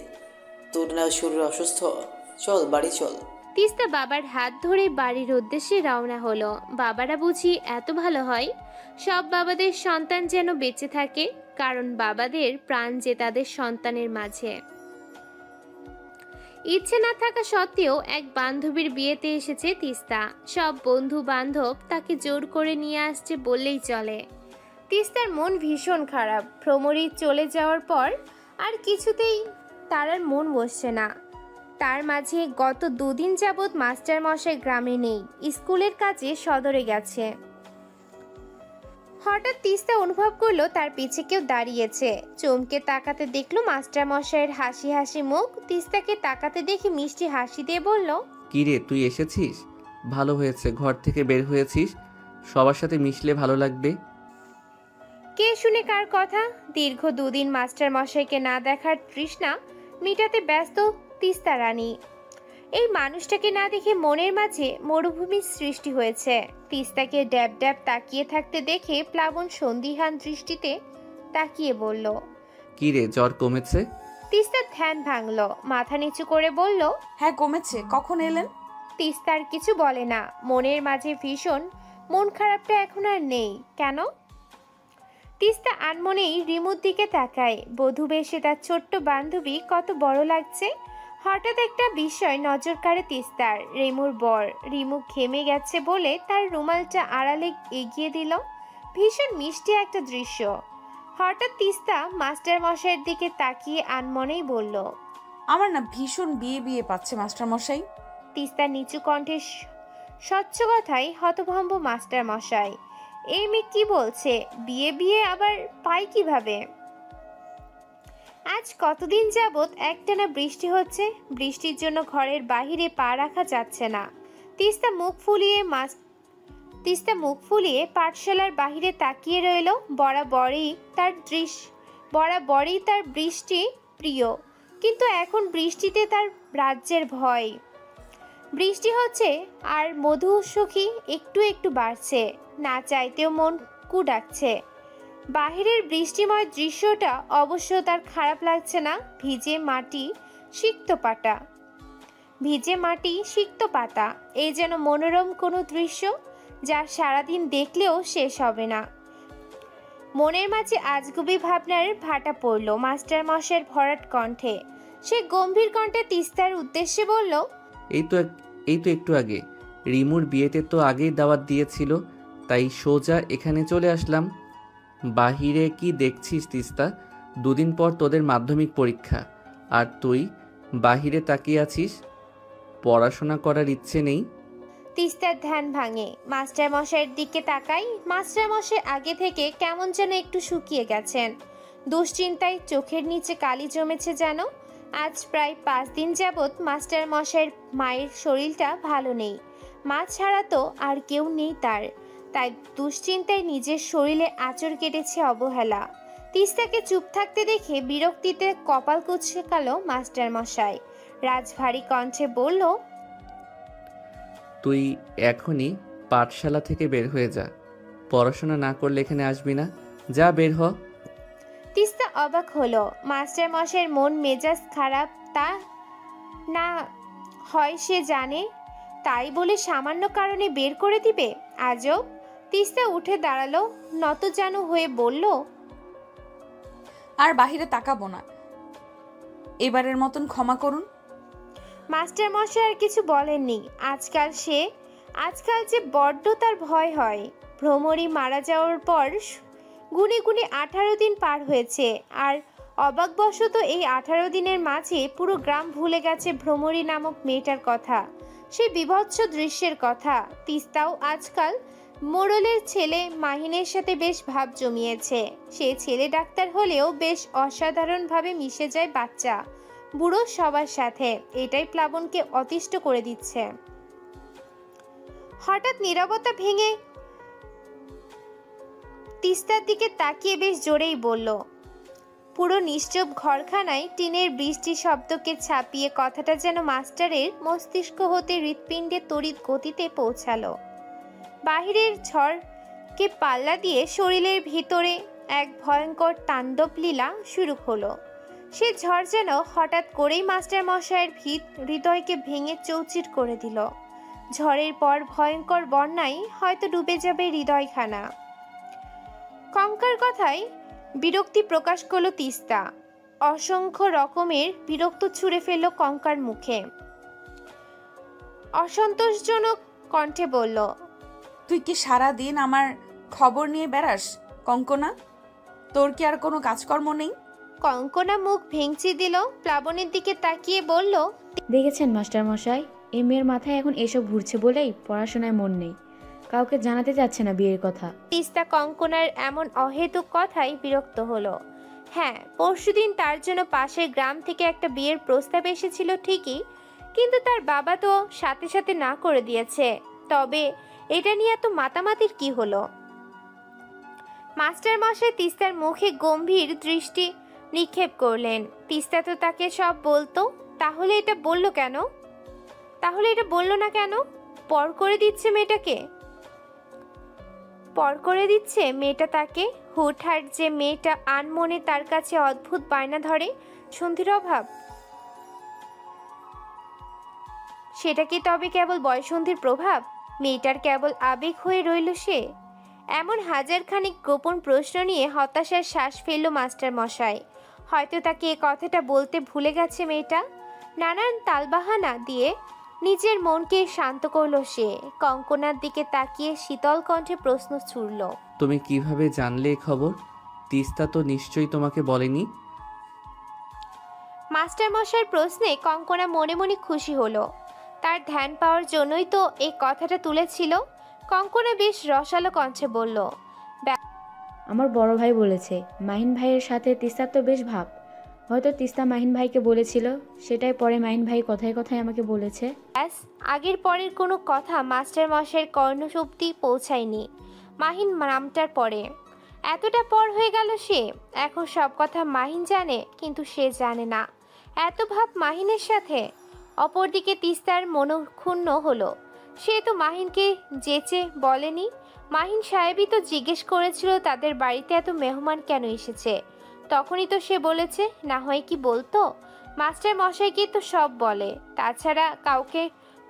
তোর না শরীর অসুস্থ? চল বাড়ি চল। তিস্তা বাবার হাত ধরে বাড়ির উদ্দেশ্যে রওনা হলো। বাবারা বুঝি এত ভালো হয়? সব বাবাদের সন্তান যেন বেঁচে থাকে, কারণ বাবাদের প্রাণ যে তাদের সন্তানের মাঝে। ইচ্ছে না থাকা সত্ত্বেও এক বান্ধবীর বিয়েতে এসেছে তিস্তা। সব বন্ধু বান্ধব তাকে জোর করে নিয়ে আসছে বললেই চলে। তিস্তার মন ভীষণ খারাপ। ভ্রমরী চলে যাওয়ার পর আর কিছুতেই তার আর মন বসছে না। তার মাঝে গত 2 দিন যাবৎ মাস্টার মশাই গ্রামে নেই, স্কুলের কাজে সদরে গেছে। হঠাৎ তিস্তা অনুভব করলো তার পিছে কেউ দাঁড়িয়েছে। চমকে তাকাতে দেখলো মাস্টার মশাইয়ের হাসি হাসি মুখ। তিস্তাকে তাকাতে দেখে মিষ্টি হাসি দিয়ে বলল, কি রে, তুই এসেছিস? ভালো হয়েছে, ঘর থেকে বের হয়েছিস। সবার সাথে মিশলে ভালো লাগবে। কে শুনে কার কথা? দীর্ঘ 2 দিন মাস্টার মশাইকে না দেখার তৃষ্ণা মিটাতে ব্যস্ত তিস্তা রানী। এই মানুষটাকে না দেখে মনের মাঝে মরুভূমির সৃষ্টি হয়েছে। তিস্তাকে ড্যাব ড্যাব তাকিয়ে থাকতে দেখে প্লাবন সন্দিহান দৃষ্টিতে তাকিয়ে বলল, কি রে, জ্বর কমেছে? তিস্তা ধ্যান ভাঙল, মাথা নিচু করে বলল, হ্যাঁ কমেছে। কখন এলেন? তিস্তার কিছু বলে না। মনের মাঝে ভীষণ মন খারাপটা এখন আর নেই। কেন? তিস্তা আনমনেই রিমুর দিকে তাকায়। বধূ বেশে তার ছোট্ট বান্ধবী কত বড় লাগছে। হঠাৎ একটা বিষয় নজর কাড়ে তিস্তার। রিমুর বর। রিমু ঘেমে গেছে বলে তার রুমালটা আড়ালে এগিয়ে দিল। ভীষণ মিষ্টি একটা দৃশ্য। হঠাৎ তিস্তা মাস্টার মশাইয়ের দিকে তাকিয়ে আনমনেই বলল, আমার না ভীষণ বিয়ে বিয়ে পাচ্ছে মাস্টার মশাই। তিস্তা নিচু কণ্ঠে স্বচ্ছ কথায় হতভম্ব মাস্টার মশাই। এই মেয়ে কি বলছে? বিয়ে বিয়ে আবার পাই কিভাবে? আজ কতদিন যাবৎ একটানা বৃষ্টি হচ্ছে। বৃষ্টির জন্য ঘরের বাহিরে পা রাখা যাচ্ছে না। তিস্তা মুখ ফুলিয়ে পাঠশালার বাহিরে তাকিয়ে রইল। বরাবরই তার বৃষ্টি প্রিয়, কিন্তু এখন বৃষ্টিতে তার রাজ্যের ভয়। বৃষ্টি হচ্ছে আর মধু সখী একটু একটু বাড়ছে। না চাইতেও মন কু ডাকছে। বাহিরের বৃষ্টিময় দৃশ্যটা অবশ্য তার খারাপ লাগছে না। ভিজে মাটি সিক্ত পাতা, এই যেন মনোরম কোনো দৃশ্য যা সারাদিন দেখলেও শেষ হবে না। মনের মাঝে আজগুবি ভাবনার ভাটা পড়ল মাস্টার মশাইয়ের ভরাট কণ্ঠে। সে গম্ভীর কণ্ঠে তিস্তার উদ্দেশ্যে বলল, এই তো একটু আগে। রিমুর বিয়েতে তো আগেই দাওয়াত দিয়েছিল, তাই সোজা এখানে চলে আসলাম। বাহিরে কি দেখছিস তিস্তা? দুদিন পর তোদের মাধ্যমিক পরীক্ষা, আর তুই বাহিরে তাকিয়ে আছিস। পড়াশোনা করার ইচ্ছে নেই? তিস্তার ধ্যান ভাঙে। মাস্টার মশাইয়ের দিকে তাকাই। মাস্টার মশাই আগে থেকে কেমন যেন একটু শুকিয়ে গেছেন। দুশ্চিন্তায় চোখের নিচে কালি জমেছে যেন। আজ প্রায় 5 দিন যাবৎ মাস্টার মশাইয়ের মায়ের শরীরটা ভালো নেই। মা ছাড়া তো আর কেউ নেই তার, তাই দুশ্চিন্তায় নিজের শরীরে আঁচড় কেটেছে অবহেলা। তিস্তাকে চুপ থাকতে দেখে বিরক্তিতে কপাল কুঁচকালো মাস্টার মশাই। রাজভারী কণ্ঠে বলল, তুই এখনই পাঠশালা থেকে বের হয়ে যা। পড়াশোনা না করলে এখানে আসবি না। যা, বের হ। তিস্তা অবাক হলো। মাস্টার মশাইয়ের মন মেজাজ খারাপ তা না হয় সে জানে, তাই বলে সামান্য কারণে বের করে দিবে? আজব। তিস্তা উঠে দাঁড়ালো, নতজানু হয়ে বলল, আর বাহিরে তাকাবো না, এবারের মতন ক্ষমা করুন। মাস্টার মশাই আর কিছু বলেননি। আজকাল যে বড্ড তার ভয় হয়। ভ্রমরী মারা যাওয়ার পর গুনে গুনে 18 দিন পার হয়েছে, আর অবাকবশত এই 18 দিনের মাঝে পুরো গ্রাম ভুলে গেছে ভ্রমরী নামক মেয়েটার কথা, সেই বীভৎস দৃশ্যের কথা। তিস্তাও আজকাল মোড়লের ছেলে মাহিনের সাথে বেশ ভাব জমিয়েছে। সে ছেলে ডাক্তার হলেও বেশ অসাধারণভাবে মিশে যায় বাচ্চা বুড়ো সবার সাথে। এটাই প্লাবনকে অতিষ্ঠ করে দিচ্ছে। হঠাৎ নীরবতা ভেঙে তিস্তার দিকে তাকিয়ে বেশ জোরেই বলল, পুরো নিশ্চুপ ঘরখানায় টিনের বৃষ্টি শব্দকে ছাপিয়ে কথাটা যেন মাস্টারের মস্তিষ্ক হতে হৃৎপিণ্ডে তড়িৎ গতিতে পৌঁছালো। বাহিরের ঝড়কে পাল্লা দিয়ে শরীরের ভিতরে এক ভয়ঙ্কর তাণ্ডব লীলা শুরু হলো। সে ঝড় যেন হঠাৎ করেই মাস্টার মশাইয়ের হৃদয়কে ভেঙে চৌচির করে দিল। ঝড়ের পর ভয়ঙ্কর বন্যায় হয়তো ডুবে যাবে হৃদয়খানা। কঙ্কার কথায় বিরক্তি প্রকাশ করলো তিস্তা। অসংখ্য রকমের বিরক্ত ছুঁড়ে ফেলল কঙ্কার মুখে। অসন্তোষজনক কণ্ঠে বলল, তুই কি সারা দিন আমার খবর নিয়ে বেড়াস কঙ্কনা? তোর কি আর কোনো কাজকর্ম নেই? কঙ্কনা মুখ ভেঙচি দিল। প্লাবনের দিকে তাকিয়ে বলল, দেখেছেন মাস্টার মশাই, এই মেয়ের মাথায় এখন এসব ঘুরছে বলেই পড়াশোনায় মন নেই, কাউকে জানাতে চাচ্ছে না বিয়ের কথা। তিস্তা কঙ্কনার এমন অহেতুক কথাই বিরক্ত হলো। হ্যাঁ, পরশুদিন তার জন্য পাশের গ্রাম থেকে একটা বিয়ের প্রস্তাব এসেছিল ঠিকই, কিন্তু তার বাবা তো সাথে সাথে না করে দিয়েছে। তবে এটা নিয়ে এত মাতামাতির কি হলো? মাস্টার মশাই তিস্তার মুখে গম্ভীর দৃষ্টি নিক্ষেপ করলেন। তিস্তা তো তাকে সব বলতো, তাহলে এটা বললো না কেন? পর করে দিচ্ছে মেয়েটা তাকে। হুটহাট যে মেয়েটা আনমনে তার কাছে অদ্ভুত বায়না ধরে, সন্ধির অভাব, সেটা কি তবে কেবল বয়সন্ধির প্রভাব? মেয়েটার কেবল আবেগ হয়ে রইল সে? এমন হাজারখানিক গোপন প্রশ্ন নিয়ে হতাশার শ্বাস ফেলল মাস্টার মশাই। হয়তো তাকে এ কথাটা বলতে ভুলে গেছে মেয়েটা। নানান তালবাহানা দিয়ে নিজের মনকে শান্ত করল সে। কঙ্কনার দিকে তাকিয়ে শীতল কণ্ঠে প্রশ্ন ছুড়ল, তুমি কিভাবে জানলে এই খবর? তিস্তা তো নিশ্চয়ই তোমাকে বলেনি। মাস্টার মশাইয়ের প্রশ্নে কঙ্কনা মনে মনে খুশি হলো। তার ধ্যান পাওয়ার জন্যই তো এই কথাটা তুলেছিল। কঙ্কনা বেশ রসালো কণ্ঠে বলল, আমার বড় ভাই বলেছে, মাহিন ভাইয়ের সাথে তিস্তার তো বেশ ভাব। হয়তো তিস্তা মাহিন ভাইকে বলেছিল, সেটাই পরে মাহিন ভাই কথায় কথায় আমাকে বলেছে। ব্যাস, আগের পরের কোনো কথা মাস্টার মশাইয়ের কর্ণশক্তি পৌঁছায়নি মাহিন নামটার পরে। এতটা পর হয়ে গেল সে। এখন সব কথা মাহিন জানে, কিন্তু সে জানে না এত ভাব মাহিনের সাথে। অপরদিকে তিস্তার মনক্ষুণ্ণ হলো। সে তো মাহিনকে যেচে বলেনি। মাহিন সাহেবই তো জিজ্ঞেস করেছিল তাদের বাড়িতে এত মেহমান কেন এসেছে। তখনই তো সে বলেছে, না হয় কি বলতো? মাস্টার মশাইকে তো সব বলে, তাছাড়া কাউকে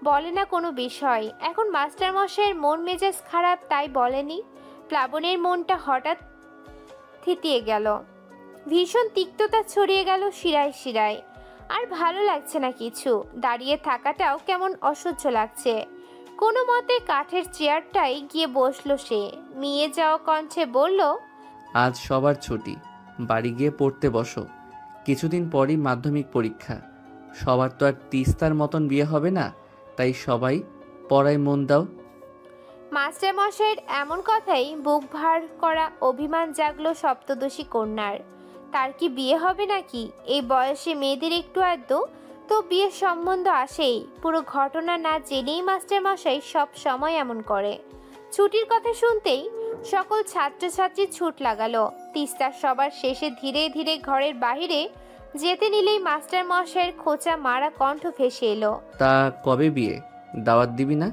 বলে না কোনো বিষয়। এখন মাস্টার মশাইয়ের মন মেজাজ খারাপ, তাই বলেনি। প্লাবনের মনটা হঠাৎ থিতিয়ে গেল। ভীষণ তিক্ততা ছড়িয়ে গেল শিরায় শিরায়। আর ভালো লাগছে না কিছু, দাঁড়িয়ে থাকাটাও কেমন অসহ্য লাগছে। কোনো মতে কাঠের চেয়ারটাই গিয়ে বসলো সে। মিয়ে যাওয়া কণ্ঠে বলল, আজ সবার ছুটি, বাড়ি গিয়ে পড়তে বসো। কিছুদিন পরই মাধ্যমিক পরীক্ষা। সবার তো আর তিস্তার মতন বিয়ে হবে না, তাই সবাই পড়ায় মন দাও। মাস্টার মশাইয়ের এমন কথাই বুক ভার করা অভিমান জাগলো সপ্তদশী কন্যার। তার কি বিয়ে হবে নাকি? এই বয়সে মেয়েদের একটু আধটু তো বিয়ের সম্বন্ধ আসেই। পুরো ঘটনা না জেনেই মাস্টার মশাই সব সময় এমন করে। ছুটির কথা শুনতেই সকল ছাত্রছাত্রী ছুট লাগালো। তিস্তার সবার শেষে ধীরে ধীরে ঘরের বাহিরে যেতে নিলেই মাস্টার মশাইয়ের খোঁচা মারা কণ্ঠ ভেসে এলো, তা কবে বিয়ে? দাওয়াত দিবি না?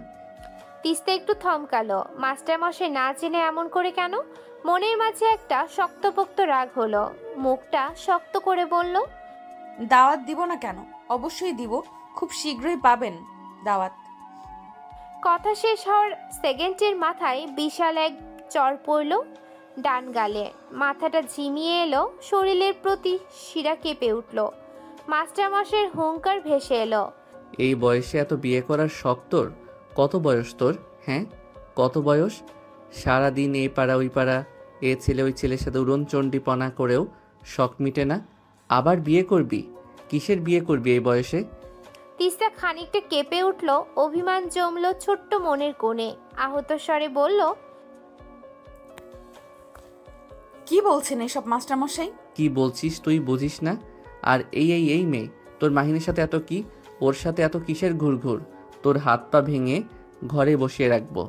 তিস্তা একটু থমকালো। মাস্টার মশাই না জেনে এমন করে কেন? মনের মাঝে একটা শক্তপোক্ত রাগ হলো। মুখটা শক্ত করে বলল, দাওয়াত দিব না কেন? অবশ্যই দিব, খুব শীঘ্রই পাবেন দাওয়াত। কথা শেষ হওয়ার সেকেন্ডের মাথায় বিশাল এক চর পড়ল ডান গালে। মাথাটা ঝিমিয়ে এলো, শরীরের প্রতি শিরা কেঁপে উঠল। মাস্টার মশাইয়ের হুঙ্কার ভেসে এলো, এই বয়সে এত বিয়ে করার শখ তোর? কত বয়স তোর? হ্যাঁ, কত বয়স? সারাদিন এই পাড়া ওই পাড়া, এ ছেলে ওই ছেলের সাথে উড়নচণ্ডীপনা করেও শখ মিটে না, আবার বিয়ে করবি? কিসের বিয়ে করবি এই বয়সে? তিস্তা খানিকটা কেঁপে উঠল, অভিমান জমলো ছোট্ট মনের কোণে। আহত স্বরে বলল, কি বলছেন এসব মাস্টার মশাই? কি বলছিস তুই বুঝিস না? আর এই মেয়ে, তোর মাহিনের সাথে এত কি? ওর সাথে এত কিসের ঘুরঘুর? তোর হাত পা ভেঙে ঘরে বসিয়ে রাখবো।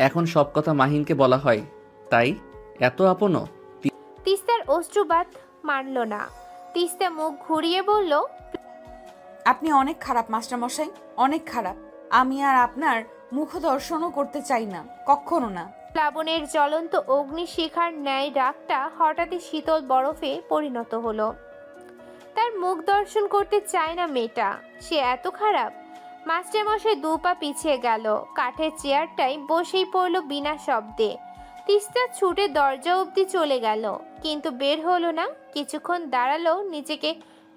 এখন সব কথা মাহিনকে বলা হয়, তাই এত আপনও? তিস্তার অশ্রুপাত মানল না। তিস্তা মুখ ঘুরিয়ে বলল, আপনি অনেক খারাপ মাস্টার মশাই, অনেক খারাপ। আমি আর আপনার মুখ দর্শনও করতে চাই না, কখনো না। প্লাবনের জ্বলন্ত অগ্নিশিখার ন্যায় রাগটা হঠাৎই শীতল বরফে পরিণত হলো। তার মুখ দর্শন করতে চায় না মেয়েটা, সে এত খারাপ? মাস্টার মশাই দু পা পিছিয়ে গেল, কাঠের চেয়ারটাই বসেই পড়ল বিনা শব্দে। তিস্তা ছুটে দরজা অবধি চলে গেল, কিন্তু বের হলো না। কিছুক্ষণ দাঁড়ালো, নিজেকে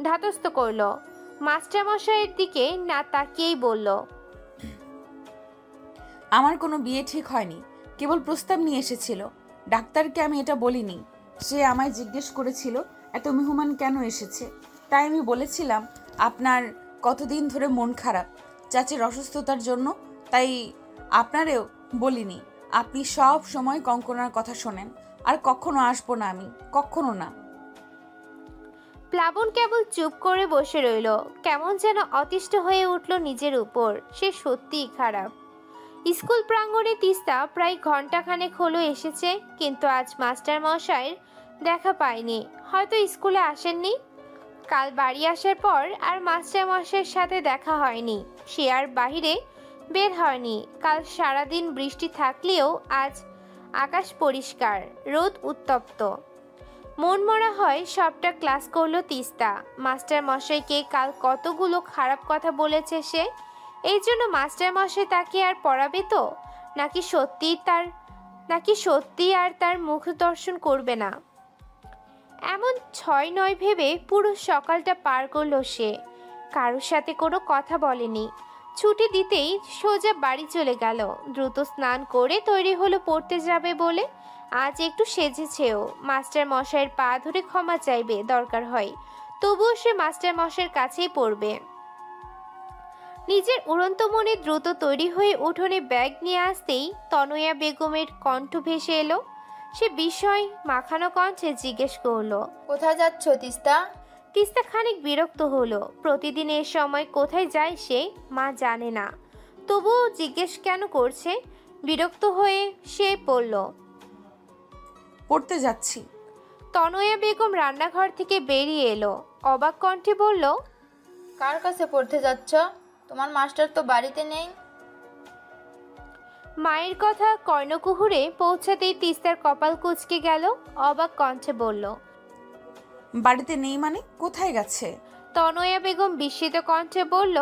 ধাতস্থ করলো, মাস্টার মশাইয়ের দিকে না তাকিয়েই বলল, আমার কোনো বিয়ে ঠিক হয়নি, কেবল প্রস্তাব নিয়ে এসেছিল। ডাক্তারকে আমি এটা বলিনি। সে আমায় জিজ্ঞেস করেছিল এত মেহমান কেন এসেছে, তাই আমি বলেছিলাম আপনার কতদিন ধরে মন খারাপ চাচির অসুস্থতার জন্য, তাই আপনারেও বলিনি। আপনি সব সময় কঙ্কনার কথা শোনেন, আর কখনো আসবো না আমি, কখনো না। প্লাবন কেবল চুপ করে বসে রইল, কেমন যেন অতিষ্ঠ হয়ে উঠল নিজের উপর। সে সত্যিই খারাপ। স্কুল প্রাঙ্গণে তিস্তা প্রায় ঘন্টাখানেক হলো এসেছে, কিন্তু আজ মাস্টার মশাইয়ের দেখা পায়নি। হয়তো স্কুলে আসেননি। কাল বাড়ি আসার পর আর মাস্টার মশাইয়ের সাথে দেখা হয়নি। সে আর বাহিরে বের হয়নি। কাল সারাদিন বৃষ্টি থাকলেও আজ আকাশ পরিষ্কার, রোদ উত্তপ্ত। মন মরা হয় সবটা ক্লাস করলো তিস্তা। মাস্টার মশাইকে কাল কতগুলো খারাপ কথা বলেছে সে, এই জন্য মাস্টার মশাই তাকে আর পড়াবে তো, নাকি সত্যি আর তার মুখ দর্শন করবে না? এমন 6-9 ভেবে পুরো সকালটা পার করলো সে। কারোর সাথে কোনো কথা বলেনি। ছুটি দিতেই সোজা বাড়ি চলে গেল। দ্রুত স্নান করে তৈরি হলো পড়তে যাবে বলে। আজ একটু সেজেছেও। মাস্টার মশাইয়ের পা ধরে ক্ষমা চাইবে দরকার হয়, তবুও সে মাস্টার মশাইয়ের কাছেই পড়বে। নিজের উড়ন্ত মনে দ্রুত তৈরি হয়ে উঠোনে ব্যাগ নিয়ে আসতেই তনয়া বেগমের কণ্ঠ ভেসে এলো। সে বিস্ময় মাখানো কণ্ঠে জিজ্ঞেস করলো, কোথায় যাচ্ছ তিস্তা? তিস্তা খানিক বিরক্ত হলো। প্রতিদিন এ সময় কোথায় যায় সে মা জানে না, তবুও জিজ্ঞেস কেন করছে। বিরক্ত হয়ে সে বলল, পড়তে যাচ্ছি। তনয়া বেগম রান্নাঘর থেকে বেরিয়ে এলো, অবাক কণ্ঠে বলল, কার কাছে পড়তে যাচ্ছ? তোমার মাস্টার তো বাড়িতে নেই। মায়ের কথা কর্ণকুহুরে পৌঁছাতেই তিস্তার কপাল কুঁচকে গেল। অবাক কণ্ঠে বলল, বাড়িতে নেই মানে কোথায় গেছে? তনয়া বেগম বিস্মিত কণ্ঠে বলল,